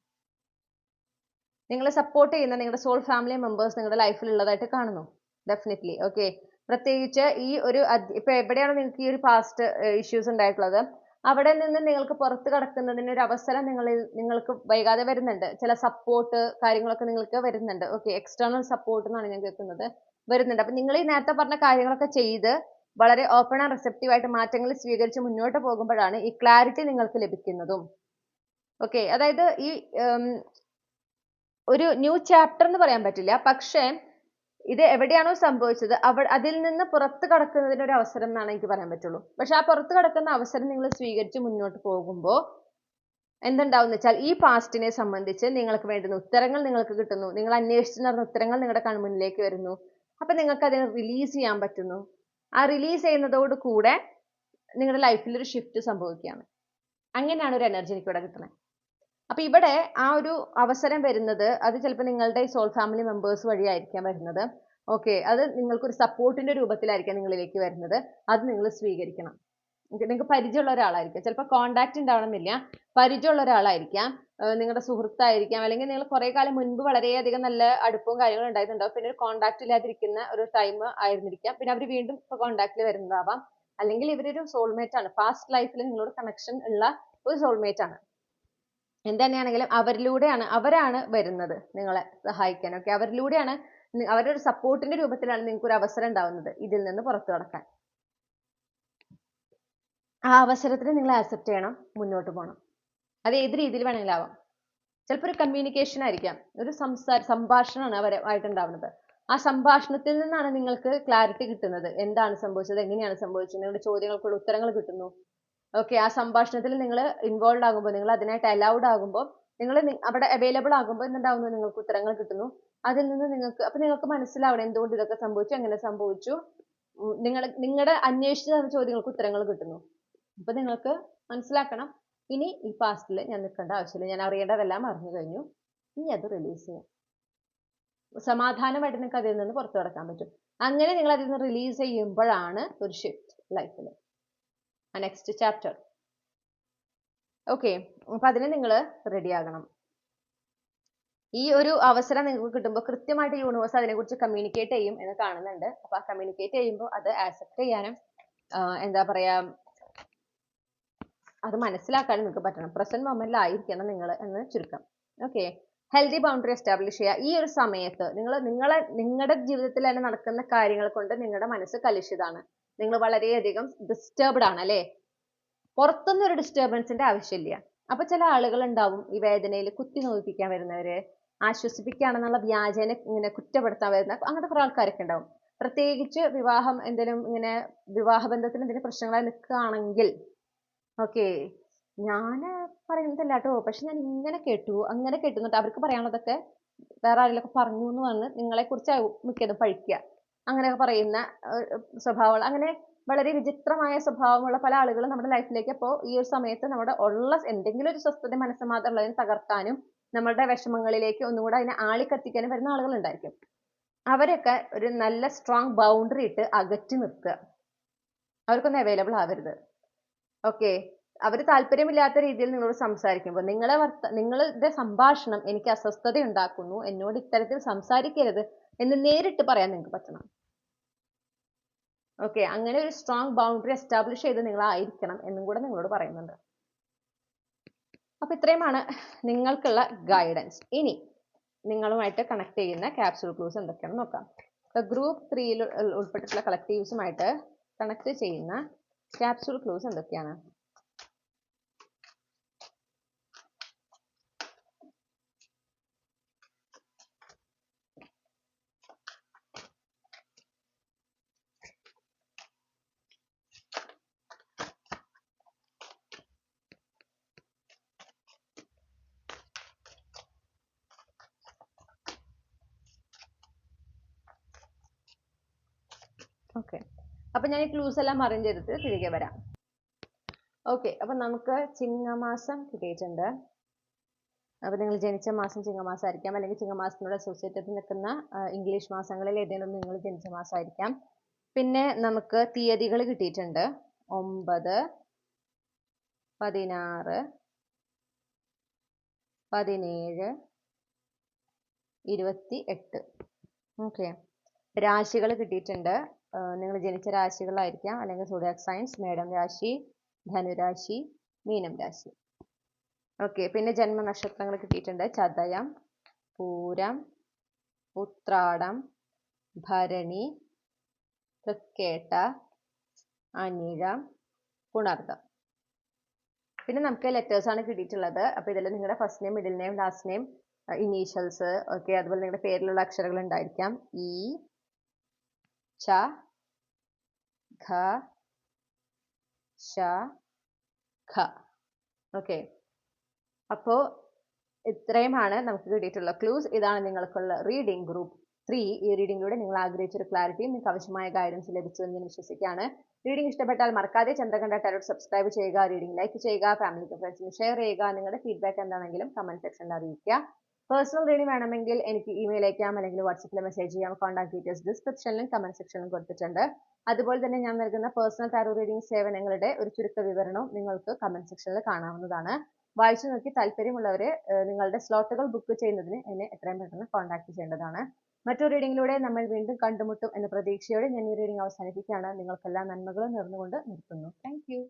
നിങ്ങളെ സപ്പോർട്ട് ചെയ്യുന്ന നിങ്ങളുടെ സോൾ ഫാമിലി മെമ്പേഴ്സ് നിങ്ങളുടെ ലൈഫിൽ ഉള്ളതായിട്ട് കാണുന്നു. ഡെഫിനറ്റ്ലി. ഓക്കെ, പ്രത്യേകിച്ച് ഈ ഒരു ഇപ്പൊ എവിടെയാണ് നിങ്ങൾക്ക് ഈ ഒരു പാസ്റ്റ് ഇഷ്യൂസ് ഉണ്ടായിട്ടുള്ളത്, അവിടെ നിന്ന് നിങ്ങൾക്ക് പുറത്ത് കടക്കുന്നതിന് ഒരു അവസരം നിങ്ങൾക്ക് വൈകാതെ വരുന്നുണ്ട്. ചില സപ്പോർട്ട് കാര്യങ്ങളൊക്കെ നിങ്ങൾക്ക് വരുന്നുണ്ട്. ഓക്കെ, എക്സ്റ്റേണൽ സപ്പോർട്ട് എന്നാണ് ഞാൻ കേൾക്കുന്നത്, വരുന്നുണ്ട്. അപ്പൊ നിങ്ങൾ ഈ നേരത്തെ പറഞ്ഞ കാര്യങ്ങളൊക്കെ ചെയ്ത് വളരെ ഓപ്പൺ ആൻഡ് റിസെപ്റ്റീവ് ആയിട്ട് മാറ്റങ്ങൾ സ്വീകരിച്ച് മുന്നോട്ട് പോകുമ്പോഴാണ് ഈ ക്ലാരിറ്റി നിങ്ങൾക്ക് ലഭിക്കുന്നതും. ഓക്കെ, അതായത് ഈ ഒരു ന്യൂ ചാപ്റ്റർ എന്ന് പറയാൻ പറ്റില്ല, പക്ഷേ ഇത് എവിടെയാണോ സംഭവിച്ചത് അതിൽ നിന്ന് പുറത്ത് കടക്കുന്നതിന് ഒരു അവസരം എന്നാണ് എനിക്ക് പറയാൻ പറ്റുള്ളൂ. പക്ഷെ ആ പുറത്ത് കടക്കുന്ന അവസരം നിങ്ങൾ സ്വീകരിച്ച് മുന്നോട്ട് പോകുമ്പോൾ എന്തുണ്ടാവും എന്ന് വെച്ചാൽ ഈ പാസ്റ്റിനെ സംബന്ധിച്ച് നിങ്ങൾക്ക് വേണ്ടുന്ന ഉത്തരങ്ങൾ നിങ്ങൾക്ക് കിട്ടുന്നു. നിങ്ങൾ അന്വേഷിച്ച് നടന്ന ഉത്തരങ്ങൾ നിങ്ങളുടെ കൺമുന്നിലേക്ക് വരുന്നു. അപ്പൊ നിങ്ങൾക്ക് അതിനെ റിലീസ് ചെയ്യാൻ പറ്റുന്നു. ആ റിലീസ് ചെയ്യുന്നതോട് കൂടെ നിങ്ങളുടെ ലൈഫിൽ ഒരു ഷിഫ്റ്റ് സംഭവിക്കുകയാണ്. അങ്ങനെയാണ് ഒരു എനർജി എനിക്ക് ഇവിടെ കിട്ടുന്നത്. അപ്പൊ ഇവിടെ ആ ഒരു അവസരം വരുന്നത് അത് ചിലപ്പോൾ നിങ്ങളുടെ സോൾ ഫാമിലി മെമ്പേഴ്സ് വഴിയായിരിക്കാം വരുന്നത്. ഓക്കെ, അത് നിങ്ങൾക്കൊരു സപ്പോർട്ടിന്റെ രൂപത്തിലായിരിക്കാം നിങ്ങളിലേക്ക് വരുന്നത്. അത് നിങ്ങൾ സ്വീകരിക്കണം. നിങ്ങൾക്ക് പരിചയമുള്ള ഒരാളായിരിക്കാം, ചിലപ്പോൾ കോണ്ടാക്ട് ഉണ്ടാവണമെന്നില്ല, പരിചയമുള്ള ഒരാളായിരിക്കാം, നിങ്ങളുടെ സുഹൃത്തായിരിക്കാം, അല്ലെങ്കിൽ നിങ്ങൾ കുറെ കാലം മുൻപ് വളരെയധികം നല്ല അടുപ്പവും കാര്യങ്ങളും ഉണ്ടായിട്ടുണ്ടാവും. പിന്നെ ഒരു കോണ്ടാക്ട് ഇല്ലാതിരിക്കുന്ന ഒരു ടൈം ആയിരുന്നിരിക്കാം. പിന്നെ അവർ വീണ്ടും ഇപ്പൊ കോണ്ടാക്റ്റിൽ വരുന്നതാവാം. അല്ലെങ്കിൽ ഇവരൊരു സോൾമേറ്റ് ആണ്, പാസ്റ്റ് ലൈഫിൽ നിങ്ങളോട് കണക്ഷൻ ഉള്ള ഒരു സോൾമേറ്റ് ആണ്. എന്തുതന്നെയാണെങ്കിലും അവരാണ് വരുന്നത് നിങ്ങളെ സഹായിക്കാൻ. ഓക്കെ, അവരിലൂടെയാണ്, അവരുടെ സപ്പോർട്ടിന്റെ രൂപത്തിലാണ് നിങ്ങൾക്ക് ഒരു അവസരം ഉണ്ടാവുന്നത് ഇതിൽ നിന്ന് പുറത്തു കടക്കാൻ. ആ അവസരത്തിന് നിങ്ങൾ ആക്സെപ്റ്റ് ചെയ്യണം, മുന്നോട്ട് പോകണം. അത് ഏത് രീതിയിൽ വേണമെങ്കിലും ആവാം. ചിലപ്പോൾ ഒരു കമ്മ്യൂണിക്കേഷൻ ആയിരിക്കാം, ഒരു സംഭാഷണമാണ് അവരുമായിട്ടുണ്ടാവുന്നത്. ആ സംഭാഷണത്തിൽ നിന്നാണ് നിങ്ങൾക്ക് ക്ലാരിറ്റി കിട്ടുന്നത്. എന്താണ് സംഭവിച്ചത്, എങ്ങനെയാണ് സംഭവിച്ചത്, നിങ്ങളുടെ ചോദ്യങ്ങൾക്കുള്ള ഉത്തരങ്ങൾ കിട്ടുന്നു. ഓക്കെ, ആ സംഭാഷണത്തിൽ നിങ്ങൾ ഇൻവോൾവ് ആകുമ്പോൾ, നിങ്ങൾ അതിനായിട്ട് അലൗഡ് ആകുമ്പോൾ, നിങ്ങൾ അവിടെ അവൈലബിൾ ആകുമ്പോൾ എന്തുണ്ടാവുന്നു, നിങ്ങൾക്ക് ഉത്തരങ്ങൾ കിട്ടുന്നു. അതിൽ നിന്ന് നിങ്ങൾക്ക് മനസ്സിലാവണം എന്തുകൊണ്ട് ഇതൊക്കെ സംഭവിച്ചു, എങ്ങനെ സംഭവിച്ചു. നിങ്ങളുടെ അന്വേഷിച്ച് തന്ന ചോദ്യങ്ങൾക്ക് ഉത്തരങ്ങൾ കിട്ടുന്നു. അപ്പൊ നിങ്ങൾക്ക് മനസ്സിലാക്കണം, ഇനി ഈ പാസ്റ്റിൽ ഞാൻ നിൽക്കേണ്ട ആവശ്യമില്ല, ഞാൻ അറിയേണ്ടതെല്ലാം അറിഞ്ഞു കഴിഞ്ഞു, ഇനി അത് റിലീസ് ചെയ്യാം. സമാധാനമായിട്ട് നിങ്ങൾക്ക് അതിൽ നിന്ന് പുറത്തു കടക്കാൻ പറ്റും. അങ്ങനെ നിങ്ങൾ അതിൽ നിന്ന് റിലീസ് ചെയ്യുമ്പോഴാണ് ഒരു ഷിഫ്റ്റ് ലൈഫിൽ, നെക്സ്റ്റ് ചാപ്റ്റർ. ഓക്കെ, അപ്പൊ അതിന് നിങ്ങൾ റെഡി ആകണം. ഈ ഒരു അവസരം നിങ്ങൾക്ക് കിട്ടുമ്പോൾ കൃത്യമായിട്ട് യൂണിവേഴ്സ് അതിനെക്കുറിച്ച് കമ്മ്യൂണിക്കേറ്റ് ചെയ്യും എന്ന് കാണുന്നുണ്ട്. അപ്പൊ ആ കമ്മ്യൂണിക്കേറ്റ് ചെയ്യുമ്പോൾ അത് ആക്സെപ്റ്റ് ചെയ്യാനും എന്താ പറയാ, അത് മനസ്സിലാക്കാനും നിങ്ങൾക്ക് പറ്റണം. പ്രസന്റ് മൊമെന്റിൽ ആയിരിക്കണം നിങ്ങൾ എന്ന് ചുരുക്കം. ഓക്കെ, ഹെൽത്തി ബൗണ്ടറി എസ്റ്റാബ്ലിഷ് ചെയ്യുക. ഈ ഒരു സമയത്ത് നിങ്ങളുടെ ജീവിതത്തിൽ തന്നെ നടക്കുന്ന കാര്യങ്ങൾ കൊണ്ട് നിങ്ങളുടെ മനസ്സ് കലുഷിതാണ്. നിങ്ങൾ വളരെയധികം ഡിസ്റ്റർബ്ഡ് ആണ് അല്ലേ. പുറത്തുനിന്ന് ഒരു ഡിസ്റ്റർബൻസിന്റെ ആവശ്യമില്ല. അപ്പൊ ചില ആളുകൾ ഉണ്ടാവും ഈ വേദനയിൽ കുത്തി നോവിപ്പിക്കാൻ വരുന്നവര്, ആശ്വസിപ്പിക്കുകയാണെന്നുള്ള വ്യാജേന ഇങ്ങനെ കുറ്റപ്പെടുത്താൻ വരുന്ന അങ്ങനത്തെ കുറെ ആൾക്കാരൊക്കെ ഉണ്ടാവും. പ്രത്യേകിച്ച് വിവാഹം എന്തെങ്കിലും ഇങ്ങനെ വിവാഹബന്ധത്തിൽ എന്തെങ്കിലും പ്രശ്നങ്ങളായി നിൽക്കുകയാണെങ്കിൽ ഓക്കെ, ഞാൻ പറയുന്നതല്ല കേട്ടോ, പക്ഷെ ഞാൻ ഇങ്ങനെ കേട്ടു അങ്ങനെ കേട്ടു എന്നിട്ട് അവർക്ക് പറയാനുള്ളതൊക്കെ വേറെ ആരെങ്കിലുമൊക്കെ പറഞ്ഞു എന്ന് പറഞ്ഞ് നിങ്ങളെക്കുറിച്ച് മിക്കതും പഴിക്കുക, അങ്ങനെയൊക്കെ പറയുന്ന സ്വഭാവങ്ങൾ, അങ്ങനെ വളരെ വിചിത്രമായ സ്വഭാവമുള്ള പല ആളുകളും നമ്മുടെ ലൈഫിലേക്ക് അപ്പോൾ ഈ ഒരു സമയത്ത് നമ്മുടെ ഉള്ള എന്തെങ്കിലും ഒരു സ്വസ്ഥത മനസ്സമാധാനം ഉള്ളതിനെ തകർക്കാനും നമ്മളുടെ വിഷമങ്ങളിലേക്ക് ഒന്നുകൂടെ അതിനെ ആളിക്കത്തിക്കാനും വരുന്ന ആളുകളുണ്ടായിരിക്കും. അവരൊക്കെ ഒരു നല്ല സ്ട്രോങ് ബൗണ്ടറി ഇട്ട് അകറ്റി നിർത്തുക. അവർക്കൊന്നും അവൈലബിൾ ആവരുത്. ഓക്കെ, അവർ താല്പര്യമില്ലാത്ത രീതിയിൽ നിങ്ങളോട് സംസാരിക്കുമ്പോൾ നിങ്ങളുടെ സംഭാഷണം എനിക്ക് അസ്വസ്ഥത ഉണ്ടാക്കുന്നു, എന്നോട് ഇത്തരത്തിൽ സംസാരിക്കരുത് എന്ന് നേരിട്ട് പറയാൻ നിങ്ങൾക്ക് പറ്റണം. ഓക്കെ, അങ്ങനെ ഒരു സ്ട്രോങ് ബൗണ്ടറി എസ്റ്റാബ്ലിഷ് ചെയ്ത് നിങ്ങളായിരിക്കണം എന്നും കൂടെ നിങ്ങളോട് പറയുന്നുണ്ട്. അപ്പൊ ഇത്രയുമാണ് നിങ്ങൾക്കുള്ള ഗൈഡൻസ്. ഇനി നിങ്ങളുമായിട്ട് കണക്ട് ചെയ്യുന്ന ക്യാപ്സ്യൂൾ ക്ലൂസ് എന്തൊക്കെയാണെന്ന് നോക്കാം. ഗ്രൂപ്പ് 3 ഉൾപ്പെട്ടിട്ടുള്ള കളക്റ്റീവ്സുമായിട്ട് കണക്ട് ചെയ്യുന്ന ക്യാപ്സ്യൂൾ ക്ലൂസ് എന്തൊക്കെയാണ്? ഓക്കെ, അപ്പൊ ഞാൻ ഈ ക്ലൂസ് എല്ലാം അറേഞ്ച് ചെയ്തിട്ട് തിരികെ വരാം. ഓക്കെ, അപ്പൊ നമുക്ക് ചിങ്ങമാസം കിട്ടിയിട്ടുണ്ട്. അപ്പൊ നിങ്ങൾ ജനിച്ച മാസം ചിങ്ങമാസമായിരിക്കാം, അല്ലെങ്കിൽ ചിങ്ങമാസത്തിനോട് അസോസിയേറ്റ് നിൽക്കുന്ന ഇംഗ്ലീഷ് മാസങ്ങളിൽ ഏതെങ്കിലും നിങ്ങൾ ജനിച്ച മാസമായിരിക്കാം. പിന്നെ നമുക്ക് തീയതികൾ കിട്ടിയിട്ടുണ്ട് 9, 16, 17, 28. ഓക്കെ, രാശികൾ കിട്ടിയിട്ടുണ്ട്. നിങ്ങൾ ജനിച്ച രാശികളായിരിക്കാം, അല്ലെങ്കിൽ സോഡിയാക് സയൻസ് മേടം രാശി, ധനുരാശി, മീനം രാശി. ഓക്കെ, പിന്നെ ജന്മനക്ഷത്രങ്ങൾ കിട്ടിയിട്ടുണ്ട്. ചതയം, പൂരം, ഉത്രാടം, ഭരണി, തൃക്കേട്ട, അനിഴം, പുണർദം. പിന്നെ നമുക്ക് ലെറ്റേഴ്സ് ആണ് കിട്ടിയിട്ടുള്ളത്. അപ്പൊ ഇതിൽ നിങ്ങളുടെ first name, middle name, last name, initials, okay, അതുപോലെ നിങ്ങളുടെ പേരിലുള്ള അക്ഷരങ്ങൾ ഉണ്ടായിരിക്കാം. ഇ, ച, ഖ, ശ, ഖ. ഓക്കെ, അപ്പോൾ ഇത്രയുമാണ് നമുക്ക് കിട്ടിയിട്ടുള്ള ക്ലൂസ്. ഇതാണ് നിങ്ങൾക്കുള്ള റീഡിംഗ് ഗ്രൂപ്പ് 3. ഈ റീഡിംഗിലൂടെ നിങ്ങൾ ആഗ്രഹിച്ചൊരു ക്ലാരിറ്റിയും നിങ്ങൾക്ക് ആവശ്യമായ ഗൈഡൻസ് ലഭിച്ചു എന്ന് ഞാൻ വിശ്വസിക്കുകയാണ്. റീഡിംഗ് ഇഷ്ടപ്പെട്ടാൽ മറക്കാതെ ചന്ദ്രകണ്ഠ ടാരോട്ട് സബ്സ്ക്രൈബ് ചെയ്യുക, റീഡിംഗ് ലൈക്ക് ചെയ്യുക, ഫാമിലിക്ക് ഫ്രണ്ട്സിന് ഷെയർ ചെയ്യുക. നിങ്ങളുടെ ഫീഡ്ബാക്ക് എന്താണെങ്കിലും കമന്റ് സെക്ഷനിൽ അറിയിക്കുക. പേഴ്സണൽ റീഡിംഗ് വേണമെങ്കിൽ എനിക്ക് ഇമെയിൽ അയക്കാം, അല്ലെങ്കിൽ വാട്സപ്പിൽ മെസ്സേജ് ചെയ്യാം. കോൺടാക്ട് ഡീറ്റെയിൽസ് ഡിസ്ക്രിപ്ഷനിലും കമന്റ് സെക്ഷനിലും കൊടുത്തിട്ടുണ്ട്. അതുപോലെ തന്നെ ഞാൻ നൽകുന്ന പേഴ്സണൽ ടാരോ റീഡിംഗ് സേവനങ്ങളുടെ ഒരു ചുരുക്ക വിവരണവും നിങ്ങൾക്ക് കമന്റ് സെക്ഷനിൽ കാണാവുന്നതാണ്. വായിച്ചു നോക്കി താല്പര്യമുള്ളവരെ നിങ്ങളുടെ സ്ലോട്ടുകൾ ബുക്ക് ചെയ്യുന്നതിന് എന്നെ എത്രയും പെട്ടെന്ന് കോൺടാക്ട് ചെയ്യേണ്ടതാണ്. മറ്റൊരു റീഡിംഗിലൂടെ നമ്മൾ വീണ്ടും കണ്ടുമുട്ടും എന്ന പ്രതീക്ഷയോടെ ഞാൻ ഈ റീഡിംഗ് അവസാനിപ്പിക്കുകയാണ്. നിങ്ങൾക്കെല്ലാം നന്മകളും നേർന്നുകൊണ്ട് നിർത്തുന്നു. Thank you.